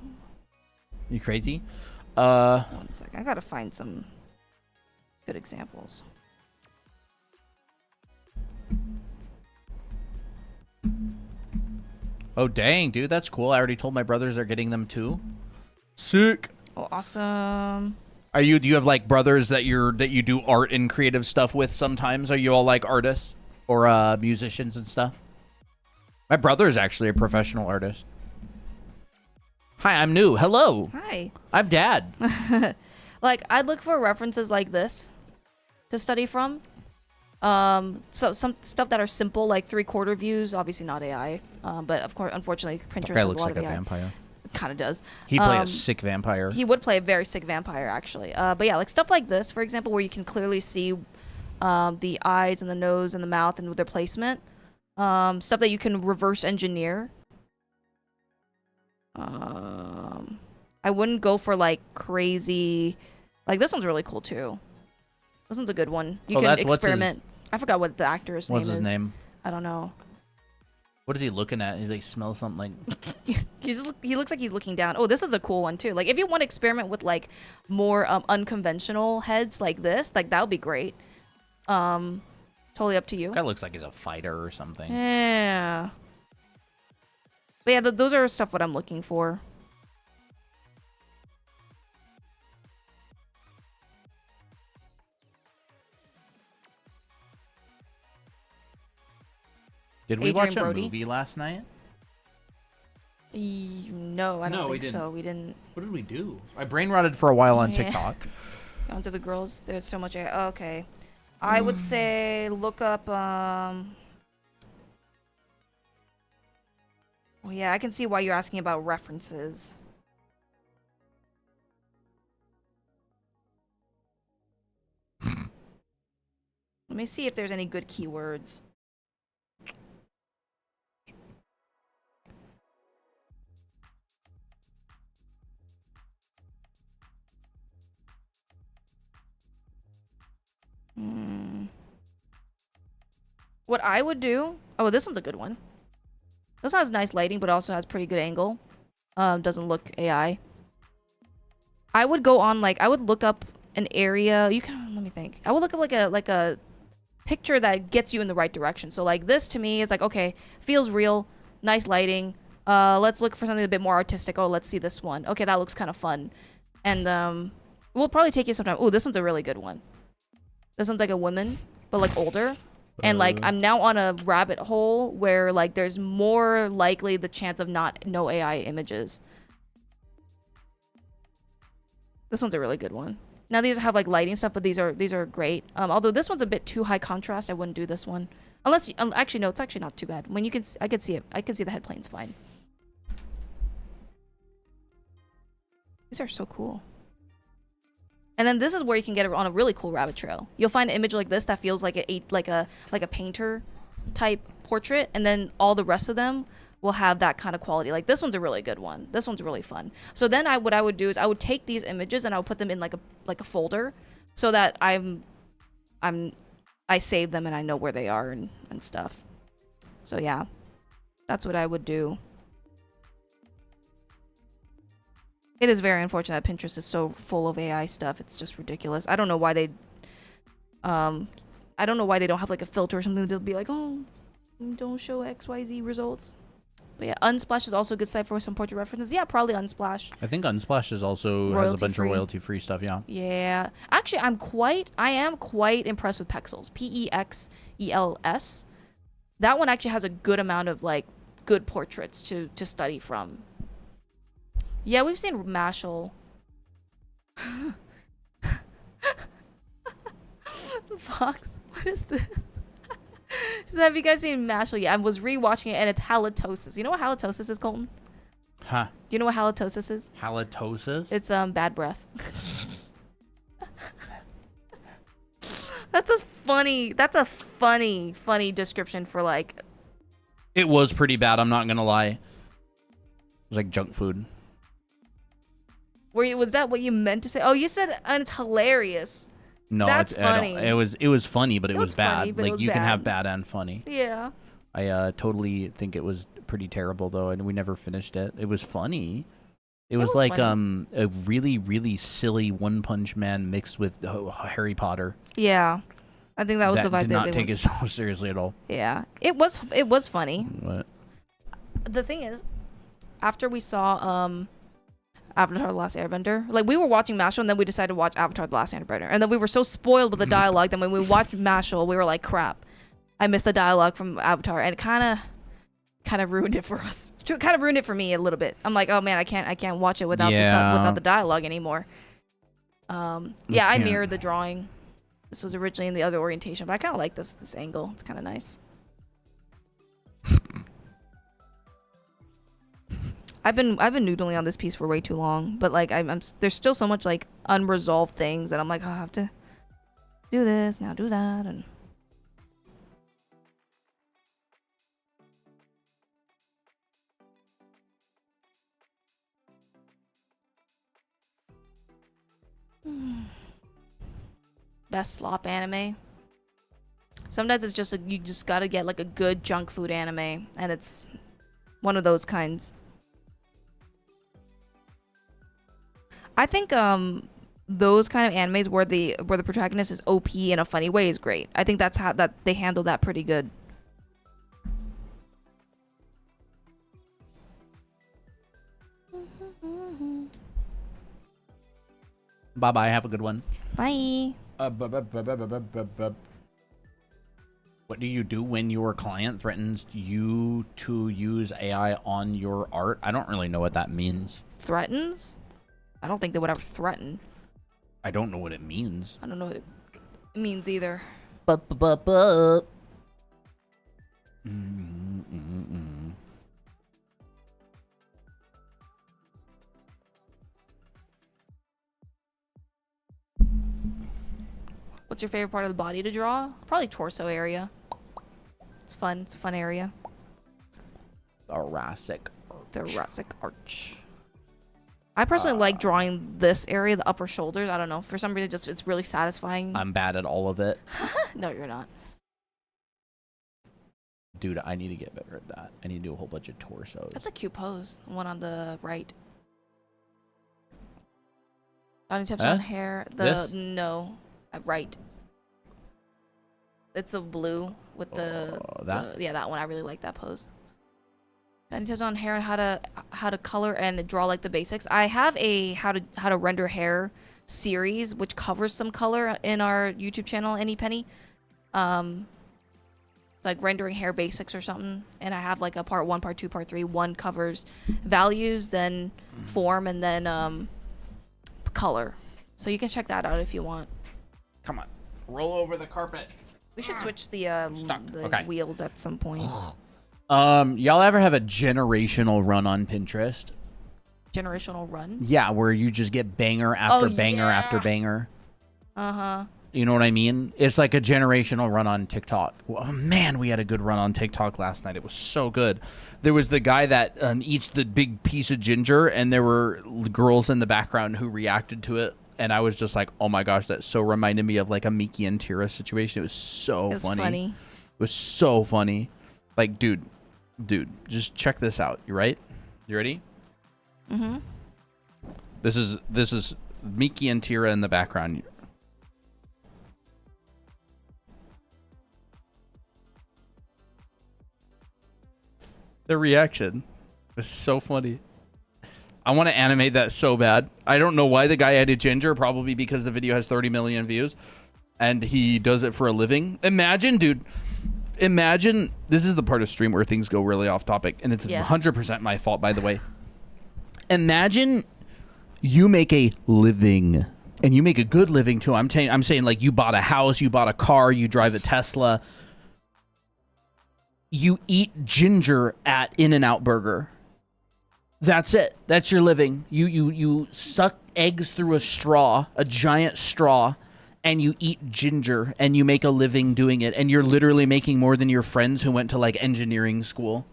You crazy? 1 second. I gotta find some good examples. Oh dang, dude, that's cool. I already told my brothers they're getting them too. Sick. Oh, awesome. Do you have like brothers that you do art and creative stuff with sometimes? Are you all like artists or musicians and stuff? My brother is actually a professional artist. Hi, I'm new. Hello. Hi. I'm Dad. Like I'd look for references like this to study from. So some stuff that are simple, like 3/4 views, obviously not AI. But of course, unfortunately, Pinterest That guy has a looks lot like of a AI. vampire. It kind of does. He play a sick vampire. He would play a very sick vampire, actually. But yeah, like stuff like this, for example, where you can clearly see the eyes and the nose and the mouth and their placement. Stuff that you can reverse engineer. I wouldn't go for like crazy. Like this one's really cool too. This one's a good one. You can experiment. I forgot what the actor's name is. What's his name? I don't know. What is he looking at? He's like, smell something like... He looks like he's looking down. Oh, this is a cool one too. Like if you want to experiment with like more unconventional heads like this, like that would be great. Totally up to you. Guy looks like he's a fighter or something. Yeah. But yeah, those are stuff what I'm looking for. Did we Adrian watch Brody? a movie last night? No, I don't think didn't. so. We didn't. What did we do? I brain rotted for a while on Yeah. TikTok. Onto the girls. There's so much. Okay. I would say look up. Well, yeah, I can see why you're asking about references. Let me see if there's any good keywords. What I would do... Oh, this one's a good one. This one has nice lighting, but also has pretty good angle. Doesn't look AI. I would go on, like... I would look up an area... You can... Let me think. I would look up, like a picture that gets you in the right direction. So, like, this, to me, is like, okay, feels real. Nice lighting. Let's look for something a bit more artistic. Oh, let's see this one. Okay, that looks kind of fun. And, we'll probably take you some time. Oh, this one's a really good one. This one's like a woman, but, like, older. And, like, I'm now on a rabbit hole where, like, there's more likely the chance of no AI images. This one's a really good one. Now, these have, like, lighting stuff, but these are great. Although this one's a bit too high contrast, I wouldn't do this one. Unless, actually, no, it's actually not too bad. When you can, I could see it. I could see the head planes fine. These are so cool. And then this is where you can get on a really cool rabbit trail. You'll find an image like this that feels like a painter type portrait, and then all the rest of them will have that kind of quality. Like this one's a really good one. This one's really fun. So then what I would do is I would take these images and I would put them in like a folder. so that I save them and I know where they are and stuff. So yeah, that's what I would do. It is very unfortunate that Pinterest is so full of AI stuff. It's just ridiculous. I don't know why they don't have like a filter or something. They'll be like, oh, don't show XYZ results. But yeah, Unsplash is also a good site for some portrait references. Yeah, probably Unsplash. I think Unsplash is also has a bunch of royalty-free stuff. Yeah. Yeah. Actually, I am quite impressed with Pexels. Pexels. That one actually has a good amount of like good portraits to study from. Yeah, we've seen Mashal. Fox, what is this? So have you guys seen Mashal? Yeah, I was rewatching it and it's halitosis. You know what halitosis is, Colton? Huh. Do you know what halitosis is? Halitosis? It's bad breath. That's a funny description for like. It was pretty bad, I'm not gonna lie. It was like junk food. Was that what you meant to say? Oh, you said and it's hilarious. No, that's funny. It was funny, but it was bad. Funny, but like it was you bad. can have bad and funny. Yeah. I totally think it was pretty terrible though, and we never finished it. It was funny. It was like funny. A really really silly One Punch Man mixed with Harry Potter. Yeah. I think that was the vibe. Did not take it so seriously at all. Yeah. It was funny. What? The thing is, after we saw Avatar: The Last Airbender, like we were watching Mashal and then we decided to watch Avatar: The Last Airbender, and then we were so spoiled with the dialogue that when we watched Mashal we were like, crap, I missed the dialogue from Avatar, and it kind of ruined it for us. It kind of ruined it for me a little bit. I'm like, oh man, I can't watch it without without the dialogue anymore. Yeah, I mirrored the drawing. This was originally in the other orientation, but I kind of like this angle. It's kind of nice. I've been noodling on this piece for way too long, but like there's still so much like unresolved things that I'm like, oh, I have to do this now, do that, and best slop anime. Sometimes it's just you just gotta get like a good junk food anime, and it's one of those kinds. I think those kind of animes where the protagonist is OP in a funny way is great. I think that's how that they handle that pretty good. Bye bye. Have a good one. Bye. What do you do when your client threatens you to use AI on your art? I don't really know what that means. Threatens? I don't think they would ever threaten. I don't know what it means. I don't know what it means either. What's your favorite part of the body to draw? Probably torso area. It's fun. It's a fun area. Thoracic arch. I personally like drawing this area, the upper shoulders. I don't know. For some reason, it's really satisfying. I'm bad at all of it. No, you're not. Dude, I need to get better at that. I need to do a whole bunch of torsos. That's a cute pose. The one on the right. Body tips on hair. No, right. It's a blue with that one. I really like that pose. Body tips on hair and how to color and draw like the basics. I have a how to render hair series which covers some color in our YouTube channel, Any Penny. It's like rendering hair basics or something, and I have like a part 1, part 2, part 3. One covers values, then form, and then color. So you can check that out if you want. Come on, roll over the carpet. We should switch the wheels at some point. Y'all ever have a generational run on Pinterest? Generational run? Yeah, where you just get banger after banger after banger. Uh-huh. You know what I mean? It's like a generational run on TikTok. Oh, man, we had a good run on TikTok last night. It was so good. There was the guy that eats the big piece of ginger, and there were girls in the background who reacted to it and I was just like, oh my gosh, that so reminded me of like a Miki and Tira situation. It was so It's funny. It was so funny. Like, dude, just check this out. You right? You ready? Mm-hmm. This is Miki and Tira in the background. The reaction was so funny. I want to animate that so bad. I don't know why the guy added ginger. Probably because the video has 30 million views and he does it for a living. Imagine, dude. Imagine, this is the part of stream where things go really off topic, and it's 100% my fault, by the way. Imagine you make a living, and you make a good living too. I'm saying like you bought a house, you bought a car, you drive a Tesla. You eat ginger at In-N-Out Burger. That's it. That's your living. You suck eggs through a straw, a giant straw, and you eat ginger, and you make a living doing it, and you're literally making more than your friends who went to like engineering school.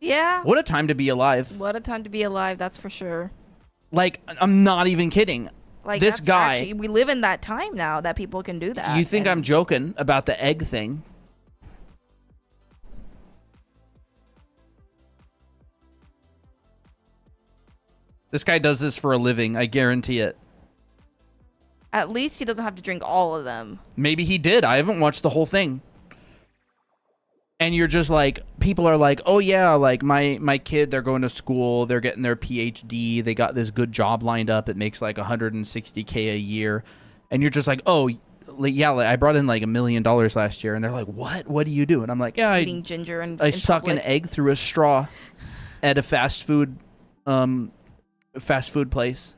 Yeah. What a time to be alive. What a time to be alive, that's for sure. Like, I'm not even kidding. Like, this guy, actually, we live in that time now that people can do that. You think I'm joking about the egg thing? This guy does this for a living. I guarantee it. At least he doesn't have to drink all of them. Maybe he did. I haven't watched the whole thing. And you're just like, people are like, oh yeah, like my kid, they're going to school, they're getting their PhD, they got this good job lined up, it makes like $160K a year. And you're just like, oh yeah, I brought in like $1 million last year. And they're like, what do you do? And I'm like, yeah, eating ginger and I suck an egg through a straw at a fast food place.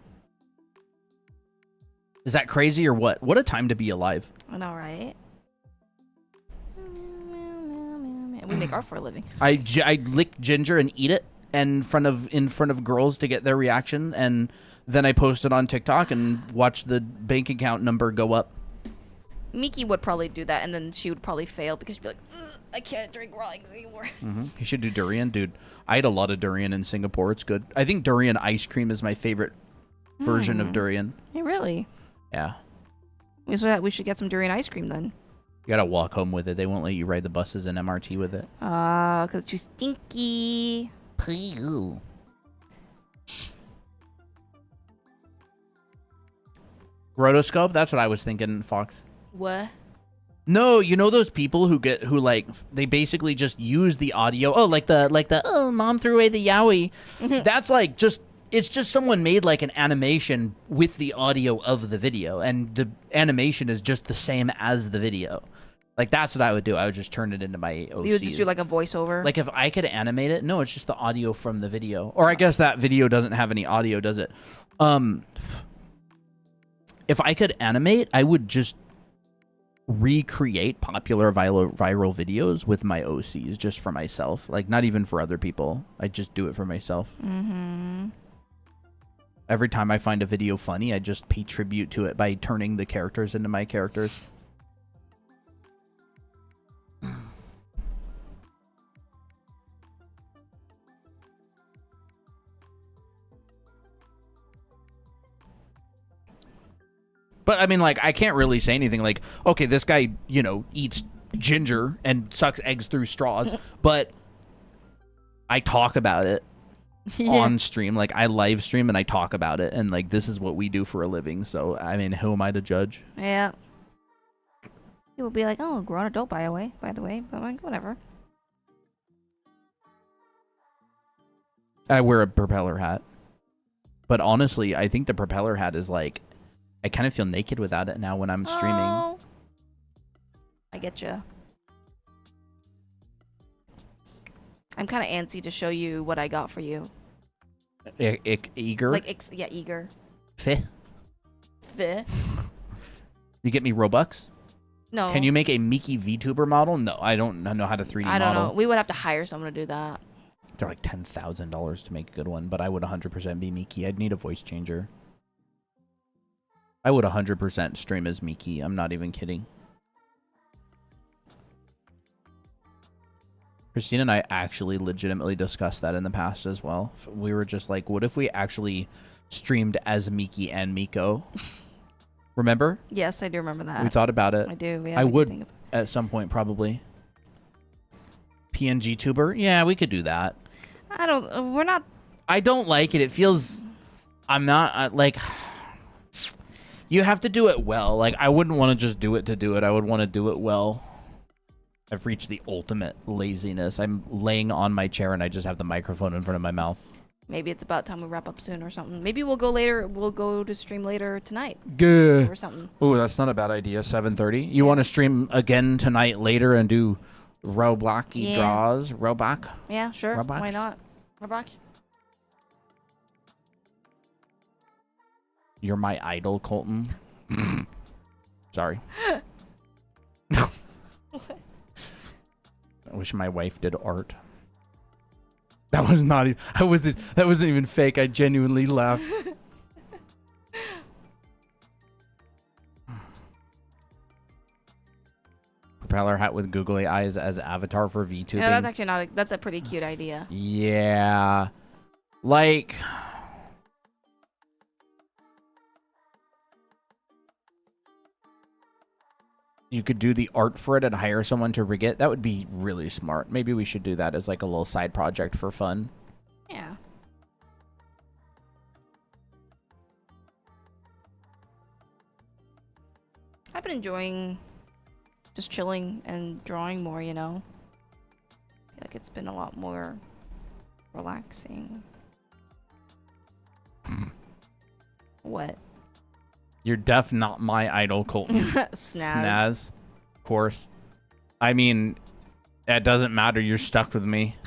Is that crazy or what? What a time to be alive. I know, right? We make art for a living. I lick ginger and eat it in front of girls to get their reaction, and then I post it on TikTok and watch the bank account number go up. Miki would probably do that, and then she would probably fail because she'd be like, I can't drink raw eggs anymore. You should do durian, dude. I ate a lot of durian in Singapore. It's good. I think durian ice cream is my favorite version of durian. Hey, really? Yeah. We should get some durian ice cream then. You gotta walk home with it. They won't let you ride the buses and MRT with it. Because it's too stinky. Poo. Rotoscope? That's what I was thinking, Fox. What? No, you know those people who they basically just use the audio. Oh, like the oh, mom threw away the yowie. That's like it's just someone made like an animation with the audio of the video, and the animation is just the same as the video. Like, that's what I would do. I would just turn it into my OCs. You would just do like a voiceover? Like, if I could animate it, no, it's just the audio from the video. Or I guess that video doesn't have any audio, does it? If I could animate, I would just recreate popular viral videos with my OCs just for myself. Like, not even for other people. I just do it for myself. Every time I find a video funny, I just pay tribute to it by turning the characters into my characters. But I mean, like, I can't really say anything like, okay, this guy, eats ginger and sucks eggs through straws, but I talk about it on stream. Like, I live stream and I talk about it, and like, this is what we do for a living. So, I mean, who am I to judge? Yeah. People be like, oh, grown adult, by the way. But I'm like, whatever. I wear a propeller hat. But honestly, I think the propeller hat is like, I kind of feel naked without it now when I'm streaming. Oh. I get you. I'm kind of antsy to show you what I got for you. Eager? Like, yeah, eager. Feh. Feh. You get me Robux? No. Can you make a Miki VTuber model? No, I don't know how to 3D model. I don't know. We would have to hire someone to do that. They're like $10,000 to make a good one, but I would 100% be Miki. I'd need a voice changer. I would 100% stream as Miki. I'm not even kidding. Christina and I actually legitimately discussed that in the past as well. We were just like, what if we actually streamed as Miki and Miko. Remember? Yes, I do remember that. We thought about it. I do. Yeah, I we did would think of- at some point probably. PNG tuber? Yeah, we could do that. I don't. We're not. I don't like it. It feels. I'm not like. You have to do it well. Like, I wouldn't want to just do it to do it. I would want to do it well. I've reached the ultimate laziness. I'm laying on my chair and I just have the microphone in front of my mouth. Maybe it's about time we wrap up soon or something. Maybe we'll go later. We'll go to stream later tonight Good. or something. Oh, that's not a bad idea. 7:30. You want to stream again tonight later and do Roblox-y draws? Roblox? Yeah, sure. Roblox? Why not? Roblox? You're my idol, Colton. Sorry. I wish my wife did art. That was not even, that wasn't even fake. I genuinely laughed. Propeller hat with googly eyes as avatar for VTubing. Yeah, that's actually not. That's a pretty cute idea. Yeah. Like, you could do the art for it and hire someone to rig it. That would be really smart. Maybe we should do that as like a little side project for fun. Yeah. I've been enjoying just chilling and drawing more, you know. I feel like it's been a lot more relaxing. What? You're def not my idol, Colton. Snaz. Of course. I mean, it doesn't matter. You're stuck with me.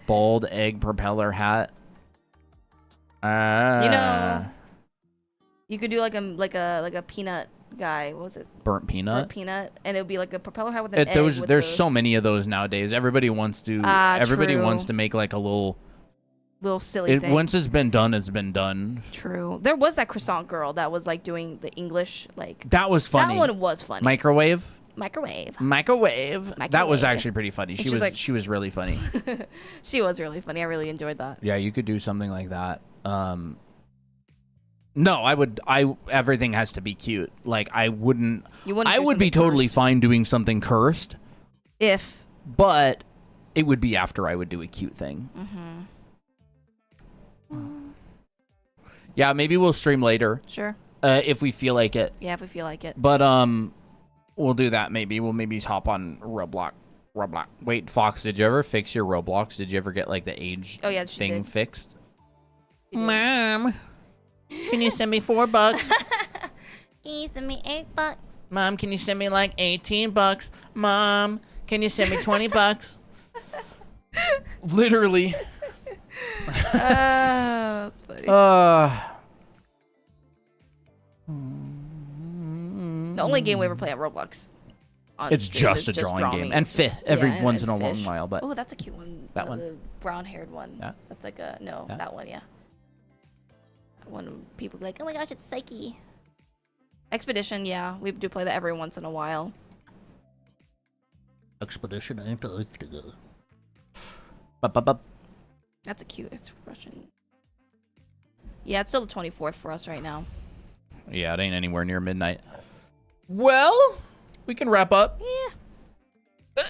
Bold egg propeller hat. You know, you could do like a peanut guy. What was it? Burnt peanut. Burnt peanut, and it would be like a propeller hat with an egg. There's with so many of those nowadays. Everybody wants to. True. Wants to make like a little silly thing. Once it's been done, it's been done. True. There was that croissant girl that was like doing the English like. That was funny. That one was funny. Microwave. That was actually pretty funny. She was really funny. She was really funny. I really enjoyed that. Yeah, you could do something like that. No, everything has to be cute. Like, I would be totally fine doing something cursed. But it would be after I would do a cute thing. Yeah, maybe we'll stream later. Sure. If we feel like it. Yeah, if we feel like it. But we'll do that maybe. We'll maybe hop on Roblox. Wait, Fox, did you ever fix your Roblox? Did you ever get like the age thing fixed? Mom, can you send me $4? Can you send me $8? Mom, can you send me like $18? Mom, can you send me $20? Literally. That's funny. The only game we ever play at Roblox. It's just a drawing game. And every once in a long while, but. Oh, that's a cute one. That one? The brown-haired one. Yeah. That's like a that one, yeah. When people be like, oh my gosh, it's Psyche. Expedition, yeah, we do play that every once in a while. Expedition Antarctica. That's a cute expression. Yeah, it's still the 24th for us right now. Yeah, it ain't anywhere near midnight. Well, we can wrap up. Yeah.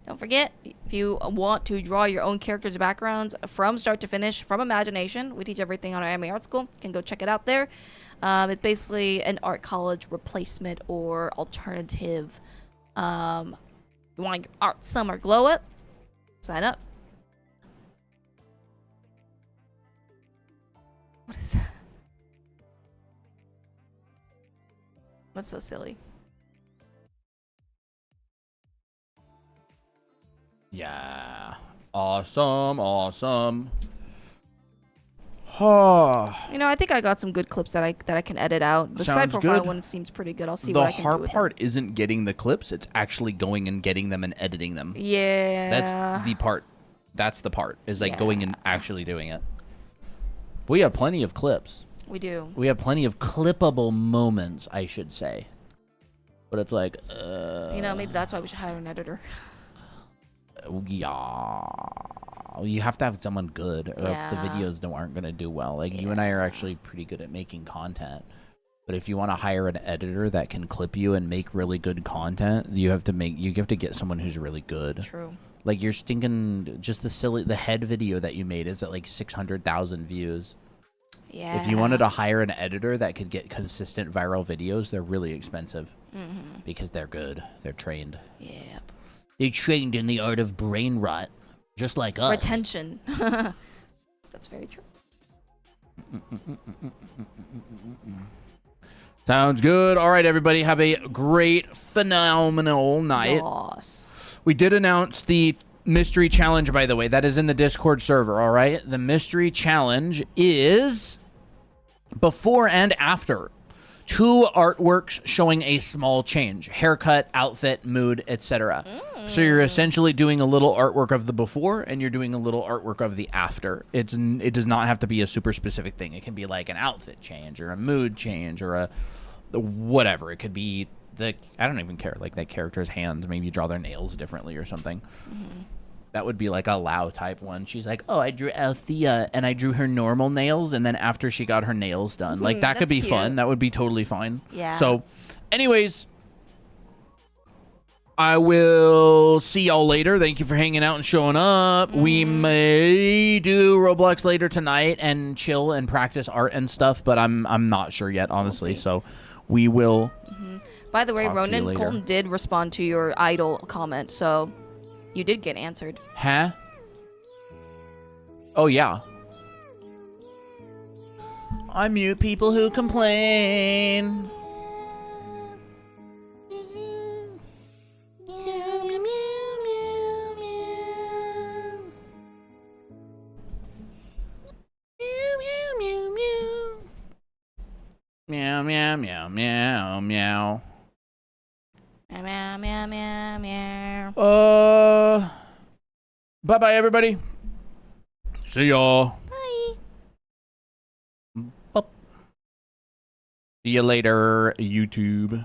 Don't forget, if you want to draw your own characters' backgrounds from start to finish, from imagination, we teach everything on our Anime Art School. You can go check it out there. It's basically an art college replacement or alternative. You want your art summer glow up? Sign up. What is that? That's so silly. Yeah. Awesome. Oh. You know, I think I got some good clips that I can edit out. The side Sounds profile good. one seems pretty good. I'll see what I can do with The hard part isn't getting the clips, it's actually going and getting them and editing them. Yeah. That's the part. That's the part, is like going and actually doing it. We have plenty of clips. We do. We have plenty of clippable moments, I should say. But it's like, you know, maybe that's why we should hire an editor. Yeah. you have to have someone good, or else the Yeah. videos aren't gonna do well. Like you and I are actually pretty good at making content, but if you want to hire an editor that can clip you and make really good content, you have to get someone who's really good. True. Like you're stinking just the head video that you made is at like 600,000 views. Yeah. If you wanted to hire an editor that could get consistent viral videos, they're really expensive because they're good. They're trained. Yep. They trained in the art of brain rot, just like us. Retention. That's very true. Sounds good. All right, everybody, have a great, phenomenal night. Yes. We did announce the mystery challenge, by the way. That is in the Discord server, all right? The mystery challenge is before and after. 2 artworks showing a small change. Haircut, outfit, mood, etc. So you're essentially doing a little artwork of the before and you're doing a little artwork of the after. It does not have to be a super specific thing. It can be like an outfit change or a mood change or a whatever. It could be I don't even care, like that character's hands. Maybe you draw their nails differently or something. That would be like a Lao type one. She's like, oh, I drew Althea and I drew her normal nails, and then after she got her nails done. Like that could That's be cute. fun. That would be totally fine. Yeah. So anyways, I will see y'all later. Thank you for hanging out and showing up. We may do Roblox later tonight and chill and practice art and stuff, but I'm not sure yet, honestly. see. So we will. By the way, Talk to you Ronan later. Colton did respond to your idol comment, so you did get answered. Huh? Oh, yeah. I mute people who complain. Meow, meow, meow, meow, meow. Meow, meow, meow, meow. Bye-bye, everybody. See y'all. Bye. See you later, YouTube.